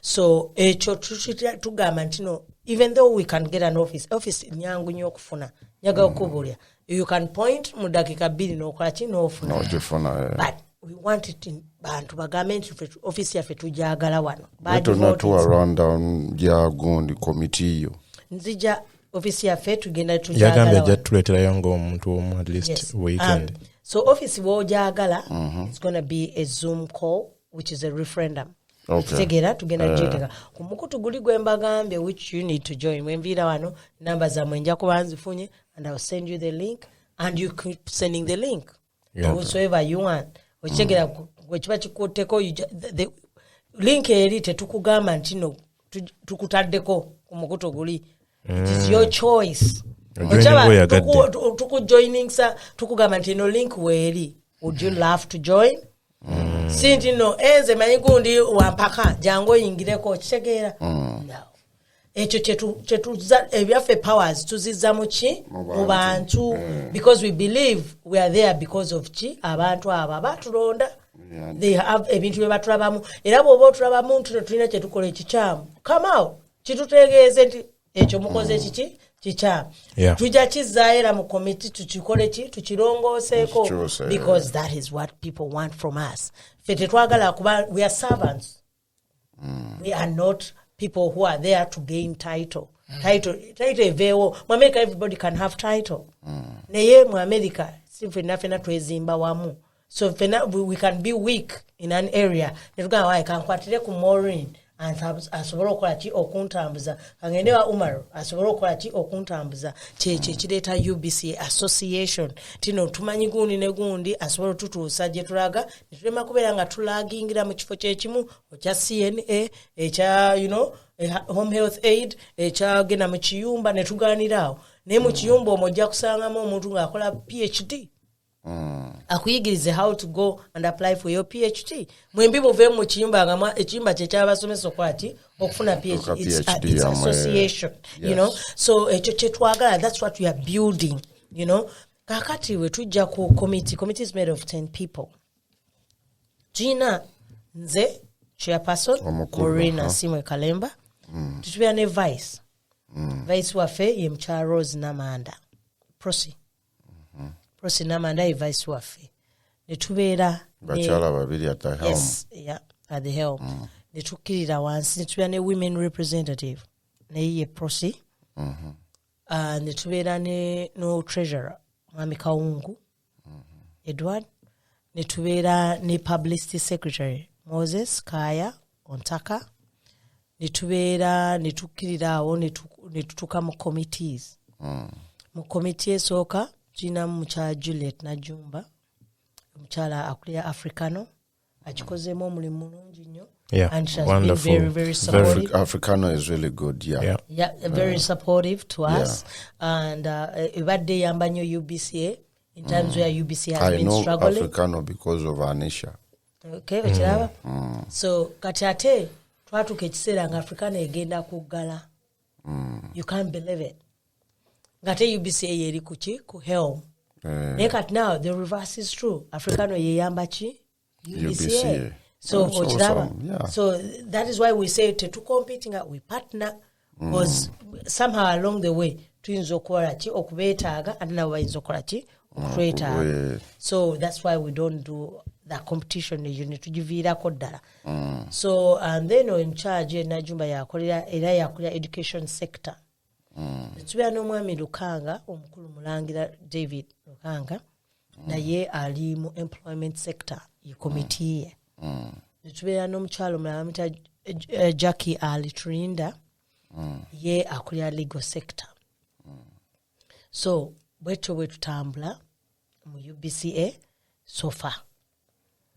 S3: So tugamba nti even though we can get an office nyangu nnyo okufuna nyaga okubulya. You can point mu dakika 2 n'okola ki n'ofuna. But we want it in bantu bagamenti office yaffe tujagala wano.
S2: Not to around ya gundi committee yo.
S3: Nzija office yaffe tugenda tujagala.
S1: Yagambye ajja tuleeterayo ng'omuntu omu at least weekend.
S3: So office w'ojagala, it's going to be a Zoom call, which is a referendum. Tegera tugenda jiteka kumukutu guli gwembagambye which you need to join. Mwemvira wano namba za mwenja kubanzifunye and I'll send you the link and you keep sending the link whosoever you want. Ochegera gwekiba kikuteko the link eri tetukugamba ntino tukutaddeko kumukutu guli. It is your choice. Tukujoining sa tukugamba ntino link weri. Would you love to join? Sinti enze mayigundi wampaka jango yingireko kitegeera. No. Ekyo chetuza ebyaffe powers tuziza muki mu bantu because we believe we are there because of ki abantu aba batulonda. They have ebintu bye batulabamu era bw'oba otulabamu tulina kye tukola ekikyamu. Come out kitutegeeze nti ekyo mukoze ekiki kikyamu. Tujja kizaayira mu committee tukikole ki tukirongoseeko because that is what people want from us. Fete twagala kuba we are servants. We are not people who are there to gain title. Title evewo. Mu America everybody can have title. Naye mu America si fena twezimba wamu. So we can be weak in an area. Netugamba wayi kankwatire ku Maureen and asobola okukola ki okuntambuza kangendewa Umaru asobola okukola ki okuntambuza kireeta UBCA association tino tumanyi gundi ne gundi asobola tutuusa gye tulaga netulema kubeera nga tulagingira mu kifo kyekimu ekya CNA ekya home health aid ekyagenda mu kiyumba ne tugaaniraawo naye mu kiyumba omwo ojja kusangamu omuntu ng'akola PhD. Akuyigirize how to go and apply for your PhD. Mwembi buve mu kiyumba ngama ekiyumba kye kyabasomesa okwati okufuna PhD. It's association, So ekyo kye twagala, that's what we are building, Kakati we tujja ku committee is made of 10 people. Gina nze chairperson Maureen Asiimwe Kalemba. Tutubeera ne vice. Vice waffe ye Mcha Rose Namanda. Prosi Namanda vice waffe. Netubeera
S2: bachala babiri at the helm.
S3: Yes, at the helm. Netukkirira wansi netubeera ne women representative. Naye ye Prosi. Netubeera no treasurer Mwami Kawungu. Edward. Netubeera ne publicity secretary Moses Kaya Ontaka. Netukkirira awo netutuka mu committees. Mu committee esooka Gina Mucha Juliet Najumba Muchala akulira Africano achikozemo omulimu mulungi nnyo and she has been very very supportive.
S2: Africano is really good,
S3: very supportive to us and ebadde yamba nnyo UBCA in times where UBCA has been struggling.
S2: I know Africano because of Anisha.
S3: Okay, okiraba? So kati ate twatuka ekiseera nga Africano egenda kuggala. You can't believe it. Ngate UBCA yeri kuchi ku helm. Kati now the reverse is true. Africano yeyamba chi UBCA. So awesome. So that is why we say to competing we partner because somehow along the way tuyinza okukola ki okubeetaaga ate nabo bayinza okukola ki okukwetaaga. So that's why we don't do the competition eyo ne tugiviirako ddala. So and then in charge Najumba yakolera era yakolera education sector. Tubeera n'omwami Lukanga omukulu Mulangira David Lukanga naye ali mu employment sector ye committee ye. Tubeera n'omukyalo mulala amita Jackie Ali Turinda ye akolera legal sector. So bwetyo bwe tutambula mu UBCA so far.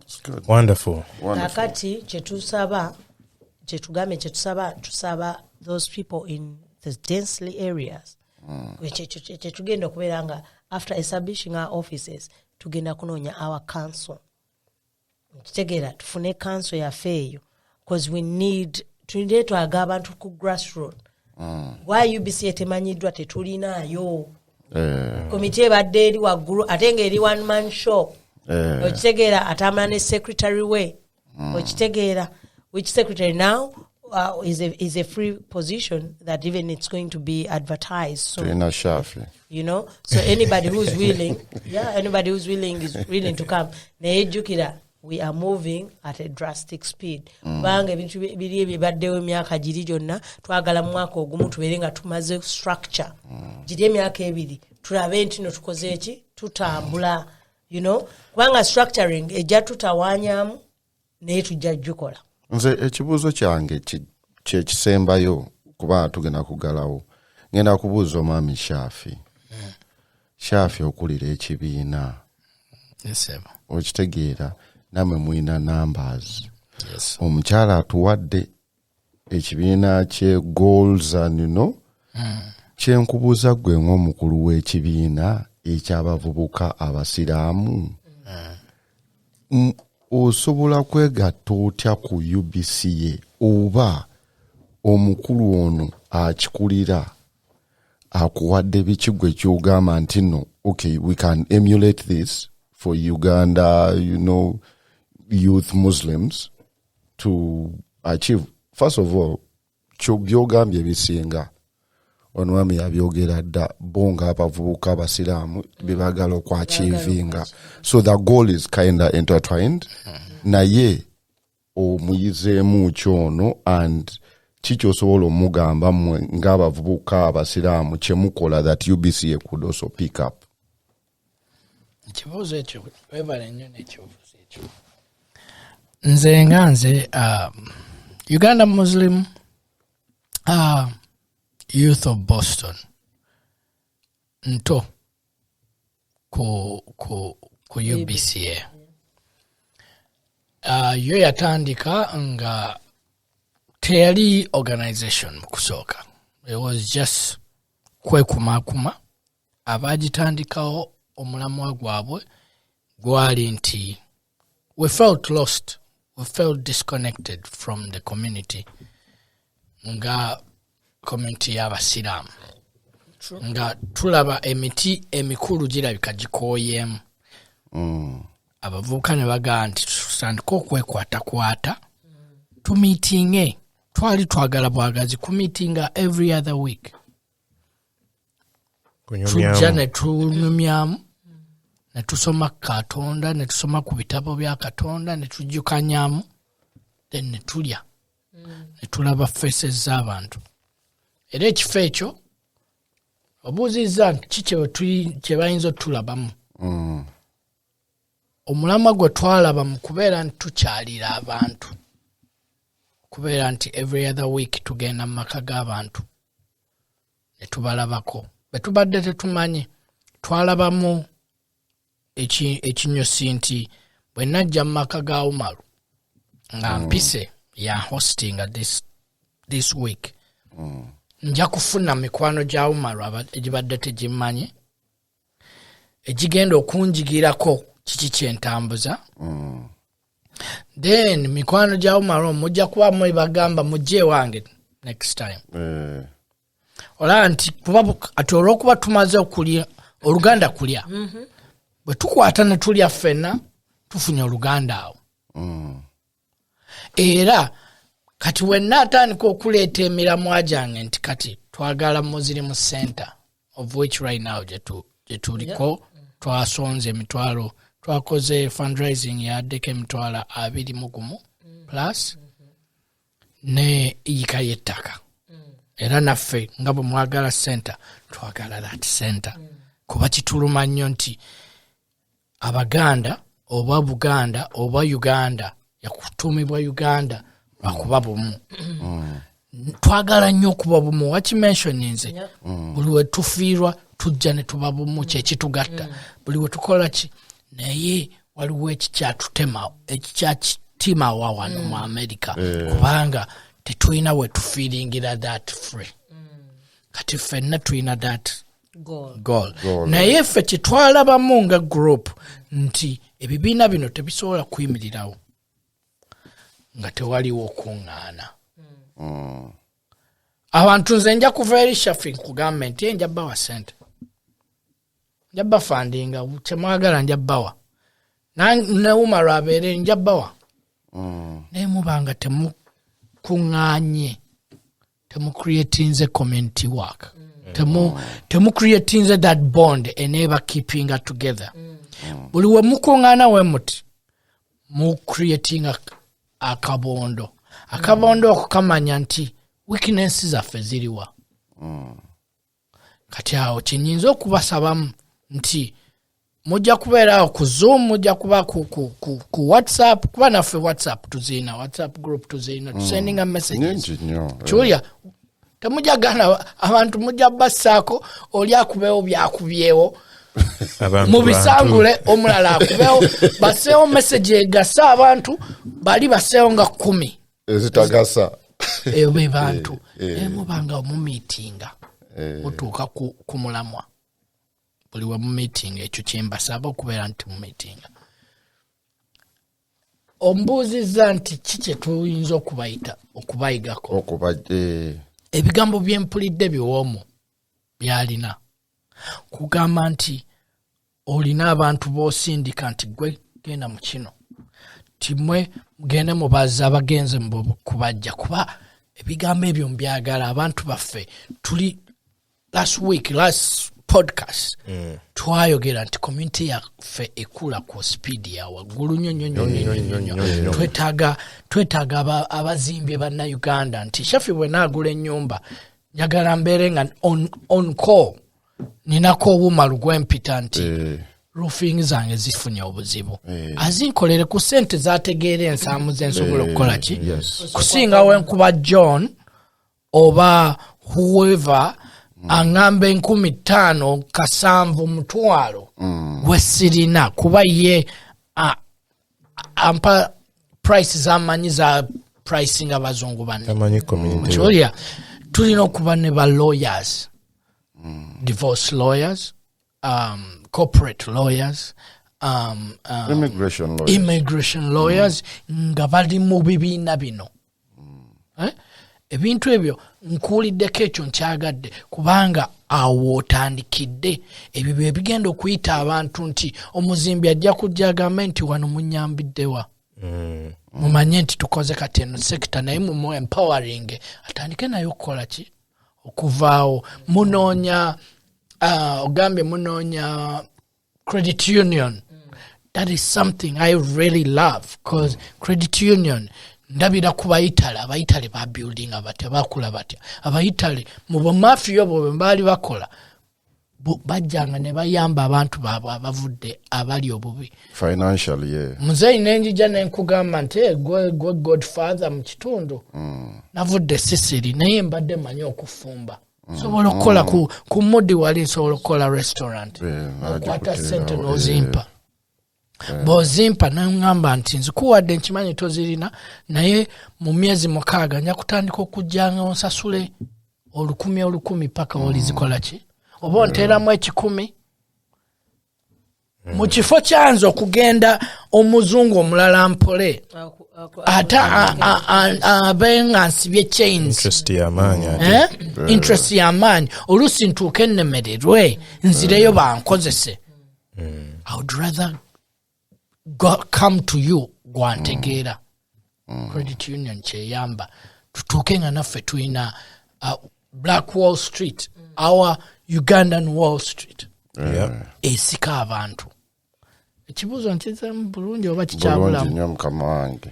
S2: It's good.
S1: Wonderful.
S3: Kakati chetusaba those people in the densely areas. Chetugenda okubeera nga after establishing our offices tugenda kunoonya our council. Kitegeera tufune council yaffe eyo because we need twaga abantu ku grassroots. Why UBCA temanyiddwa tetulinayo. Komite ebadde eri waggulu ate ng'eri one man show. Okitegeera atambula ne secretary we. Okitegeera which secretary now is a free position that even it's going to be advertised. So you know, so anybody who's willing, is willing to come. Nejukira, we are moving at a drastic speed. Banga ebintu biri ebibaddewo emyaka giri gyonna twagala mu mwaka ogumu tubeere nga tumaze structure. Giri emyaka ebiri tulabe nti no tukoze eki tutambula. You know, kubanga structuring ejja tutawanyamu naye tujja jukola.
S2: Nze ekibuuzo kyange kyekisembayo kuba tugenda kugalawo. Ngenda kubuuza omwami Shafi okulira ekibiina. Okitegeera namwe mulina numbers. Omukyala atuwadde ekibiina kye goals and you know. Kyenkubuuza gwe ng'omukulu w'ekibiina ekyabavubuka abasiraamu. Osobola kwegatta otya ku UBCA oba omukulu ono akikulira akuwadde biki gwe kyogamba nti no, okay, we can emulate this for Uganda, you know, youth Muslims to achieve. First of all, byogambye bisinga onwami yabyogera dda bonga abavubuka abasiraamu bebagala okwachivinga. So the goal is kinda intertwined. Naye omuyizeemu kyono and kikyosobola omugamba mmwe ng'abavubuka abasiraamu kyemukola that UBCA could also pick up.
S4: Ekibuuzo ekyo webale nnyo n'ekibuuzo ekyo. Nze Uganda Muslim Youth of Boston nto ku UBCA. Yo yatandika nga teyali organization mu kusooka. It was just kwekumakuma. Abagitandikawo omulamwa gwabwe gwali nti we felt lost. We felt disconnected from the community. Nga community y'abasiraamu. Nga tulaba emiti emikulu girabika gikooyemu. Abavubuka ne bagamba nti tusandika okwekwatakwata tumiitinge. Twali twagala bwagazi kumiitinga every other week. Tujja ne tunyumyamu ne tusoma Katonda ne tusoma ku bitabo bya Katonda ne tujjukanyamu then ne tulya ne tulaba faces z'abantu. Era ekifo ekyo obuuzizza nti kye bayinza otulabamu. Omulamwa gwe twalaba mu kubeera nti tukyalira abantu. Kubeera nti every other week tugenda mu maka g'abantu ne tubalabako. Bwe tubadde tetumanyi twalabamu ekinyosi nti bwe najja mu maka ga Umaru nga mpise ya hosting this week. Nja kufuna mikwano gya Umaru egibadde tegimanyi egigenda okunjigirako kiki kyentambuza. Then mikwano gya Umaru mujja kuba mwe bagamba mujje wange next time. Ola nti kuba ati olw'okuba tumaze okulya Oluganda kulya. Bwe tukwata ne tulya ffenna tufunye Oluganda awo. Era kati wenna atandika okuleeta emiramwa gyange nti kati twagala Muslim Center of which right now gye tuliko twasonze emitwalo twakoze fundraising ya deke mitwala 21 plus ne yika yettaka era naffe nga bwe mwagala center twagala that center kuba kituluma nnyo nti Abaganda oba Buganda oba Uganda yakutumibwa Uganda lwakuba bumu twagala nnyo okuba bumu wakimensioninze buli we tufiirwa tujja ne tuba bumu kyekitugatta buli we tukola ki naye waliwo ekikyakitima wano mu America kubanga tetulina we tufiiringira that free kati ffenna tulina that goal. Naye ffe kyetwalabamu nga group nti ebibiina bino tebisobola kuyimirirawo nga tewaliwo okuŋŋaana. Abantu nze nja kuva eri Shafi nkugamba nti nja bawa ssente nja bafandinga kyemwagala nja bawa ne Umar abeere nja bawa naye mubanga temukuŋŋaanye temucreatinze community work temucreatinze that bond eneeba keeping it together buli we mukuŋŋaana we muti mucreating akabondo okukamanya nti weakness zaffe ziriwa kati awo kinyinza okubasabamu nti mujja kubeerawo ku Zoom mujja kuba ku WhatsApp kuba naffe WhatsApp tuzina WhatsApp group tuzina tusendinga messages Julia temujja gana abantu mujja bassaako oli akubeewo byakubyewo mu bisangule omulala akubeewo baseewo message egasa abantu bali baseewo nga 10
S2: ezitagasa
S4: be bantu mubanga mu meeting mutuuka ku mulamwa buli wa mu meeting ekyo kyembasaba okubeera nti mu meeting ombuuziza nti kiki tuyinza okubayigako ebigambo byempulidde biwoomu byalina kugamba nti olina abantu b'osindika nti gwe genda mu kino timwe mugende mubaza abagenze kubajja kuba ebigambo ebyo mbyagala abantu baffe tuli last podcast twayogera nti community yaffe ekula ku speed ya waggulu nnyo twetaaga abazimbye banna Uganda nti Shafi bwe naagula ennyumba njagala mbeere nga on call ninako obumalu gwempita nti roofing zange zifunye obuzibu azinkolere ku ssente zategeera ensaamu zensobola okukola ki kusinga wenkuba John oba whoever angambe 15 kasanvu mutwalo wesirina kuba ye ampa price zamanyi za pricing abazungu banne Julia tulina okuba ne ba lawyers divorce lawyers corporate lawyers immigration lawyers nga bali mu bibiina bino ebintu ebyo nkuuliddeko ekyo nkyagadde kubanga awo otandikidde ebyo bye bigenda okuyita abantu nti omuzimbi ajja kujja agambe nti wano munyambiddewa mumanye nti tukoze kati eno sekita naye mu empowering atandike nayo okukola ki okuvaawo munoonya ogambye munoonya credit union that is something I really love because credit union ndabira ku bayitale abayitale ba building abatya bakula batya abayitale mu bamafiya bo bali bakola bajjanga ne bayamba abantu baabwe abavudde abali obubi
S2: financially
S4: muzeyi nenjija nenkugamba nti gwe godfather mu kitundu navudde Sicily naye mbadde manyi okufumba sobola okukola ku mudi wali nsobola okukola restaurant okwata ssente n'ozimpa bozimpa nangamba nti nzikuwadde nkimanyi tozirina naye mu myezi 6 nja kutandika okujjanga onsasule 10,000 paka olizikola ki oba onteeramu 10,000 mu kifo kyanze okugenda omuzungu omulala mpole ate abenga nsibye chains interest y'amaanyi oluusi ntuuke ennemererwe nzireyo bankozese I would rather come to you gwantegeera credit union kyeyamba tutuuke nga naffe tulina Black Wall Street our Ugandan Wall Street esika abantu ekibuuzo nkiza mu bulungi oba kikyabulamu
S2: nnyo mukama wange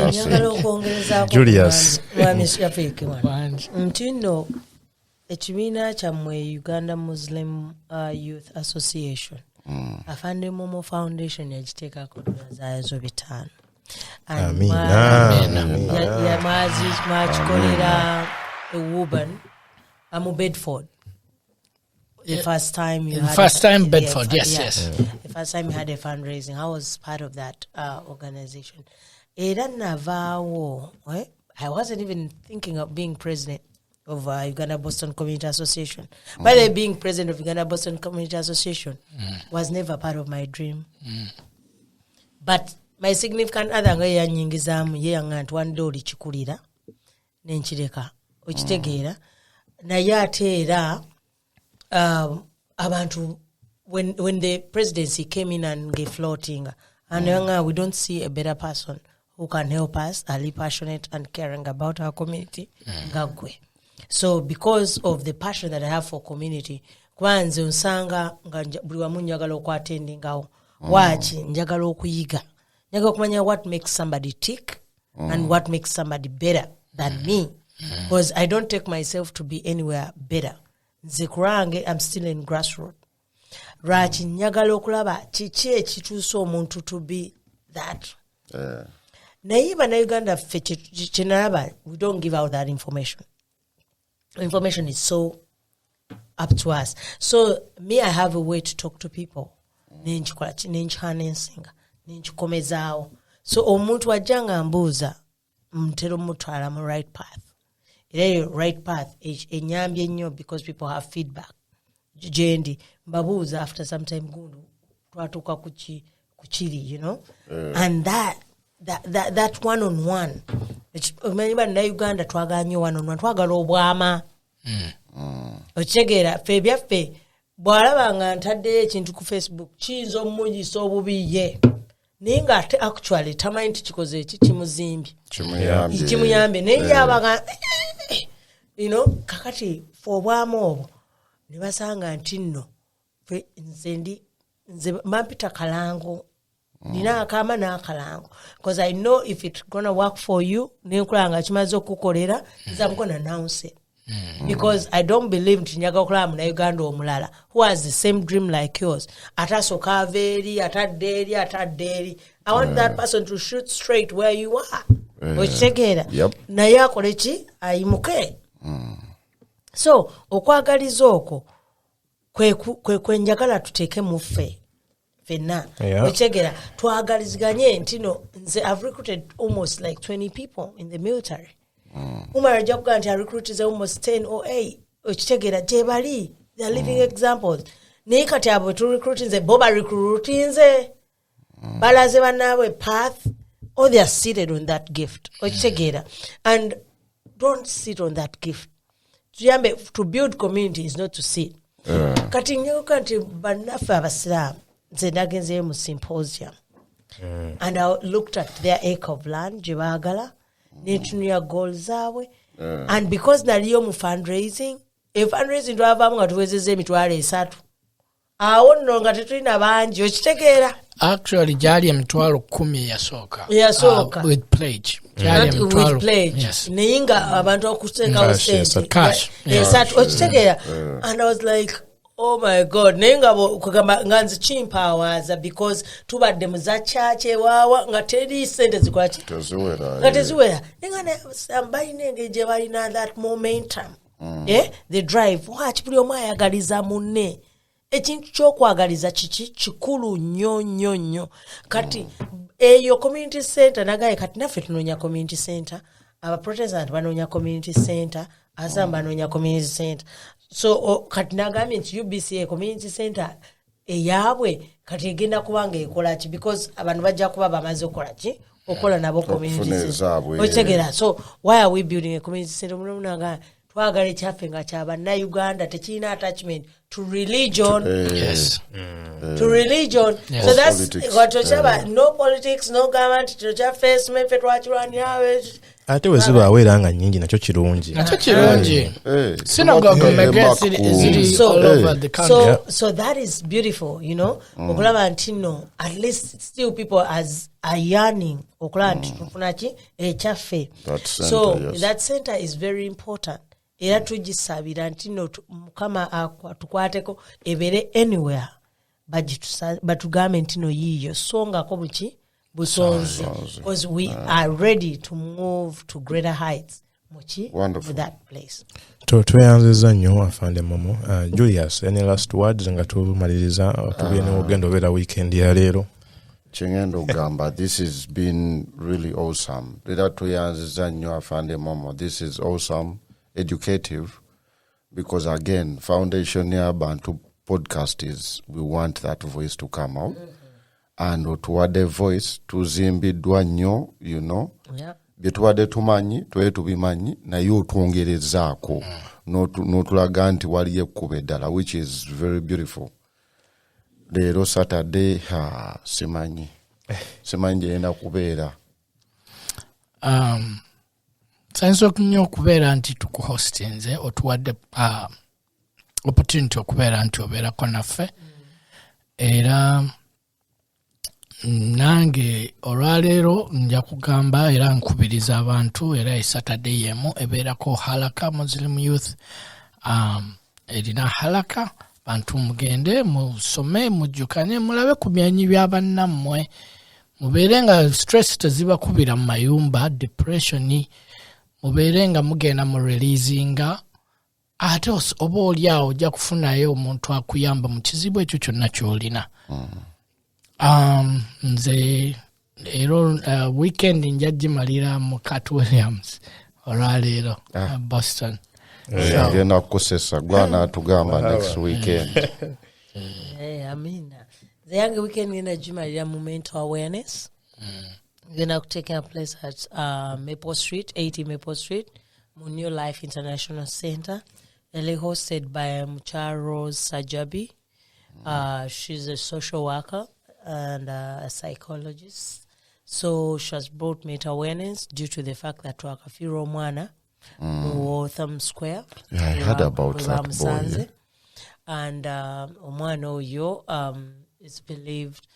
S3: njagala okwongerezaako
S1: Julius.
S3: nti nno ekibiina kyammwe Uganda Muslim Youth Association Afande Momo Foundation yagiteekako dola zaayo zo 5. Mwakikolera Woburn mu Bedford. The first time you had
S4: Bedford, yes.
S3: The first time you had a fundraising, I was part of that organization. Era navaawo, I wasn't even thinking of being president of Uganda Boston Community Association. By the way, being president of Uganda Boston Community Association was never part of my dream. But my significant other nga yanyingizamu ye yanga nti wande oli kikulira nenkireka okitegeera naye ate era abantu when the presidency came in and gave floating and we don't see a better person who can help us, are passionate and caring about our community. Ngagwe. So because of the passion that I have for community, kwanze nsanga nga buli wamu njagala okwatendingawo waaki njagala okuyiga njagala okumanya what makes somebody tick and what makes somebody better than me, because I don't take myself to be anywhere better. Nze kurange I'm still in grassroots. Lwaki njagala okulaba kiki ekituusa omuntu to be that. Naye bannayuganda ffe kyenalaba, we don't give out that information. Information is so up to us. So me, I have a way to talk to people. Nenchihanensinga, nenchikomezaawo. So omuntu wajjanga mbuuza mutera mutwala mu right path. Era right path enyambye nnyo because people have feedback. Jendi mbabuuza after some time gundu twatuuka kuchiri, you know, and that one on one. Omanyi bana Uganda twagala nnyo one on one, twagala obwama. Okitegeera ffe byaffe bw'alaba nga ntaddeyo ekintu ku Facebook kiyinza omumuyisa obubi ye naye nga ate actually tamanyi nti kikoze eki kimuzimbye kimuyambye naye yabaga you know, kakati fe obwama obwo ne basanga nti nno nze mampita kalango nina akama n'akalango because I know if it's gonna work for you nenkulanga kimaze okukolera I'm gonna announce it. Because I don't believe nti njaga okulaba mu Uganda omulala who has the same dream like yours atasoka aveeri atadde. I want that person to shoot straight where you are. Okitegeera naye akole ki ayimuke. So okwagaliza okwo kwe njagala tuteeke mu ffe fenna okitegeera twagaliziganye nti no nze I've recruited almost like 20 people in the military. Umar Jakuga nti recruited almost 10 or 8. Okitegeera gye bali, they are living examples. Naye kati abo tu recruiting ze boba recruiting ze balaze banaabwe path or they are seated on that gift. Okitegeera, and don't sit on that gift. Tuyambe to build community is not to sit. Kati nyoka nti bannaffe abasiraamu nze nagenzeyo mu symposium and I looked at their acre of land gye baagala netunuya goals zaabwe and because naliyo mu fundraising twavaamu nga tuwezezza emitwalo 3 awo nno nga tetulina bangi okitegeera
S4: actually gyali emitwalo 10 eyasooka with pledge naye nga abantu okuteekawo cash okitegeera and I was like oh my God, nenga kugamba nganzi chimpawaaza because tubadde muzachache wawa nga teri sente zikwaki teziwera nenga somebody nenge je balina that momentum the drive watch buli omu ayagaliza munne ekintu kyokwagaliza kikulu nnyo kati eyo community center nagaye kati naffe tunonya community center aba Protestant banonya community center asamba banonya community center. So kati nagambye nti UBCA community center eyabwe kati egenda kubanga ekola ki because abantu bajja kuba bamaze okola ki okola nabo community center okitegeera. So why are we building a community center? Munaga twagala ekyaffe nga kyaba Uganda tekirina attachment to religion. To religion. So that's what tochaba no politics no government tocha face me fetwachirani
S1: ate we ziba awera nga nyingi nacho kirungi
S4: synagogue megaziri all over the country.
S3: So that is beautiful, you know. Okulaba nti no, at least still people are yearning okulaba nti tufunachi ekyaffe. So that center is very important. Era tugisabira nti no mukama tukwateko ebere anywhere batugambe nti no yiyo songa ko buki busonzi, because we are ready to move to greater heights with that place.
S1: Tweyanziza nnyo Afande Momo. Julius, any last words nga tumaliriza tugende ogenda obera weekend ya leero?
S2: Chengendo gamba, this has been really awesome. Lera tweyanziza nnyo Afande Momo. This is awesome, educative, because again, foundation ya Bantu podcast is we want that voice to come out. And otuwadde voice tuzimbiddwa nnyo, you know. Bye tuwadde tumanyi tuwe tubimanyi naye otwongerezaako n'otulaga nti waliyo ekkubo eddala, which is very beautiful. Leero Saturday simanyi gyenda kubeera.
S4: Sayinza nnyo okubeera nti tukuhostinze otuwadde opportunity okubeera nti obeerako naffe era nange olwaleero nja kugamba era nkubiriza abantu era Saturday yemu ebeerako halaka Muslim youth erina halaka bantu mugende musome mujjukanye mulabe ku byanyi bya bannammwe mubeere nga stress tezibakubira mu mayumba depression mubeere nga mugenda mu releasinga ate oba oliawo ojja kufunayo omuntu akuyamba mu kizibu ekyo kyonna ky'olina. Nze ero weekend njagimalira mu Cat Williams olwaleero Boston.
S2: Ngenda kukusesa gwana tugamba next weekend.
S3: Amina. The young weekend njagimalira mu mental awareness. Gonna taking place at Maple Street, 80 Maple Street, New Life International Center. Hosted by Rose Sajabi. She's a social worker and a psychologist. So she has brought mental awareness due to the fact that Wakafiro Mwana Waltham Square.
S2: Yeah, I heard about that boy. Yeah.
S3: And Omwana Oyo is believed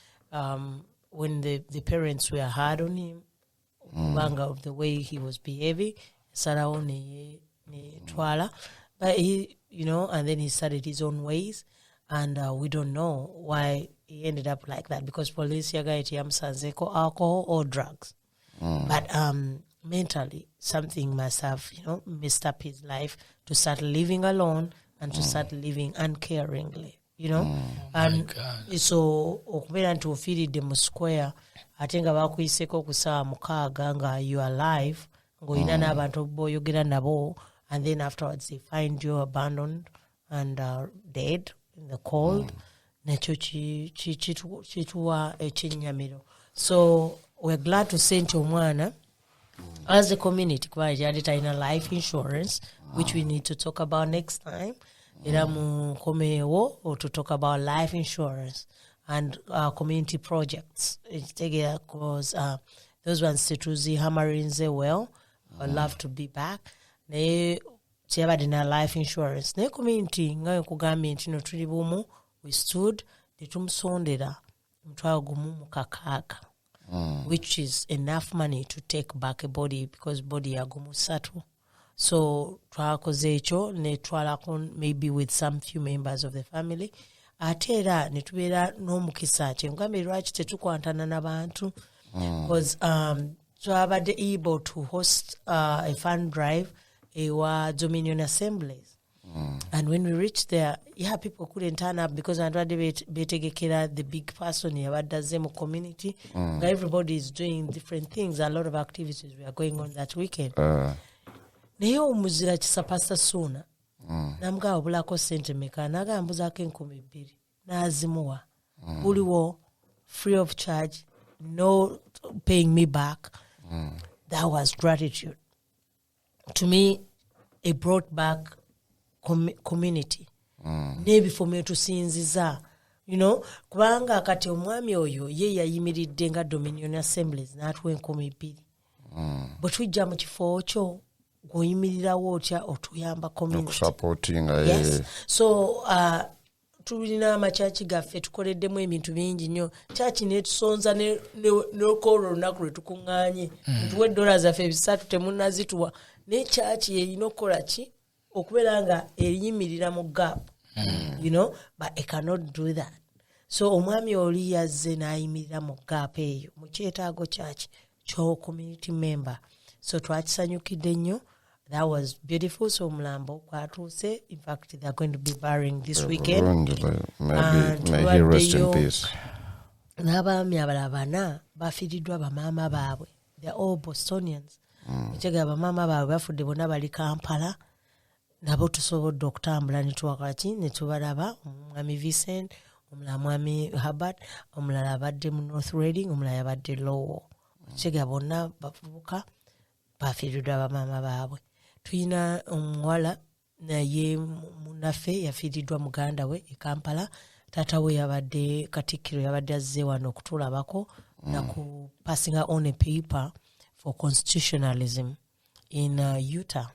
S3: when the parents were hard on him, of the way he was behaving, Saraone Twala. But he, you know, and then he started his own ways, and we don't know why he ended up like that, because police yagaiti yamsanzeko alcohol or drugs. But mentally, something must have, you know, messed up his life to start living alone and to start living uncaringly, you know. And so okubera nti ofiiridde mu square ate nga bakuyiseko ku ssaawa mukaaga nga you are alive ng'olina n'abantu boyogera nabo. And then afterwards, they find you abandoned and dead in the cold. So we're glad to send Omwana as a community, in life insurance, which we need to talk about next time. Or to talk about life insurance and community projects. Because those ones situzi hamarinze well. I'd love to be back. Ne kyabadde life insurance ne community nga kugambye nti no tuli bumu we stood tetumusondera mutwalo gumu mu kakaaga, which is enough money to take back a body, because body yagumu satu. So twakoze ekyo ne twalako maybe with some few members of the family ate era ne tubeera n'omukisa kye ngambe lwaki tetukwantana n'abantu, because twabadde able to host a fund drive ewa Dominion Assemblies. And when we reached there, people couldn't turn up because betegekera the big person yabaddaze mu community. Everybody is doing different things. A lot of activities were going on that weekend. Naye omuzira kisa Pastor Suna namugamba obulako sente meka, nagambuzaako 2,000 n'azimuwa buliwo free of charge, no paying me back. That was gratitude. To me, it brought back community. Nebifo mwe tusinziza, you know, kubanga kati omwami oyo ye yayimiridde nga Dominion Assemblies n'atuwa 2,000. bwe tujja mu kifo kyo gweoyimirirawo otya otuyamba community
S2: supporting
S3: yes. So tulina amakyaki gaffe tukoleddemu ebintu bingi nnyo kyaki netusonza n'okola olunaku lwe tukuŋŋaanye tuwe $3 zaffe 3 temunnazituwa naye kyaki yerina okukola ki okubeera nga eyimirira mu gap you know, but I cannot do that. So omwami oli yazze n'ayimirira mu gap eyo mu kyetaago kyaki kyo community member. So twakisanyukidde nnyo. That was beautiful. So Mlambo kwatuuse. In fact, they're going to be burying this weekend.
S2: May he rest in peace.
S3: N'abaami abalala bana bafiiriddwa bamaama baabwe. They're all Bostonians. Ekigamba bamaama baabwe bafudde bonna bali Kampala. Nabo tusobodde okutambula ne tuwakaki ne tubalaba omwami Vincent, omulala mwami Herbert, omulala abadde mu North Reading, omulala yabadde Lowell. Ekigamba bonna bavubuka bafiiriddwa bamaama baabwe. Tuyina omuwala naye munaffe yafiiriddwa muganda we e Kampala. Taata we yabadde Katikkiro yabadde azze wano okutulabako na ku passing on a paper for constitutionalism in Utah.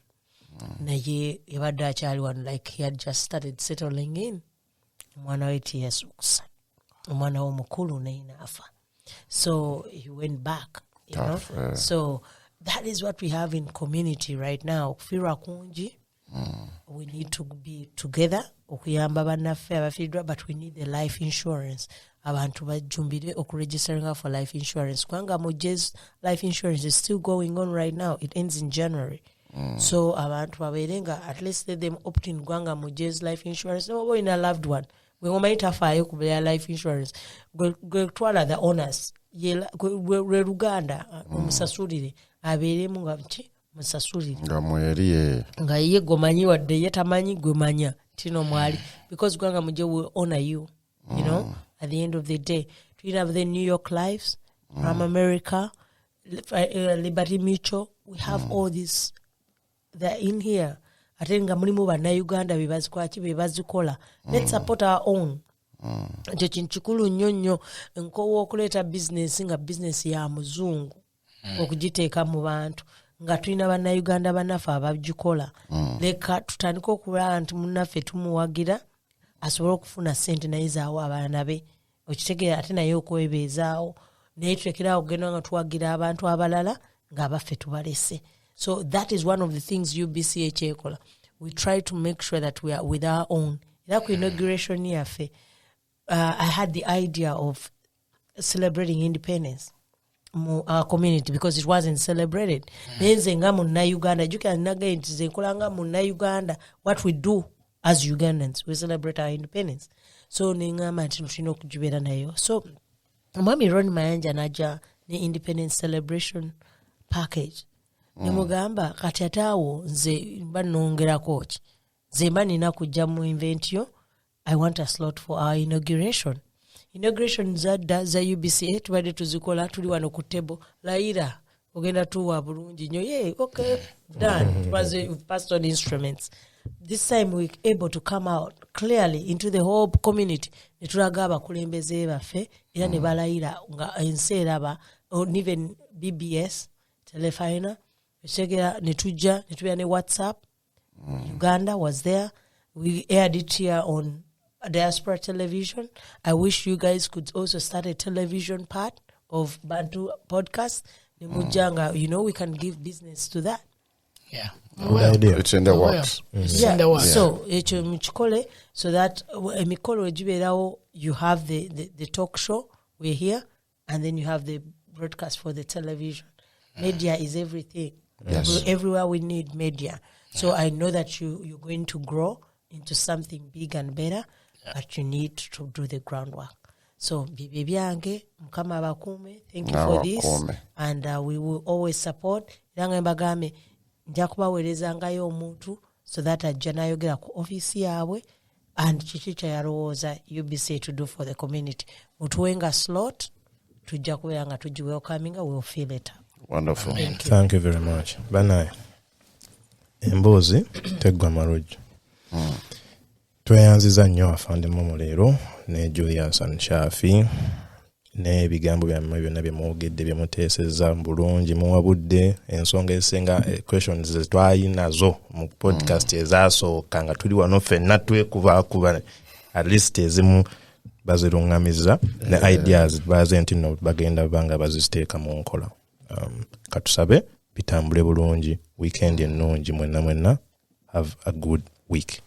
S3: Naye yabadde akyali wano like he had just started settling in. Omwana we tiyasuksa. Omwana we omukulu naye naafa. So he went back, you know. So that is what we have in community right now. Okufirwa kungi. We need to be together. Okuyamba bannaffe abafiiriddwa, but we need the life insurance. Abantu bajumbire okuregistering for life insurance. Kwanga Moje's life insurance is still going on right now. It ends in January. So abantu baberenga at least let them opt in Gwanga Moje's life insurance. No boy in a loved one. We want to fire kubya life insurance. Go twala the owners. Yela we Uganda umusasulire abere mu ngabiki musasulire
S2: ngamweriye
S3: nga ye gomanyi wadde yetamanyi gwemanya tino mwali because Gwanga Moje will honor you, you know, at the end of the day. We have the New York Lives, Ram America, Liberty Mutual. We have all these. They're in here. Ate nga mulimu bannayuganda bebazikola. Let's support our own. Ekyo kintu kikulu nnyo nnyo nkowa okuleeta bizinesi nga bizinesi ya muzungu okugiteeka mu bantu nga tulina bannayuganda bannaffe abagikola. Leka tutandika okulaba nti munnaffe tumuwagira asobole okufuna ssente naye zaawo abaana be okitegeera ate naye okwebeezaawo naye tulekerawo okugenda nga tuwagira abantu abalala ng'abaffe tubalese. So that is one of the things UBCA chekola. We try to make sure that we are with our own. Like inauguration yaffe, I had the idea of celebrating independence our community because it wasn't celebrated. Nenze nga munna Uganda, you can nagain nze nkolanga munna Uganda. What we do as Ugandans, we celebrate our independence. So ningama nti tulina okujibera nayo. So Mwami Ron Mayanja naja ne independence celebration package. Nimugamba kati ataawo nze banongerako ki nze mba nina kujja mu inventio. I want a slot for our inauguration za UBCA tubadde tuzikola tuli wano ku table layira ogenda tuwa bulungi nnyo okay done. It was passed on instruments. This time we were able to come out clearly into the whole community ne tulaga abakulembeze baffe era ne balayira nga ensi eraba even BBS telefina Shegera Netuja, Netuja ne WhatsApp. Uganda was there. We aired it here on Diaspora Television. I wish you guys could also start a television part of Bantu podcast. Nemujanga, you know, we can give business to that.
S4: Yeah.
S2: Good idea. It's in the works.
S4: It's in the works.
S3: So, so that Mikolo you have the talk show, we're here, and then you have the broadcast for the television. Media is everything.
S2: Yes.
S3: Everywhere we need media. So I know that you're going to grow into something big and better, but you need to do the groundwork. So bibi byange mukama bakume, thank you for this, and we will always support. Yange mbagame nja kubaweerezangayo omuntu so that ajja nayogera ku office yaabwe and kiki kyayalowooza UBCA to do for the community. Mutuwenga slot tujja kubeera nga tuji welcoming, we will feel it.
S2: Wonderful.
S1: Thank you very much. Banaye. Embozi teggwa marujju. Tweyanziza nnyo Afande Momo leero ne Julius and Shafi. n'ebigambo byammwe byonna bye mwogedde bye muteesezza bulungi muwabudde ensonga ezisinga questions zetwalinazo mu podcast ezaasooka nga tuli wano ffenna twekubaakuba at least ezimu baziruŋŋamiza ne ideas baze nti no bagenda banga baziteeka mu nkola. Katusabe bitambule bulungi, weekend ennungi mwenna have a good week.